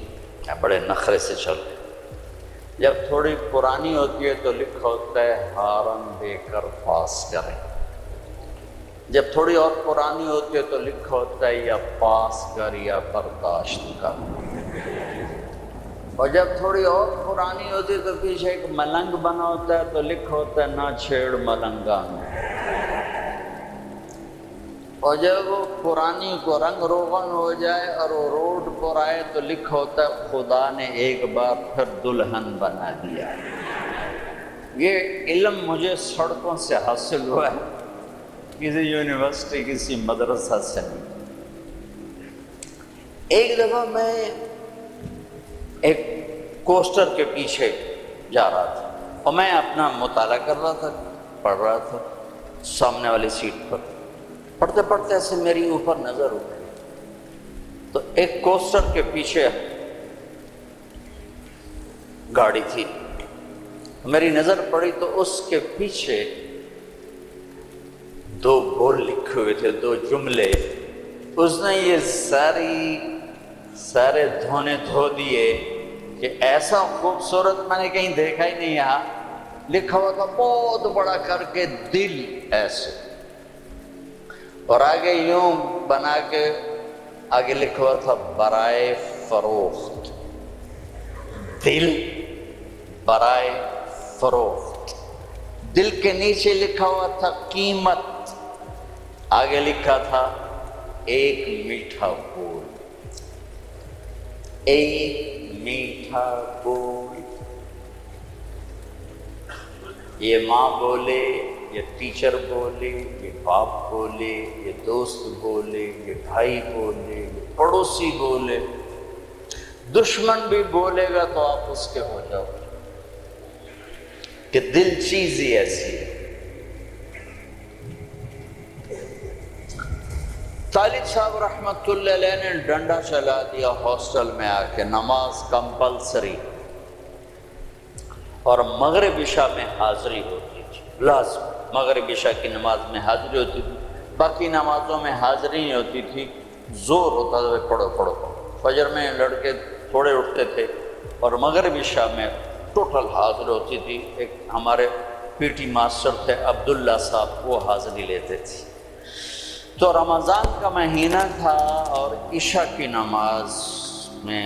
بڑے نخرے سے چل رہے۔ جب تھوڑی پرانی ہوتی ہے تو لکھا ہوتا ہے ہارن دے کر پاس کریں۔ جب تھوڑی اور پرانی ہوتی ہے تو لکھا ہوتا ہے یا پاس کر یا برداشت کر۔ اور جب تھوڑی اور پرانی ہوتی ہے تو پیچھے ایک ملنگ بنا ہوتا ہے تو لکھا ہوتا ہے نہ چھیڑ ملنگان۔ اور جب وہ پرانی کو رنگ روغن ہو جائے اور وہ روڈ پر آئے تو لکھا ہوتا ہے خدا نے ایک بار پھر دلہن بنا دیا۔ یہ علم مجھے سڑکوں سے حاصل ہوا ہے، کسی یونیورسٹی کسی مدرسہ سے نہیں۔ ایک دفعہ میں ایک کوسٹر کے پیچھے جا رہا تھا اور میں اپنا مطالعہ کر رہا تھا، پڑھ رہا تھا سامنے والی سیٹ پر، پڑھتے پڑھتے ایسے میری اوپر نظر اٹھی تو ایک کوسٹر کے پیچھے گاڑی تھی، میری نظر پڑی تو اس کے پیچھے دو بول لکھے ہوئے تھے، دو جملے۔ اس نے یہ سارے دھونے دھو دیے کہ ایسا خوبصورت میں نے کہیں دیکھا ہی نہیں، یہاں لکھا ہوا تھا بہت بڑا کر کے دل ایسے، اور آگے یوں بنا کے آگے لکھا ہوا تھا برائے فروخت، دل برائے فروخت۔ دل کے نیچے لکھا ہوا تھا قیمت، آگے لکھا تھا ایک میٹھا بول، ایک میٹھا بول۔ یہ ماں بولے، یہ ٹیچر بولے، یہ باپ بولے، یہ دوست بولے، یہ بھائی بولے، یہ پڑوسی بولے، دشمن بھی بولے گا تو آپ اس کے ہو جاؤ، کہ دل چیز ہی ایسی ہے۔ طالب صاحب رحمۃ اللہ علیہ نے ڈنڈا چلا دیا ہاسٹل میں آ کے، نماز کمپلسری، اور مغرب عشاء میں حاضری ہوتی تھی، لازم مغرب عشاء کی نماز میں حاضری ہوتی تھی، باقی نمازوں میں حاضری نہیں ہوتی تھی، زور ہوتا تھا پڑھو پڑھو۔ فجر میں لڑکے تھوڑے اٹھتے تھے اور مغرب عشاء میں ٹوٹل حاضر ہوتی تھی۔ ایک ہمارے پی ٹی ماسٹر تھے عبداللہ صاحب، وہ حاضری لیتے تھے۔ تو رمضان کا مہینہ تھا اور عشاء کی نماز میں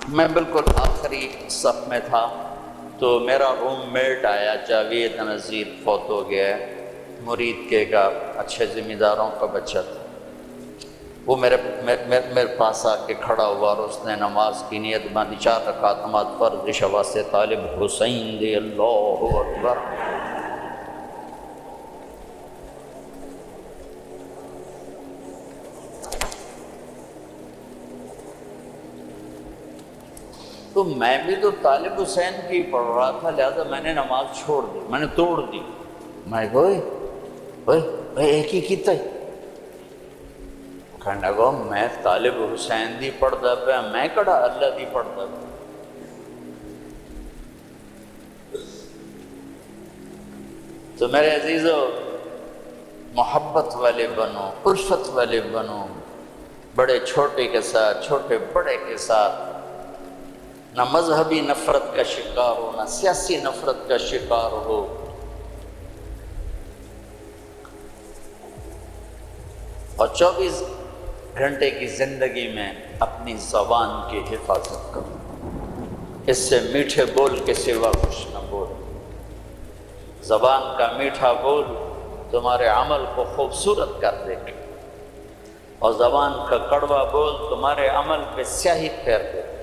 میں بالکل آخری صف میں تھا، تو میرا روم میٹ آیا جاوید نذیر، فوت ہو گیا ہے، مرید کے کا اچھے ذمہ داروں کا بچہ تھا۔ وہ میرے پاس آ کے کھڑا ہوا اور اس نے نماز کی نیت باندھی، 4 رکعت نماز فرض عشاء سے طالب حسین دی اللہ اکبر۔ تو میں بھی تو طالب حسین کی پڑھ رہا تھا، لہذا میں نے نماز چھوڑ دی، میں نے توڑ دی۔ میں ایک ہی کیتا ہے، کہنے لگا میں طالب حسین دی پڑھتا پیا، میں کڑا اللہ دی پڑھتا پیا۔ تو میرے عزیزو، محبت والے بنو، الفت والے بنو، بڑے چھوٹے کے ساتھ، چھوٹے بڑے کے ساتھ، نہ مذہبی نفرت کا شکار ہو، نہ سیاسی نفرت کا شکار ہو۔ اور 24 گھنٹے کی زندگی میں اپنی زبان کی حفاظت کرو، اس سے میٹھے بول کے سوا کچھ نہ بول۔ زبان کا میٹھا بول تمہارے عمل کو خوبصورت کر دے گا، اور زبان کا کڑوا بول تمہارے عمل پہ سیاہی پھیر دے گا۔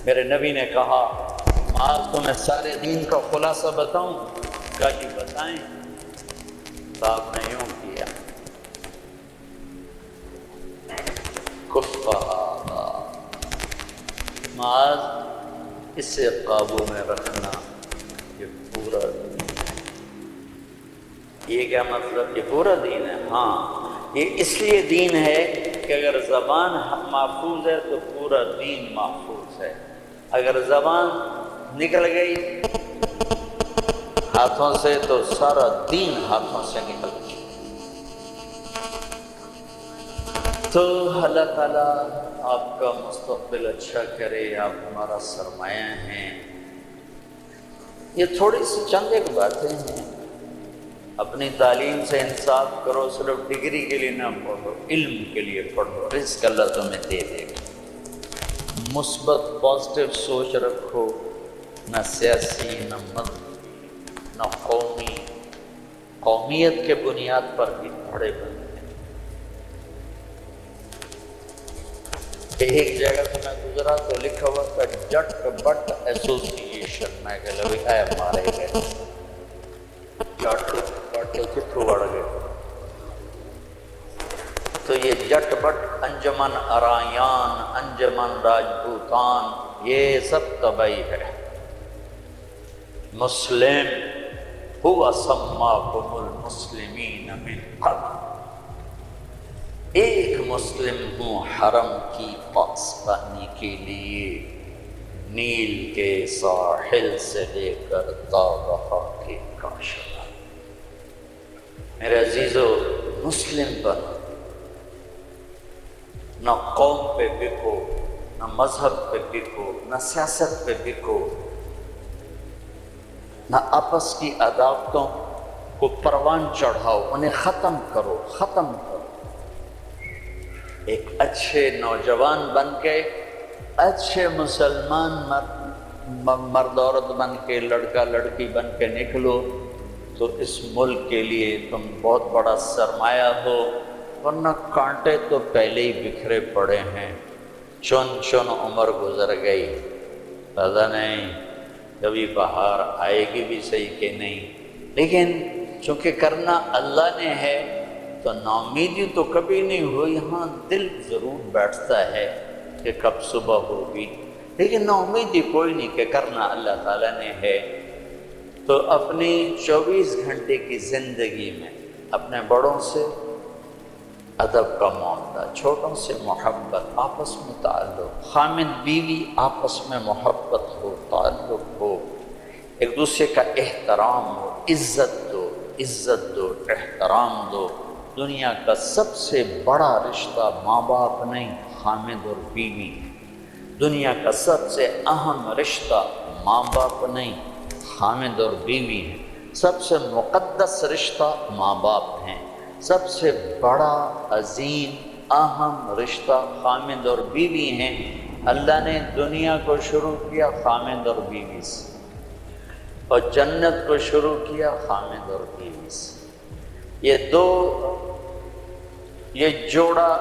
میرے نبی نے کہا آج تمہیں سارے دین کا خلاصہ بتاؤں؟ کہا جی بتائیں۔ تو آپ نے یوں کیا، معاذ اسے قابو میں رکھنا، یہ پورا دین ہے۔ یہ کیا مطلب؟ یہ پورا دین ہے؟ ہاں، یہ اس لیے دین ہے کہ اگر زبان محفوظ ہے تو پورا دین محفوظ ہے۔ اگر زبان نکل گئی ہاتھوں سے تو سارا دین ہاتھوں سے نکل گیا۔ تو اللہ تعالیٰ آپ کا مستقبل اچھا کرے، آپ ہمارا سرمایہ ہیں۔ یہ تھوڑی سی چند ایک باتیں ہیں، اپنی تعلیم سے انصاف کرو، صرف ڈگری کے لیے نہ پڑھو، علم کے لیے پڑھو، رزق اللہ تمہیں دے دے گا۔ مثبت پازیٹیو سوچ رکھو، نہ سیاسی، نہ مذہبی، نہ قومی، قومیت کے بنیاد پر بھی بڑے بنتے ہیں۔ ایک جگہ سے میں گزرا تو لکھا ہوا تھا جٹ بٹ ایسوسیشن، میں کہ لوگ اے مارے گئے جٹ بٹ کتوں بڑھ گئے. تو یہ جٹ بٹ، انجمن ارایان، انجمن راجپوتان، یہ سب تبعی ہے. مسلم ہوا سماکم المسلمین من قبل، ایک مسلم ہوں حرم کی پاسبانی کے لیے، نیل کے ساحل سے لے کر تابہا کے کاشان. میرے عزیزو، مسلم بنو، نہ قوم پہ بکو، نہ مذہب پہ بکو، نہ سیاست پہ بکو، نہ آپس کی عداوتوں کو پروان چڑھاؤ، انہیں ختم کرو، ختم کرو. ایک اچھے نوجوان بن کے، اچھے مسلمان مرد عورت بن کے، لڑکا لڑکی بن کے نکلو تو اس ملک کے لیے تم بہت بڑا سرمایہ ہو. ورنہ کانٹے تو پہلے ہی بکھرے پڑے ہیں، چن چن عمر گزر گئی، پتہ نہیں کبھی بہار آئے گی بھی صحیح کہ نہیں. لیکن چونکہ کرنا اللہ نے ہے تو ناامیدی تو کبھی نہیں ہوئی. ہاں دل ضرور بیٹھتا ہے کہ کب صبح ہوگی، لیکن ناامیدی کوئی نہیں کہ کرنا اللہ تعالیٰ نے ہے. تو اپنی 24 گھنٹے کی زندگی میں اپنے بڑوں سے ادب کا معاملہ، چھوٹوں سے محبت، آپس میں تعلق، خامد بیوی آپس میں محبت ہو، تعلق ہو، ایک دوسرے کا احترام ہو، عزت دو، عزت دو، احترام دو. دنیا کا سب سے بڑا رشتہ ماں باپ نہیں، خامد اور بیوی. دنیا کا سب سے اہم رشتہ ماں باپ نہیں، خامد اور بیوی ہیں. سب سے مقدس رشتہ ماں باپ ہیں. سب سے بڑا عظیم اہم رشتہ خامد اور بیوی ہیں. اللہ نے دنیا کو شروع کیا خامد اور بیوی سے، اور جنت کو شروع کیا خامد اور بیوی سے. یہ جوڑا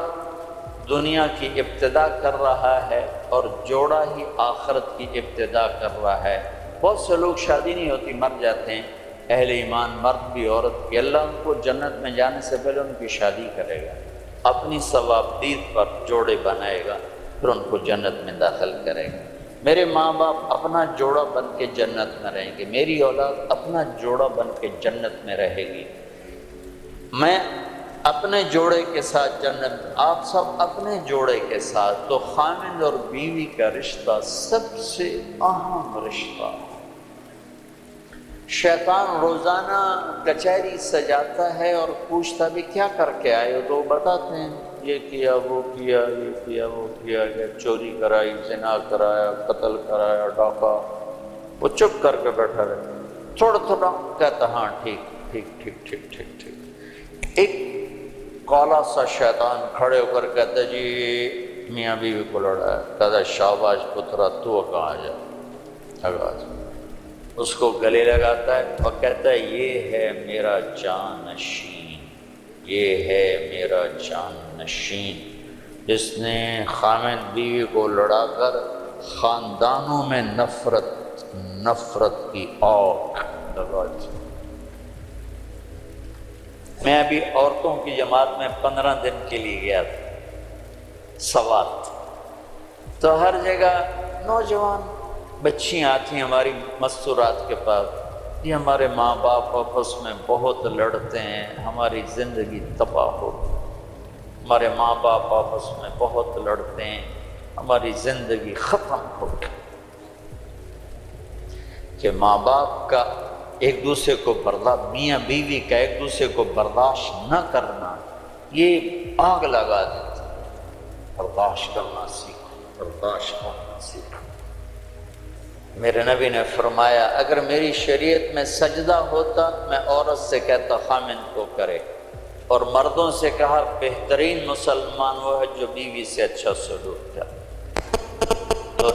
دنیا کی ابتدا کر رہا ہے اور جوڑا ہی آخرت کی ابتدا کر رہا ہے. بہت سے لوگ شادی نہیں ہوتی مر جاتے ہیں، اہل ایمان مرد بھی عورت بھی، اللہ ان کو جنت میں جانے سے پہلے ان کی شادی کرے گا، اپنی ثوابدید پر جوڑے بنائے گا، پھر ان کو جنت میں داخل کرے گا. میرے ماں باپ اپنا جوڑا بن کے جنت میں رہیں گے، میری اولاد اپنا جوڑا بن کے جنت میں رہے گی. میں اپنے جوڑے کے ساتھ جنت، آپ سب اپنے جوڑے کے ساتھ. تو خامد اور بیوی کا رشتہ سب سے اہم رشتہ. شیطان روزانہ کچہری سجاتا ہے اور پوچھتا بھی کیا کر کے آئے ہو، تو وہ بتاتے ہیں یہ کیا، وہ کیا، یہ کیا، وہ کیا، چوری کرائی، زنا کرایا، قتل کرایا، ڈاکہ. وہ چپ کر کے بیٹھا رہتا، تھوڑا تھوڑا کہتا ہاں ٹھیک ٹھیک ٹھیک ٹھیک ٹھیک ٹھیک. ایک کالا سا شیطان کھڑے ہو کر کہتا جی میاں بیوی کو لڑا ہے، کہتا شاباش پترا تو کہاں جا، آواز اس کو گلے لگاتا ہے اور کہتا ہے یہ ہے میرا جانشین، یہ ہے میرا جانشین، جس نے خامد بیوی کو لڑا کر خاندانوں میں نفرت کی آگ لگا دی. میں ابھی عورتوں کی جماعت میں 15 دن کے لیے گیا تھا سوات. تو ہر جگہ نوجوان بچیاں آتی ہیں ہماری مستورات کے پاس، یہ ہمارے ماں باپ آپس میں بہت لڑتے ہیں، ہماری زندگی تباہ ہو، ہمارے ماں باپ آپس میں بہت لڑتے ہیں، ہماری زندگی ختم ہو. کہ ماں باپ کا ایک دوسرے کو میاں بیوی کا ایک دوسرے کو برداشت نہ کرنا یہ آگ لگا دیتا. برداشت کرنا سیکھو، برداشت کرنا سیکھو. میرے نبی نے فرمایا اگر میری شریعت میں سجدہ ہوتا میں عورت سے کہتا خامند کو کرے، اور مردوں سے کہا بہترین مسلمان وہ ہے جو بیوی سے اچھا سلوک کرے. تو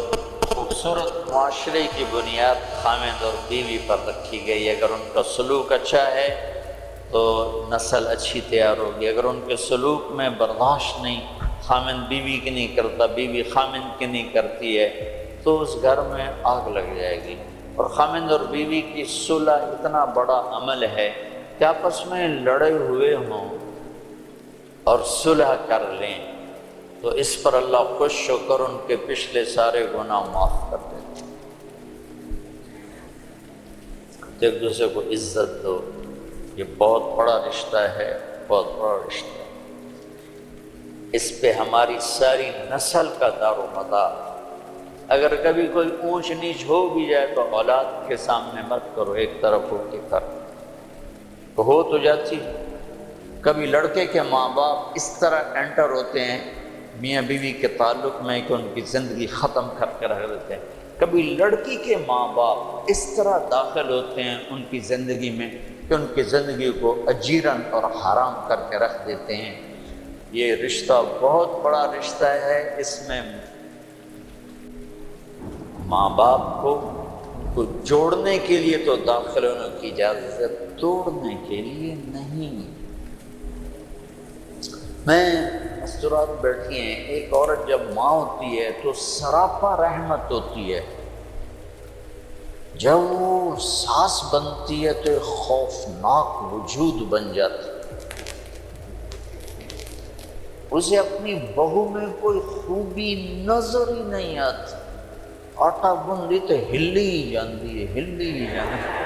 خوبصورت معاشرے کی بنیاد خامند اور بیوی پر رکھی گئی. اگر ان کا سلوک اچھا ہے تو نسل اچھی تیار ہوگی، اگر ان کے سلوک میں برداشت نہیں، خامند بیوی کی نہیں کرتا، بیوی خامند کی نہیں کرتی ہے، تو اس گھر میں آگ لگ جائے گی۔ اور خامند اور بیوی کی صلح اتنا بڑا عمل ہے کہ آپس میں لڑے ہوئے ہوں اور صلح کر لیں تو اس پر اللہ خوش ہو کر ان کے پچھلے سارے گناہ معاف کر دیتے ہیں۔ ایک دوسرے کو عزت دو، یہ بہت بڑا رشتہ ہے، بہت بڑا رشتہ ہے۔ اس پہ ہماری ساری نسل کا دار و مدار۔ اگر کبھی کوئی اونچ نیچ ہو بھی جائے تو اولاد کے سامنے مت کرو، ایک طرف ہو کے کر، تو ہو تو جاتی۔ کبھی لڑکے کے ماں باپ اس طرح انٹر ہوتے ہیں میاں بیوی کے تعلق میں کہ ان کی زندگی ختم کر کے رکھ دیتے ہیں، کبھی لڑکی کے ماں باپ اس طرح داخل ہوتے ہیں ان کی زندگی میں کہ ان کی زندگی کو اجیرن اور حرام کر کے رکھ دیتے ہیں۔ یہ رشتہ بہت بڑا رشتہ ہے، اس میں ماں باپ کو جوڑنے کے لیے تو داخل ہونے کی اجازت ہے، توڑنے کے لیے نہیں۔ میں مستورات بیٹھی ہیں، ایک عورت جب ماں ہوتی ہے تو سراپا رحمت ہوتی ہے، جب وہ ساس بنتی ہے تو ایک خوفناک وجود بن جاتی ہے۔ اسے اپنی بہو میں کوئی خوبی نظر ہی نہیں آتی، آٹا گن دی تو ہلی ہی جاندی ہے، ہلی ہی جاندی ہے۔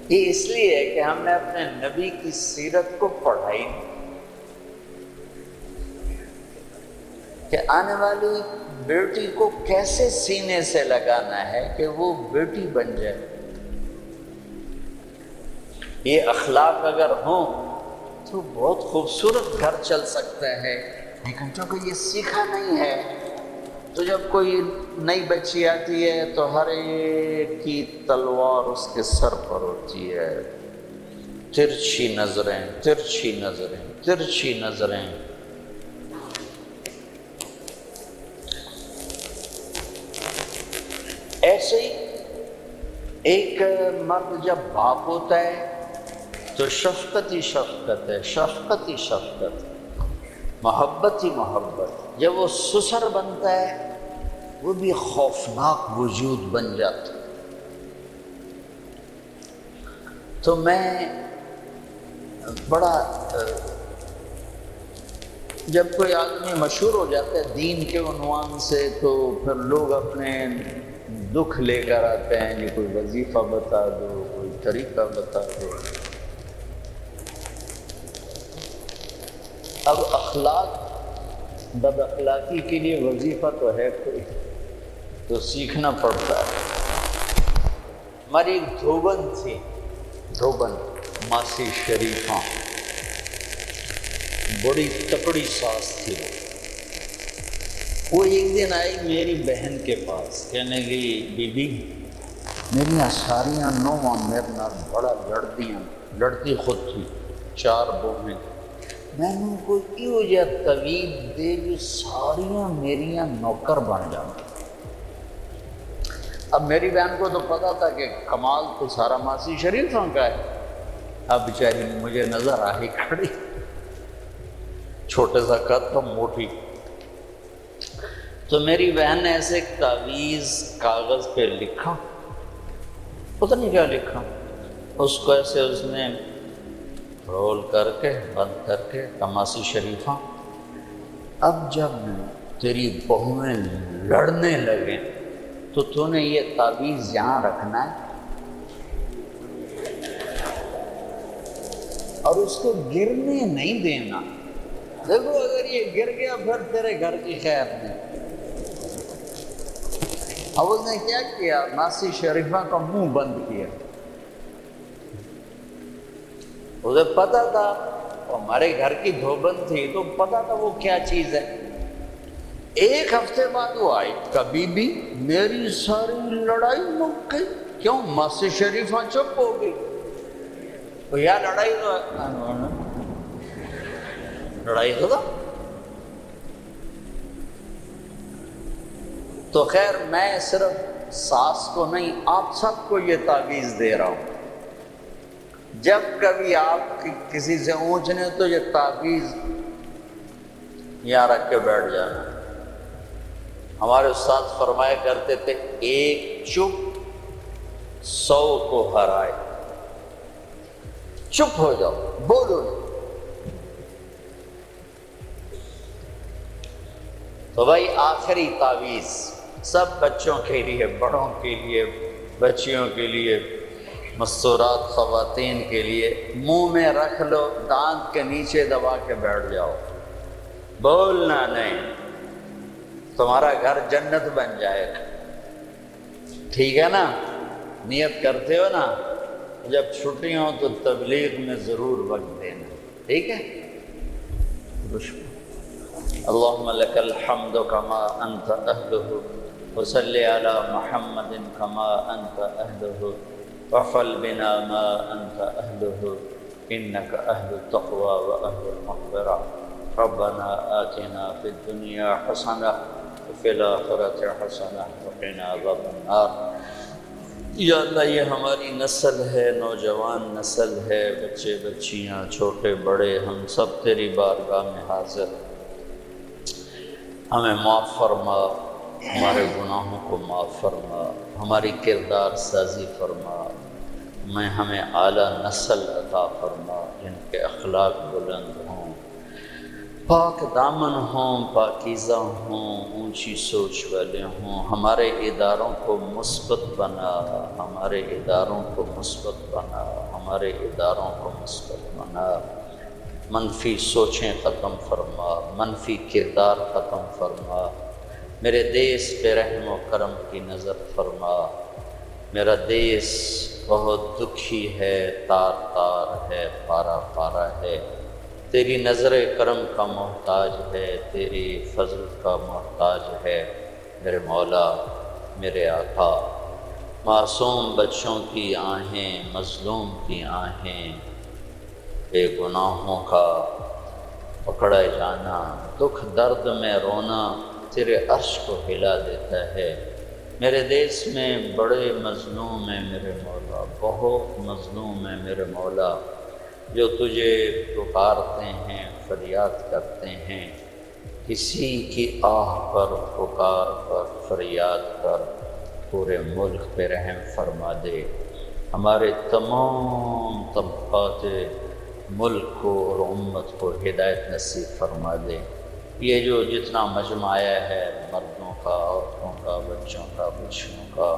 یہ اس لیے ہے کہ ہم نے اپنے نبی کی سیرت کو پڑھائی نہیں، کہ آنے والی بیٹی کو کیسے سینے سے لگانا ہے کہ وہ بیٹی بن جائے۔ یہ اخلاق اگر ہوں تو بہت خوبصورت گھر چل سکتا ہے، لیکن چونکہ یہ سیکھا نہیں ہے تو جب کوئی نئی بچی آتی ہے تو ہر ایک کی تلوار اس کے سر پر ہوتی ہے، ترچھی نظریں، ترچھی نظریں، ترچھی نظریں۔ ایسے ہی ایک مرد جب باپ ہوتا ہے تو شفقت ہی شفقت ہے، شفقت ہی شفقت، محبت ہی محبت۔ جب وہ سسر بنتا ہے وہ بھی خوفناک وجود بن جاتا ہے۔ تو میں بڑا جب کوئی آدمی مشہور ہو جاتا ہے دین کے عنوان سے تو پھر لوگ اپنے دکھ لے کر آتے ہیں، یہ کوئی وظیفہ بتا دو، کوئی طریقہ بتا دو۔ اب اخلاق بد اخلاقی کے لیے وظیفہ تو ہے کوئی، تو سیکھنا پڑتا ہے۔ ہماری ایک دھوبن تھی، دھوبن ماسی شریفہ، بڑی تکڑی ساس تھی وہ ایک دن آئی میری بہن کے پاس، کہنے لگی بی بی میری ساریاں نوواں میرے نال بڑا لڑتی خود تھی، 4 بوہیں، میں نے کوئی ایو جا طویل دے بھی ساریاں میریاں نوکر بن جانا۔ اب میری بہن کو تو پتا تھا کہ کمال تو سارا ماسی شریفوں کا ہے، اب بیچاری مجھے نظر آئی کھڑی، چھوٹے سا قد تو موٹی، تو میری بہن نے ایسے ایک تعویذ کاغذ پہ لکھا، پتہ نہیں کیا لکھا، اس کو ایسے اس نے رول کر کے بند کر کے ماسی شریفہ اب جب تیری بہویں لڑنے لگیں تو نے یہ تعویذ یہاں رکھنا ہے اور اس کو گرنے نہیں دینا، دیکھو اگر یہ گر گیا پھر تیرے گھر کی خیر نہیں۔ اب اس نے کیا کیا، ماسی شریفہ کا منہ بند کیا، اسے پتا تھا ہمارے گھر کی دھوبن تھی تو پتا تھا وہ کیا چیز ہے۔ ایک ہفتے بعد وہ آئی، کبھی بھی میری ساری لڑائی مک گئی، کیوں؟ ماسی شریفہ چپ ہو گئی، تو یا لڑائی تو تو خیر میں صرف ساس کو نہیں، آپ سب کو یہ تعویذ دے رہا ہوں، جب کبھی آپ کسی سے اونچنے تو یہ تعویذ یہاں رکھ کے بیٹھ جانا۔ ہمارے استاد فرمایا کرتے تھے ایک چپ 100 کو ہرائے، چپ ہو جاؤ، بولو نہیں۔ تو بھائی آخری تعویذ سب بچوں کے لیے، بڑوں کے لیے، بچیوں کے لیے، مستورات خواتین کے لیے، منہ میں رکھ لو، دانت کے نیچے دبا کے بیٹھ جاؤ، بولنا نہیں، تمہارا گھر جنت بن جائے گا، ٹھیک ہے نا؟ نیت کرتے ہو نا؟ جب چھٹیاں ہوں تو تبلیغ میں ضرور وقت دینا، ٹھیک ہے؟ اللہم لک الحمد کما انت اہلہ وصلی علی محمد کما انت اہلہ وفعل بنا ما انت اہلہ انک اہل التقوی و اہل المغفرہ ربنا آتنا فی الدنیا حسنہ وفی الآخرۃ حسنہ وقنا عذاب النار۔ یا اللہ یہ ہماری نسل ہے، نوجوان نسل ہے، بچے بچیاں چھوٹے بڑے، ہم سب تیری بارگاہ میں حاضر، ہمیں معاف فرما، ہمارے گناہوں کو معاف فرما، ہماری کردار سازی فرما، ہمیں اعلیٰ نسل عطا فرما جن کے اخلاق بلند ہوں، پاک دامن ہوں، پاکیزہ ہوں، اونچی سوچ والے ہوں۔ ہمارے اداروں کو مثبت بنا، ہمارے اداروں کو مثبت بنا، ہمارے اداروں کو مثبت بنا، منفی سوچیں ختم فرما، منفی کردار ختم فرما، میرے دیس پہ رحم و کرم کی نظر فرما۔ میرا دیس بہت دکھی ہے، تار تار ہے، پارا پارا ہے، تیری نظر کرم کا محتاج ہے، تیری فضل کا محتاج ہے میرے مولا، میرے آقا۔ معصوم بچوں کی آہیں، مظلوم کی آہیں، بے گناہوں کا پکڑے جانا، دکھ درد میں رونا تیرے عرش کو ہلا دیتا ہے۔ میرے دیس میں بڑے مظلوم ہیں میرے مولا، بہت مظلوم ہیں میرے مولا، جو تجھے پکارتے ہیں، فریاد کرتے ہیں، کسی کی آہ پر، پکار پر، فریاد پر پورے ملک پہ رحم فرما دے، ہمارے تمام طبقات ملک کو اور امت کو ہدایت نصیب فرما دے۔ یہ جو جتنا مجمع آیا ہے، مردوں کا، عورتوں کا، بچوں کا، بچیوں کا،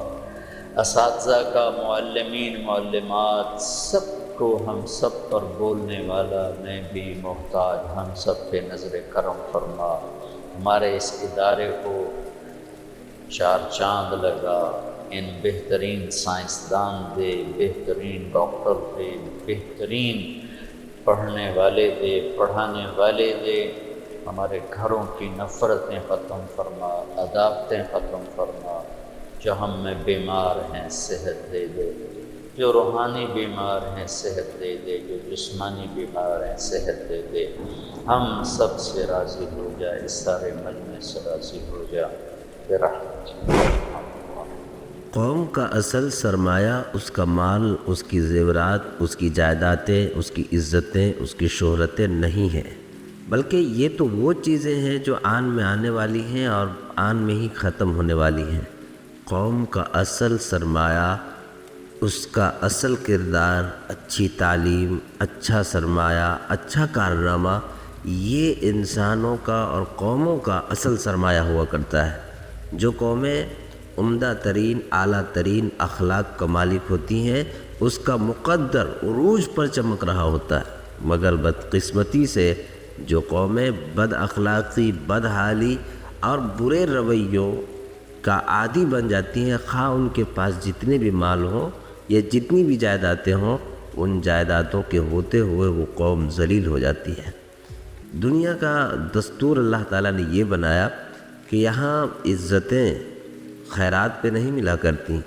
اساتذہ کا، معلمین، معلمات، سب کو، ہم سب پر بولنے والا میں بھی محتاج، ہم سب پہ نظر کرم فرما، ہمارے اس ادارے کو 4 چاند لگا، ان بہترین سائنسدان دے، بہترین ڈاکٹر دے، بہترین پڑھنے والے دے، پڑھانے والے دے، ہمارے گھروں کی نفرتیں ختم فرما، عداوتیں ختم فرما، جو ہم میں بیمار ہیں صحت دے دے، جو روحانی بیمار ہیں صحت دے دے، جو جسمانی بیمار ہیں صحت دے دے، ہم سب سے راضی ہو جا، اس سارے مجمع سے راضی ہو جا برحمتک۔ قوم کا اصل سرمایہ اس کا مال، اس کی زیورات، اس کی جائیدادیں، اس کی عزتیں، اس کی شہرتیں نہیں ہیں، بلکہ یہ تو وہ چیزیں ہیں جو آن میں آنے والی ہیں اور آن میں ہی ختم ہونے والی ہیں۔ قوم کا اصل سرمایہ، اس کا اصل کردار، اچھی تعلیم، اچھا سرمایہ، اچھا کارنامہ، یہ انسانوں کا اور قوموں کا اصل سرمایہ ہوا کرتا ہے۔ جو قومیں عمدہ ترین، اعلیٰ ترین اخلاق کا مالک ہوتی ہیں، اس کا مقدر عروج پر چمک رہا ہوتا ہے، مگر بدقسمتی سے جو قومیں بد اخلاقی، بد حالی اور برے رویوں کا عادی بن جاتی ہیں، خواہ ان کے پاس جتنے بھی مال ہوں یا جتنی بھی جائیدادیں ہوں، ان جائیدادوں کے ہوتے ہوئے وہ قوم ذلیل ہو جاتی ہے۔ دنیا کا دستور اللہ تعالیٰ نے یہ بنایا کہ یہاں عزتیں خیرات پہ نہیں ملا کرتی،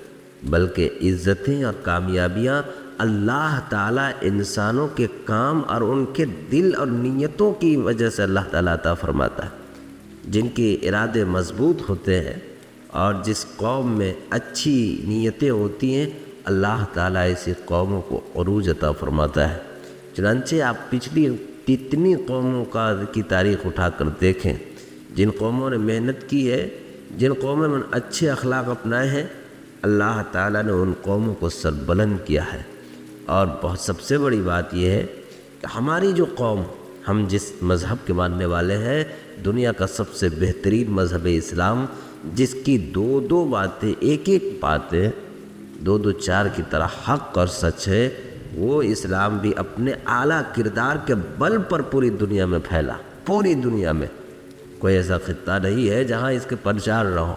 بلکہ عزتیں اور کامیابیاں اللہ تعالیٰ انسانوں کے کام اور ان کے دل اور نیتوں کی وجہ سے اللہ تعالیٰ عطا فرماتا ہے۔ جن کے ارادے مضبوط ہوتے ہیں اور جس قوم میں اچھی نیتیں ہوتی ہیں اللہ تعالیٰ ایسی قوموں کو عروج عطا فرماتا ہے۔ چنانچہ آپ پچھلی کتنی قوموں کی تاریخ اٹھا کر دیکھیں، جن قوموں نے محنت کی ہے، جن قوموں نے اچھے اخلاق اپنائے ہیں، اللہ تعالیٰ نے ان قوموں کو سربلند کیا ہے۔ اور بہت سب سے بڑی بات یہ ہے کہ ہماری جو قوم، ہم جس مذہب کے ماننے والے ہیں، دنیا کا سب سے بہترین مذہب اسلام، جس کی دو باتیں، ایک باتیں دو چار کی طرح حق اور سچ ہے، وہ اسلام بھی اپنے اعلیٰ کردار کے بل پر پوری دنیا میں پھیلا۔ پوری دنیا میں کوئی ایسا خطہ نہیں ہے جہاں اس کے پرچار نہ ہو،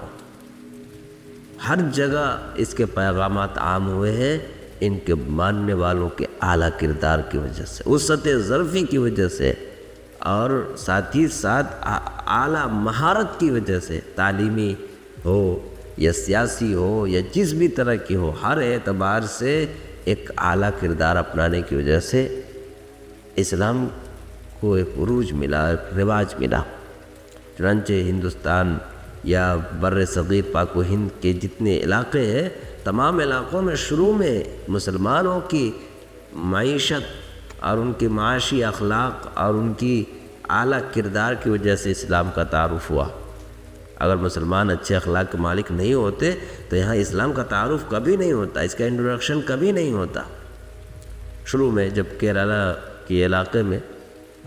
ہر جگہ اس کے پیغامات عام ہوئے ہیں، ان کے ماننے والوں کے اعلیٰ کردار کی وجہ سے، وسعت ظرفی کی وجہ سے، اور ساتھ ہی ساتھ اعلیٰ مہارت کی وجہ سے، تعلیمی ہو یا سیاسی ہو یا جس بھی طرح کی ہو، ہر اعتبار سے ایک اعلیٰ کردار اپنانے کی وجہ سے اسلام کو ایک عروج ملا، ایک رواج ملا۔ چنانچہ ہندوستان یا بر صغیر پاک و ہند کے جتنے علاقے ہیں، تمام علاقوں میں شروع میں مسلمانوں کی معیشت اور ان کے معاشی اخلاق اور ان کی اعلیٰ کردار کی وجہ سے اسلام کا تعارف ہوا۔ اگر مسلمان اچھے اخلاق کے مالک نہیں ہوتے تو یہاں اسلام کا تعارف کبھی نہیں ہوتا، اس کا انٹروڈکشن کبھی نہیں ہوتا۔ شروع میں جب کیرالہ کے علاقے میں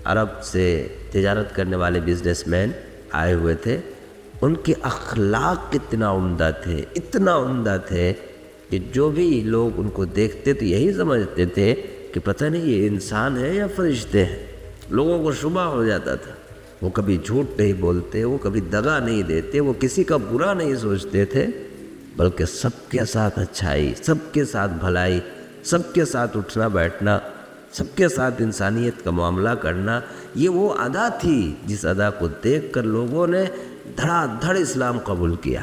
عرب سے تجارت کرنے والے بزنس مین آئے ہوئے تھے، ان کے اخلاق اتنا عمدہ تھے کہ جو بھی لوگ ان کو دیکھتے تو یہی سمجھتے تھے کہ پتہ نہیں یہ انسان ہے یا فرشتے ہیں۔ لوگوں کو شبہ ہو جاتا تھا۔ وہ کبھی جھوٹ نہیں بولتے، وہ کبھی دغا نہیں دیتے، وہ کسی کا برا نہیں سوچتے تھے، بلکہ سب کے ساتھ اچھائی، سب کے ساتھ بھلائی، سب کے ساتھ اٹھنا بیٹھنا، سب کے ساتھ انسانیت کا معاملہ کرنا، یہ وہ ادا تھی جس ادا کو دیکھ کر لوگوں نے دھڑا دھڑ اسلام قبول کیا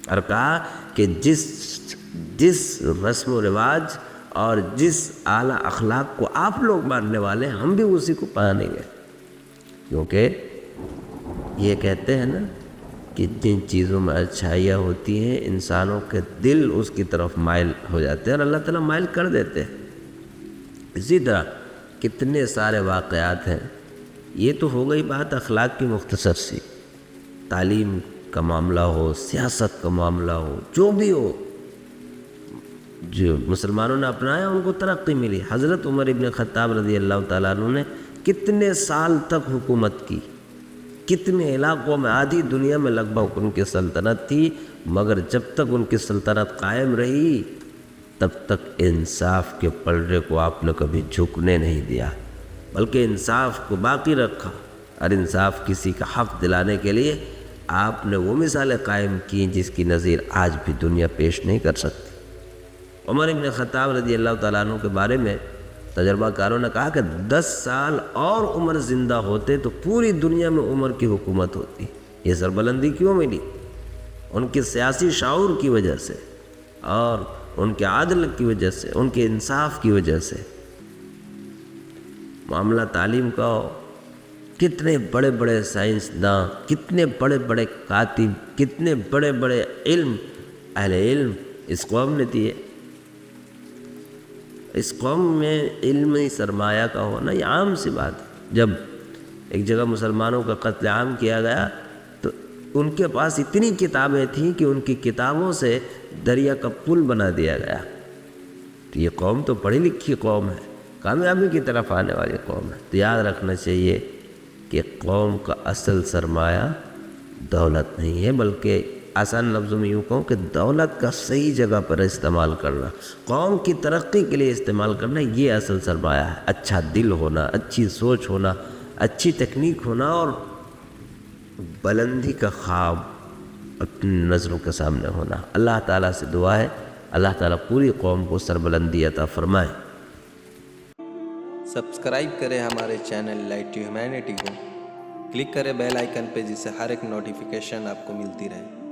اور کہا کہ جس رسم و رواج اور جس اعلیٰ اخلاق کو آپ لوگ ماننے والے ہیں، ہم بھی اسی کو پانیں گے۔ کیونکہ یہ کہتے ہیں نا کہ جن چیزوں میں اچھائیاں ہوتی ہیں انسانوں کے دل اس کی طرف مائل ہو جاتے ہیں اور اللہ تعالیٰ مائل کر دیتے ہیں۔ اسی طرح کتنے سارے واقعات ہیں۔ یہ تو ہو گئی بات اخلاق کی مختصر سی، تعلیم کا معاملہ ہو، سیاست کا معاملہ ہو، جو بھی ہو، جو مسلمانوں نے اپنایا ان کو ترقی ملی۔ حضرت عمر ابن خطاب رضی اللہ تعالیٰ عنہ نے کتنے سال تک حکومت کی، کتنے علاقوں میں، آدھی دنیا میں لگ بھگ ان کی سلطنت تھی، مگر جب تک ان کی سلطنت قائم رہی تب تک انصاف کے پلڑے کو آپ نے کبھی جھکنے نہیں دیا، بلکہ انصاف کو باقی رکھا، اور انصاف کسی کا حق دلانے کے لیے آپ نے وہ مثالیں قائم کی جس کی نظیر آج بھی دنیا پیش نہیں کر سکتی۔ عمر ابن خطاب رضی اللہ تعالیٰ عنہ کے بارے میں تجربہ کاروں نے کہا کہ 10 سال اور عمر زندہ ہوتے تو پوری دنیا میں عمر کی حکومت ہوتی۔ یہ سربلندی کیوں ملی؟ ان کے سیاسی شعور کی وجہ سے، اور ان کے عدل کی وجہ سے، ان کے انصاف کی وجہ سے۔ معاملہ تعلیم کا ہو، کتنے بڑے بڑے سائنسداں، کتنے بڑے بڑے کاتب، کتنے بڑے بڑے اہل علم اس قوم نے دیے۔ اس قوم میں علمی سرمایہ کا ہونا یہ عام سی بات ہے۔ جب ایک جگہ مسلمانوں کا قتل عام کیا گیا تو ان کے پاس اتنی کتابیں تھیں کہ ان کی کتابوں سے دریا کا پل بنا دیا گیا۔ تو یہ قوم تو پڑھی لکھی قوم ہے، کامیابی کی طرف آنے والی قوم ہے۔ تو یاد رکھنا چاہیے کہ قوم کا اصل سرمایہ دولت نہیں ہے، بلکہ آسان لفظوں میں یوں کہوں کہ دولت کا صحیح جگہ پر استعمال کرنا، قوم کی ترقی کے لیے استعمال کرنا، یہ اصل سرمایہ ہے۔ اچھا دل ہونا، اچھی سوچ ہونا، اچھی تکنیک ہونا، اور بلندی کا خواب اپنی نظروں کے سامنے ہونا۔ اللہ تعالیٰ سے دعا ہے اللہ تعالیٰ پوری قوم کو سربلندی عطا فرمائے۔ سبسکرائب کریں ہمارے چینل لائٹ ٹو ہیومینٹی کو، کلک کریں بیل آئیکن پہ جس سے ہر ایک نوٹیفیکیشن آپ کو ملتی رہے۔